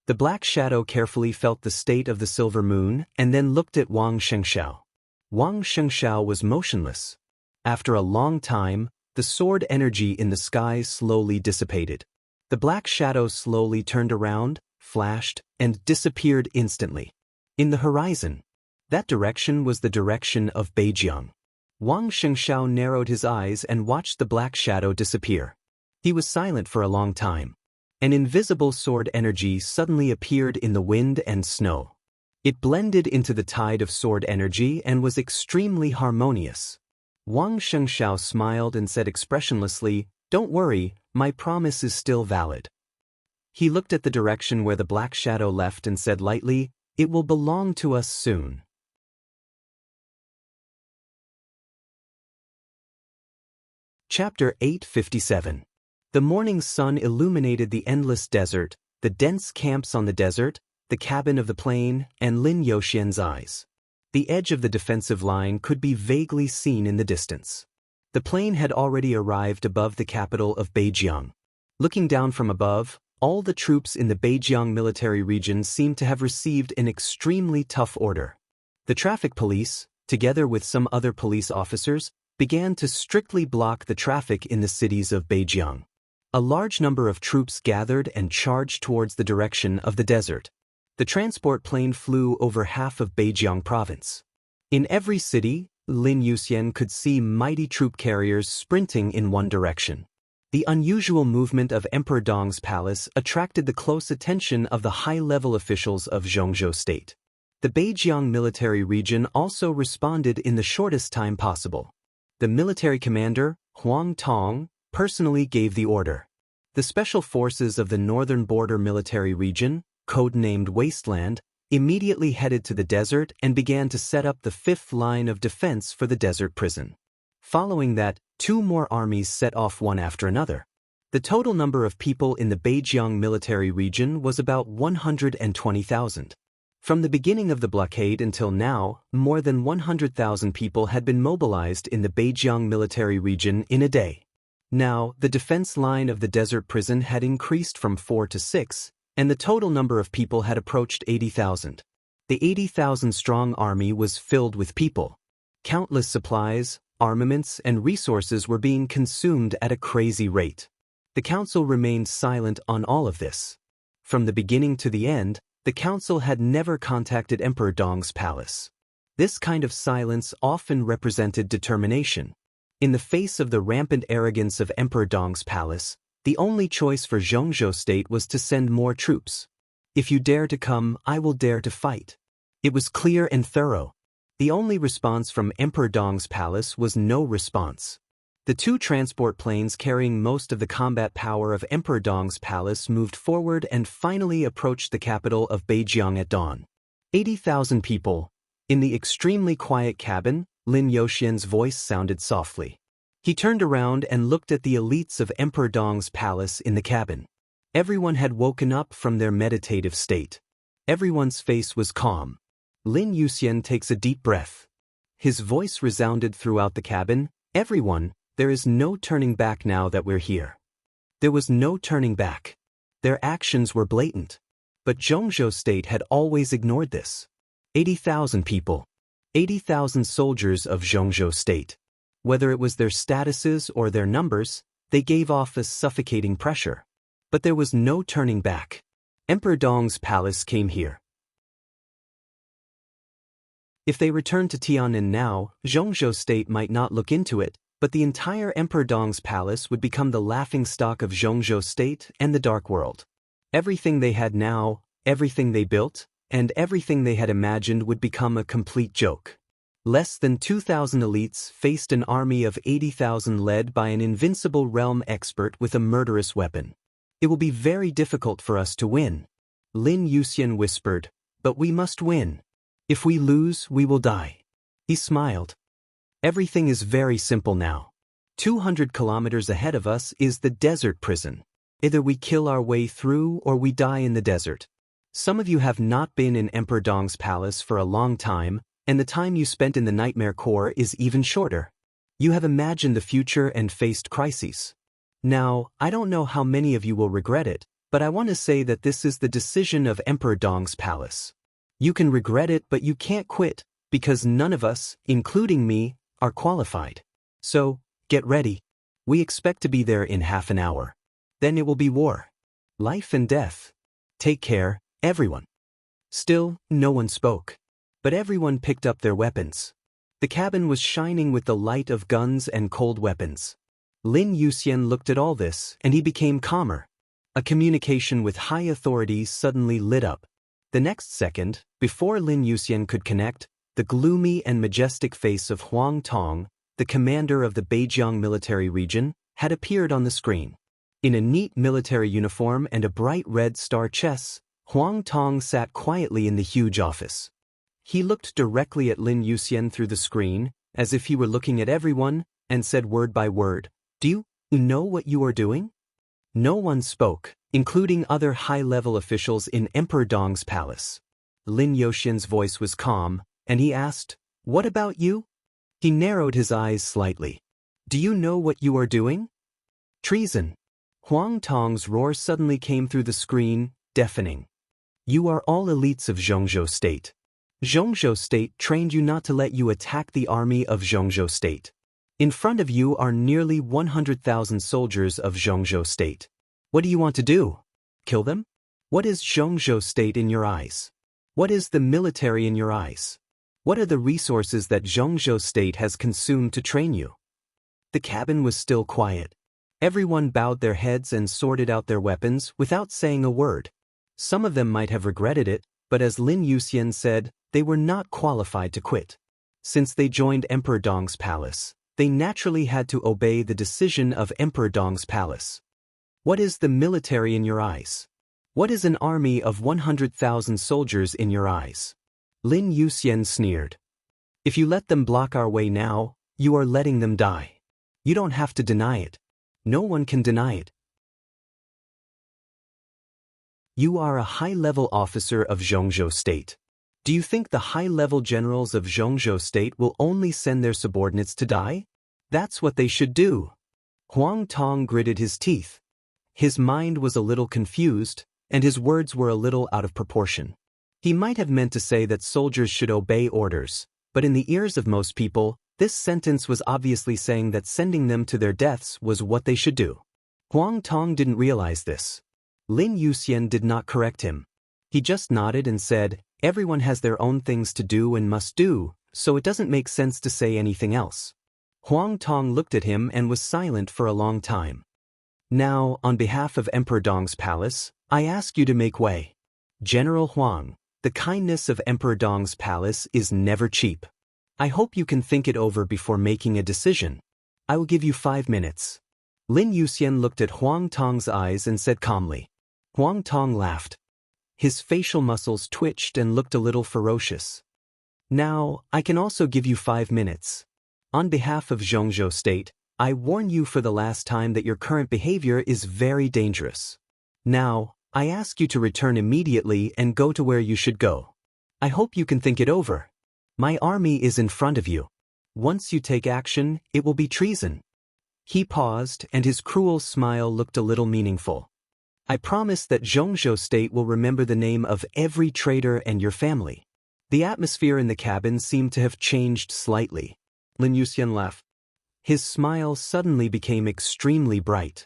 The black shadow carefully felt the state of the silver moon and then looked at Wang Xianxiao. Wang Xianxiao was motionless. After a long time, the sword energy in the sky slowly dissipated. The black shadow slowly turned around, flashed, and disappeared instantly. In the horizon, that direction was the direction of Beijiang. Wang Xianxiao narrowed his eyes and watched the black shadow disappear. He was silent for a long time. An invisible sword energy suddenly appeared in the wind and snow. It blended into the tide of sword energy and was extremely harmonious. Wang Xianxiao smiled and said expressionlessly, "Don't worry, my promise is still valid." He looked at the direction where the black shadow left and said lightly, "It will belong to us soon." Chapter 857. The morning sun illuminated the endless desert, the dense camps on the desert, the cabin of the plane, and Lin Youxian's eyes. The edge of the defensive line could be vaguely seen in the distance. The plane had already arrived above the capital of Beijiang. Looking down from above, all the troops in the Beijiang military region seemed to have received an extremely tough order. The traffic police, together with some other police officers, began to strictly block the traffic in the cities of Beijiang. A large number of troops gathered and charged towards the direction of the desert. The transport plane flew over half of Beijiang province. In every city, Lin Youxian could see mighty troop carriers sprinting in one direction. The unusual movement of Emperor Dong's palace attracted the close attention of the high-level officials of Zhongzhou state. The Beijiang military region also responded in the shortest time possible. The military commander, Huang Tong, personally gave the order. The special forces of the northern border military region, codenamed Wasteland, immediately headed to the desert and began to set up the fifth line of defense for the desert prison. Following that, two more armies set off one after another. The total number of people in the Beijiang military region was about 120,000. From the beginning of the blockade until now, more than 100,000 people had been mobilized in the Beijiang military region in a day. Now, the defense line of the desert prison had increased from 4 to 6, and the total number of people had approached 80,000. The 80,000-strong army was filled with people. Countless supplies, armaments, and resources were being consumed at a crazy rate. The council remained silent on all of this. From the beginning to the end, the council had never contacted Emperor Dong's palace. This kind of silence often represented determination. In the face of the rampant arrogance of Emperor Dong's palace, the only choice for Xianxia state was to send more troops. If you dare to come, I will dare to fight. It was clear and thorough. The only response from Emperor Dong's palace was no response. The two transport planes carrying most of the combat power of Emperor Dong's palace moved forward and finally approached the capital of Beijing at dawn. 80,000 people. In the extremely quiet cabin, Lin Youxian's voice sounded softly. He turned around and looked at the elites of Emperor Dong's palace in the cabin. Everyone had woken up from their meditative state. Everyone's face was calm. Lin Youxian takes a deep breath. His voice resounded throughout the cabin. Everyone, there is no turning back now that we're here. There was no turning back. Their actions were blatant. But Xianxia state had always ignored this. 80,000 people. 80,000 soldiers of Xianxia state. Whether it was their statuses or their numbers, they gave off a suffocating pressure. But there was no turning back. Emperor Dong's palace came here. If they returned to Tian'an now, Xianxia state might not look into it, but the entire Emperor Dong's palace would become the laughingstock of Xianxia state and the dark world. Everything they had now, everything they built, and everything they had imagined would become a complete joke. Less than 2,000 elites faced an army of 80,000 led by an invincible realm expert with a murderous weapon. It will be very difficult for us to win. Lin Youxian whispered, but we must win. If we lose, we will die. He smiled. Everything is very simple now. 200 kilometers ahead of us is the desert prison. Either we kill our way through or we die in the desert. Some of you have not been in Emperor Dong's palace for a long time, and the time you spent in the Nightmare Core is even shorter. You have imagined the future and faced crises. Now, I don't know how many of you will regret it, but I want to say that this is the decision of Emperor Dong's palace. You can regret it, but you can't quit, because none of us, including me, are qualified. So, get ready. We expect to be there in half an hour. Then it will be war. Life and death. Take care, everyone. Still, no one spoke. But everyone picked up their weapons. The cabin was shining with the light of guns and cold weapons. Lin Youxian looked at all this, and he became calmer. A communication with high authorities suddenly lit up. The next second, before Lin Youxian could connect, the gloomy and majestic face of Huang Tong, the commander of the Beijing military region, had appeared on the screen. In a neat military uniform and a bright red star chest, Huang Tong sat quietly in the huge office. He looked directly at Lin Youxian through the screen, as if he were looking at everyone, and said word by word, "Do you know what you are doing?" No one spoke, including other high-level officials in Emperor Dong's palace. Lin Youxian's voice was calm, and he asked, "What about you?" He narrowed his eyes slightly. "Do you know what you are doing?" "Treason." Huang Tong's roar suddenly came through the screen, deafening. "You are all elites of Xianxia state. Xianxia state trained you not to let you attack the army of Xianxia state. In front of you are nearly 100,000 soldiers of Xianxia state. What do you want to do? Kill them? What is Xianxia state in your eyes? What is the military in your eyes? What are the resources that Xianxia state has consumed to train you?" The cabin was still quiet. Everyone bowed their heads and sorted out their weapons without saying a word. Some of them might have regretted it, but as Lin Youxian said, they were not qualified to quit. Since they joined Emperor Dong's palace, they naturally had to obey the decision of Emperor Dong's palace. What is the military in your eyes? What is an army of 100,000 soldiers in your eyes? Lin Youxian sneered. "If you let them block our way now, you are letting them die. You don't have to deny it. No one can deny it. You are a high-level officer of Xianxia state. Do you think the high-level generals of Xianxia state will only send their subordinates to die? That's what they should do." Huang Tong gritted his teeth. His mind was a little confused, and his words were a little out of proportion. He might have meant to say that soldiers should obey orders, but in the ears of most people, This sentence was obviously saying that sending them to their deaths was what they should do. Huang Tong didn't realize this. Lin Yuxian did not correct him. He just nodded and said, everyone has their own things to do and must do, so it doesn't make sense to say anything else. Huang Tong looked at him and was silent for a long time. Now, on behalf of Emperor Dong's palace, I ask you to make way. General Huang, the kindness of Emperor Dong's palace is never cheap. I hope you can think it over before making a decision. I will give you 5 minutes. Lin Yuxian looked at Huang Tong's eyes and said calmly. Huang Tong laughed. His facial muscles twitched and looked a little ferocious. Now, I can also give you 5 minutes. On behalf of Xianxia State, I warn you for the last time that your current behavior is very dangerous. Now, I ask you to return immediately and go to where you should go. I hope you can think it over. My army is in front of you. Once you take action, it will be treason. He paused, and his cruel smile looked a little meaningful. I promise that Xianxia State will remember the name of every traitor and your family. The atmosphere in the cabin seemed to have changed slightly. Lin Yuxian laughed. His smile suddenly became extremely bright.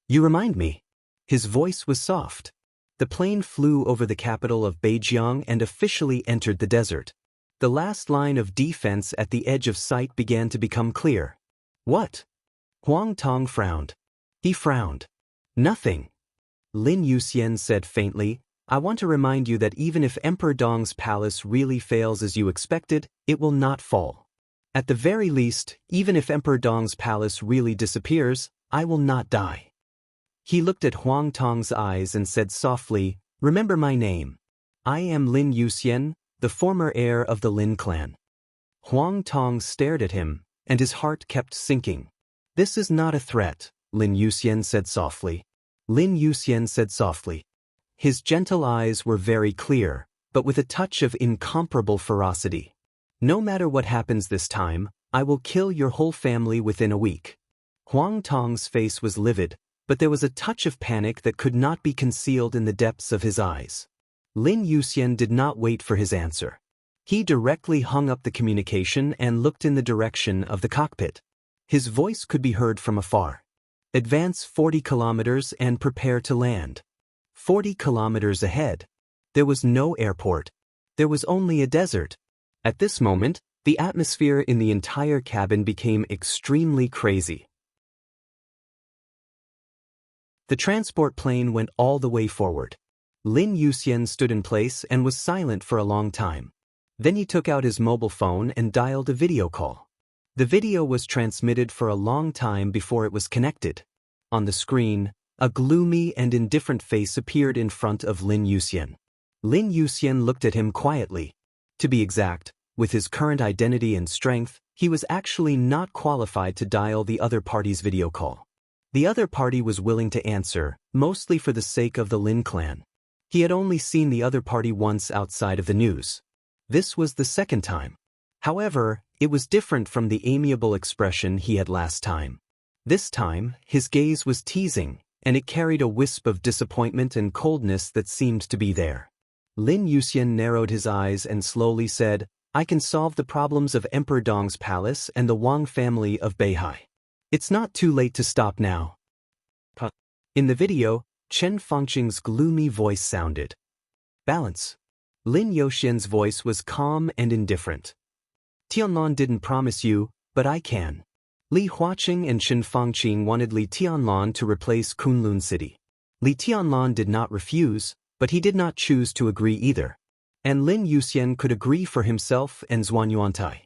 You remind me. His voice was soft. The plane flew over the capital of Beijiang and officially entered the desert. The last line of defense at the edge of sight began to become clear. What? Huang Tong frowned. He frowned. Nothing. Lin Yuxian said faintly, I want to remind you that even if Emperor Dong's palace really fails as you expected, it will not fall. At the very least, even if Emperor Dong's palace really disappears, I will not die. He looked at Huang Tong's eyes and said softly, remember my name. I am Lin Yuxian, the former heir of the Lin clan. Huang Tong stared at him, and his heart kept sinking. This is not a threat, Lin Yuxian said softly. Lin Yuxian said softly. His gentle eyes were very clear, but with a touch of incomparable ferocity. No matter what happens this time, I will kill your whole family within a week. Huang Tong's face was livid, but there was a touch of panic that could not be concealed in the depths of his eyes. Lin Yuxian did not wait for his answer. He directly hung up the communication and looked in the direction of the cockpit. His voice could be heard from afar. Advance 40 kilometers and prepare to land. 40 kilometers ahead. There was no airport. There was only a desert. At this moment, the atmosphere in the entire cabin became extremely crazy. The transport plane went all the way forward. Lin Yuxian stood in place and was silent for a long time. Then he took out his mobile phone and dialed a video call. The video was transmitted for a long time before it was connected. On the screen, a gloomy and indifferent face appeared in front of Lin Yuxian. Lin Yuxian looked at him quietly. To be exact, with his current identity and strength, he was actually not qualified to dial the other party's video call. The other party was willing to answer, mostly for the sake of the Lin clan. He had only seen the other party once outside of the news. This was the second time. However, it was different from the amiable expression he had last time. This time, his gaze was teasing, and it carried a wisp of disappointment and coldness that seemed to be there. Lin Yuxian narrowed his eyes and slowly said, I can solve the problems of Emperor Dong's palace and the Wang family of Beihai. It's not too late to stop now. In the video, Chen Fangqing's gloomy voice sounded. Balance. Lin Yuxian's voice was calm and indifferent. Tianlan didn't promise you, but I can. Li Huaqing and Chen Fangqing wanted Li Tianlan to replace Kunlun City. Li Tianlan did not refuse, but he did not choose to agree either. And Lin Yuxian could agree for himself and Zhuanyuantai.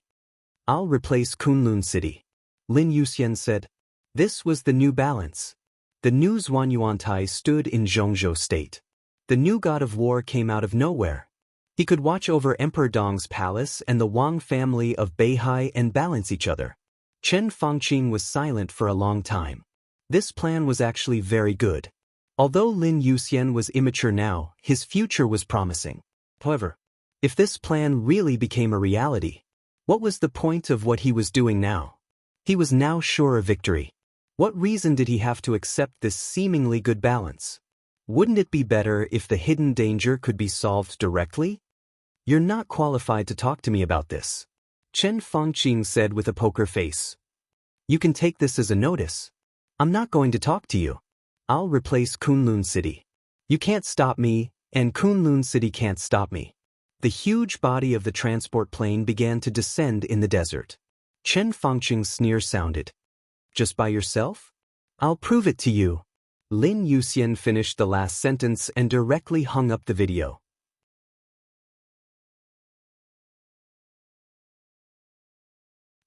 I'll replace Kunlun City. Lin Yuxian said. This was the new balance. The new Zhuanyuantai stood in Xianxia State. The new god of war came out of nowhere. He could watch over Emperor Dong's palace and the Wang family of Beihai and balance each other. Chen Fangqing was silent for a long time. This plan was actually very good. Although Lin Yuxian was immature now, his future was promising. However, if this plan really became a reality, what was the point of what he was doing now? He was now sure of victory. What reason did he have to accept this seemingly good balance? Wouldn't it be better if the hidden danger could be solved directly? You're not qualified to talk to me about this. Chen Fangqing said with a poker face. You can take this as a notice. I'm not going to talk to you. I'll replace Kunlun City. You can't stop me, and Kunlun City can't stop me. The huge body of the transport plane began to descend in the desert. Chen Fangqing's sneer sounded. Just by yourself? I'll prove it to you. Lin Yuxian finished the last sentence and directly hung up the video.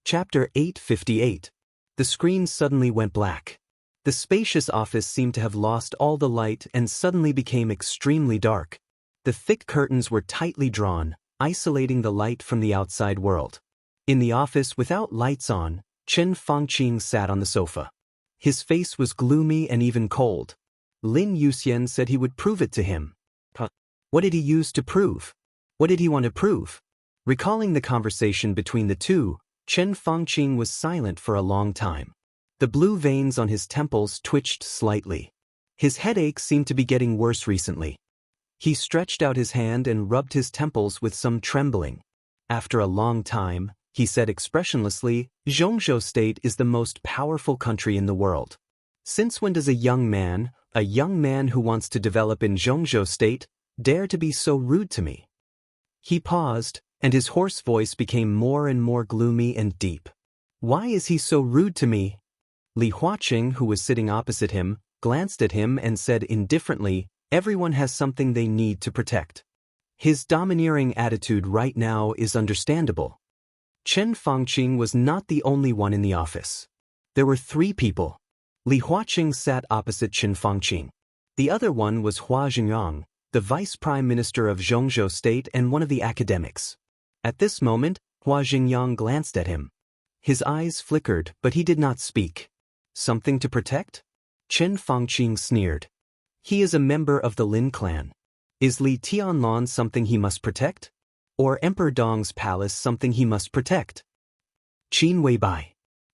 Chapter 858. The screen suddenly went black. The spacious office seemed to have lost all the light and suddenly became extremely dark. The thick curtains were tightly drawn, isolating the light from the outside world. In the office without lights on, Chen Fangqing sat on the sofa. His face was gloomy and even cold. Lin Yuxian said he would prove it to him. What did he use to prove? What did he want to prove? Recalling the conversation between the two, Chen Fangqing was silent for a long time. The blue veins on his temples twitched slightly. His headache seemed to be getting worse recently. He stretched out his hand and rubbed his temples with some trembling. After a long time, he said expressionlessly, Xianxia State is the most powerful country in the world. Since when does a young man who wants to develop in Xianxia State, dare to be so rude to me? He paused, and his hoarse voice became more and more gloomy and deep. Why is he so rude to me? Li Huaqing, who was sitting opposite him, glanced at him and said indifferently, everyone has something they need to protect. His domineering attitude right now is understandable. Chen Fangqing was not the only one in the office. There were 3 people. Li Huaqing sat opposite Chen Fangqing. The other one was Hua Jingyang, the Vice Prime Minister of Xianxia State and one of the academics. At this moment, Hua Jingyang glanced at him. His eyes flickered, but he did not speak. Something to protect? Chen Fangqing sneered. He is a member of the Lin clan. Is Li Tianlan something he must protect? Or Emperor Dong's palace something he must protect? Qin Weibai.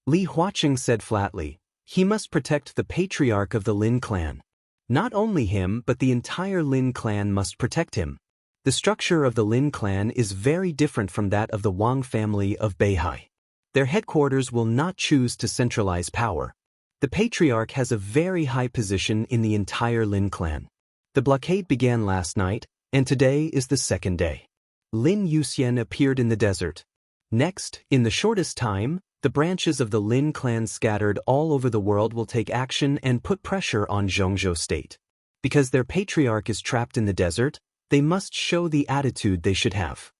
Li Huaqing said flatly, he must protect the patriarch of the Lin clan. Not only him but the entire Lin clan must protect him. The structure of the Lin clan is very different from that of the Wang family of Beihai. Their headquarters will not choose to centralize power. The patriarch has a very high position in the entire Lin clan. The blockade began last night, and today is the 2nd day. Lin Yuxian appeared in the desert. Next, in the shortest time, the branches of the Lin clan scattered all over the world will take action and put pressure on Xianxia State. Because their patriarch is trapped in the desert, they must show the attitude they should have.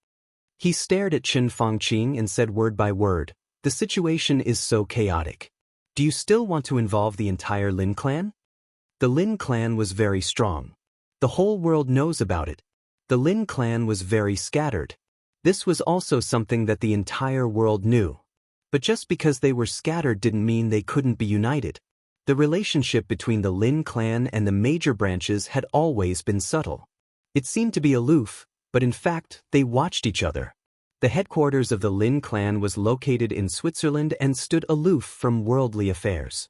He stared at Chen Fangqing and said word by word, the situation is so chaotic. Do you still want to involve the entire Lin clan? The Lin clan was very strong. The whole world knows about it. The Lin clan was very scattered. This was also something that the entire world knew. But just because they were scattered didn't mean they couldn't be united. The relationship between the Lin clan and the major branches had always been subtle. It seemed to be aloof, but in fact, they watched each other. The headquarters of the Lin clan was located in Switzerland and stood aloof from worldly affairs.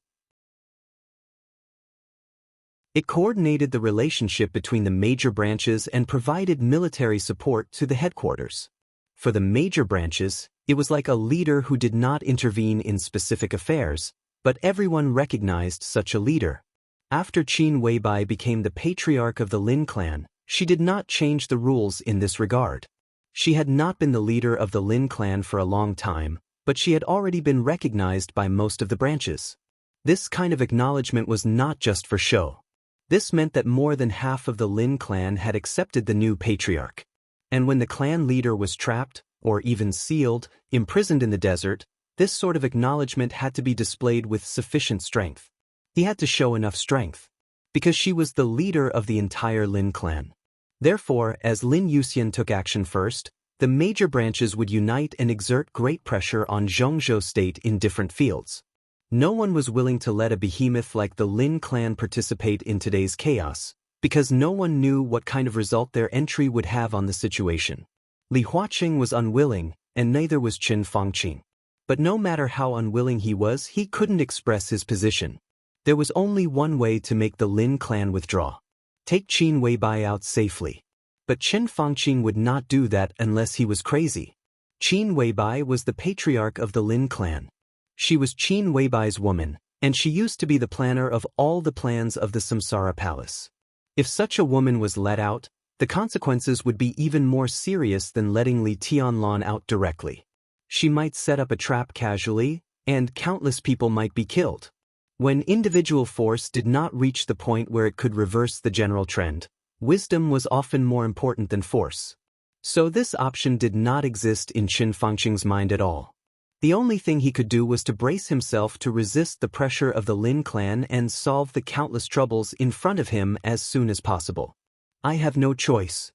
It coordinated the relationship between the major branches and provided military support to the headquarters. For the major branches, it was like a leader who did not intervene in specific affairs, but everyone recognized such a leader. After Qin Weibai became the patriarch of the Lin clan, she did not change the rules in this regard. She had not been the leader of the Lin clan for a long time, but she had already been recognized by most of the branches. This kind of acknowledgement was not just for show. This meant that more than half of the Lin clan had accepted the new patriarch. And when the clan leader was trapped, or even sealed, imprisoned in the desert, this sort of acknowledgement had to be displayed with sufficient strength. He had to show enough strength. Because she was the leader of the entire Lin clan. Therefore, as Lin Yuxian took action first, the major branches would unite and exert great pressure on Xianxia State in different fields. No one was willing to let a behemoth like the Lin clan participate in today's chaos, because no one knew what kind of result their entry would have on the situation. Li Huaqing was unwilling, and neither was Chen Fangqing. But no matter how unwilling he was, he couldn't express his position. There was only one way to make the Lin clan withdraw. Take Qin Weibai out safely. But Chen Fangqing would not do that unless he was crazy. Qin Weibai was the patriarch of the Lin clan. She was Qin Weibai's woman, and she used to be the planner of all the plans of the Samsara Palace. If such a woman was let out, the consequences would be even more serious than letting Li Tianlan out directly. She might set up a trap casually, and countless people might be killed. When individual force did not reach the point where it could reverse the general trend, wisdom was often more important than force. So this option did not exist in Qin Fangqing's mind at all. The only thing he could do was to brace himself to resist the pressure of the Lin clan and solve the countless troubles in front of him as soon as possible. I have no choice.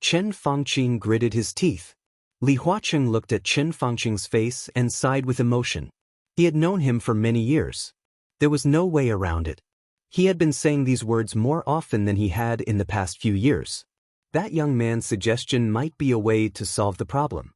Qin Fangqing gritted his teeth. Li Huaqing looked at Qin Fangqing's face and sighed with emotion. He had known him for many years. There was no way around it. He had been saying these words more often than he had in the past few years. That young man's suggestion might be a way to solve the problem.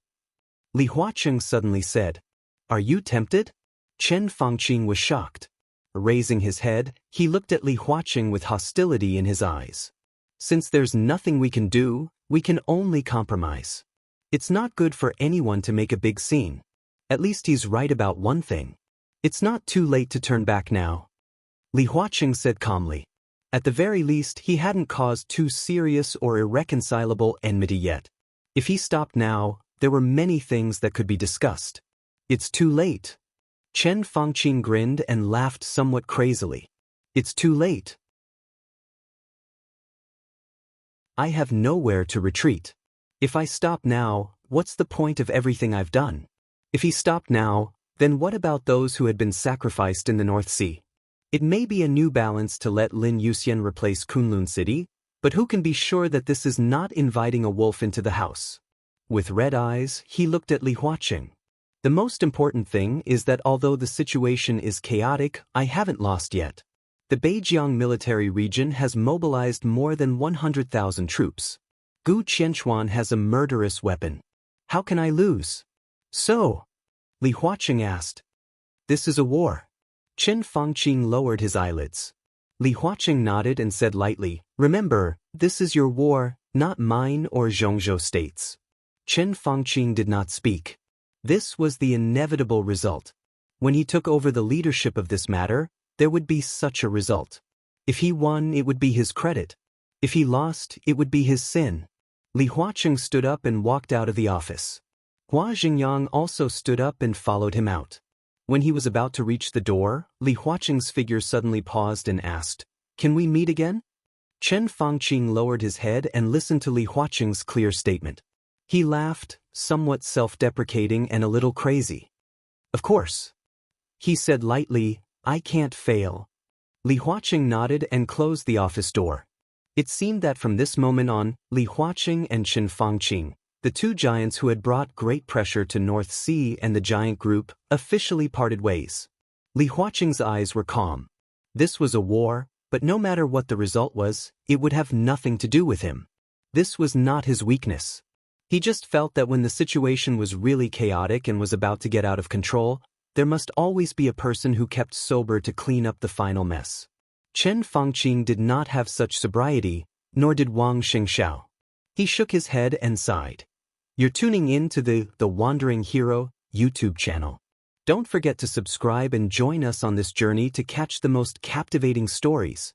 Li Huaqing suddenly said, "Are you tempted?" Qin Fangqing was shocked. Raising his head, he looked at Li Huaqing with hostility in his eyes. Since there's nothing we can do, we can only compromise. It's not good for anyone to make a big scene. At least he's right about one thing. It's not too late to turn back now. Li Huaqing said calmly. At the very least, he hadn't caused too serious or irreconcilable enmity yet. If he stopped now, there were many things that could be discussed. It's too late. Qin Fangqing grinned and laughed somewhat crazily. It's too late. I have nowhere to retreat. If I stop now, what's the point of everything I've done? If he stopped now, then what about those who had been sacrificed in the North Sea? It may be a new balance to let Lin Yuxian replace Kunlun City, but who can be sure that this is not inviting a wolf into the house? With red eyes, he looked at Li Huaqing. The most important thing is that although the situation is chaotic, I haven't lost yet. The Beijiang military region has mobilized more than 100,000 troops. Gu Qianchuan has a murderous weapon. How can I lose? So, Li Huaqing asked. This is a war. Qin Fangqing lowered his eyelids. Li Huaqing nodded and said lightly, remember, this is your war, not mine or Zhongzhou states. Qin Fangqing did not speak. This was the inevitable result. When he took over the leadership of this matter, there would be such a result. If he won, it would be his credit. If he lost, it would be his sin. Li Huaqing stood up and walked out of the office. Hua Xingyang also stood up and followed him out. When he was about to reach the door, Li Huaqing's figure suddenly paused and asked, "Can we meet again?" Qin Fangqing lowered his head and listened to Li Huaqing's clear statement. He laughed, somewhat self-deprecating and a little crazy. Of course. He said lightly, I can't fail. Li Huaqing nodded and closed the office door. It seemed that from this moment on, Li Huaqing and Qin Fangqing, the two giants who had brought great pressure to North Sea and the giant group, officially parted ways. Li Huaqing's eyes were calm. This was a war, but no matter what the result was, it would have nothing to do with him. This was not his weakness. He just felt that when the situation was really chaotic and was about to get out of control, there must always be a person who kept sober to clean up the final mess. Qin Fangqing did not have such sobriety, nor did Wang Xingxiao. He shook his head and sighed. You're tuning in to the Wandering Hero YouTube channel. Don't forget to subscribe and join us on this journey to catch the most captivating stories.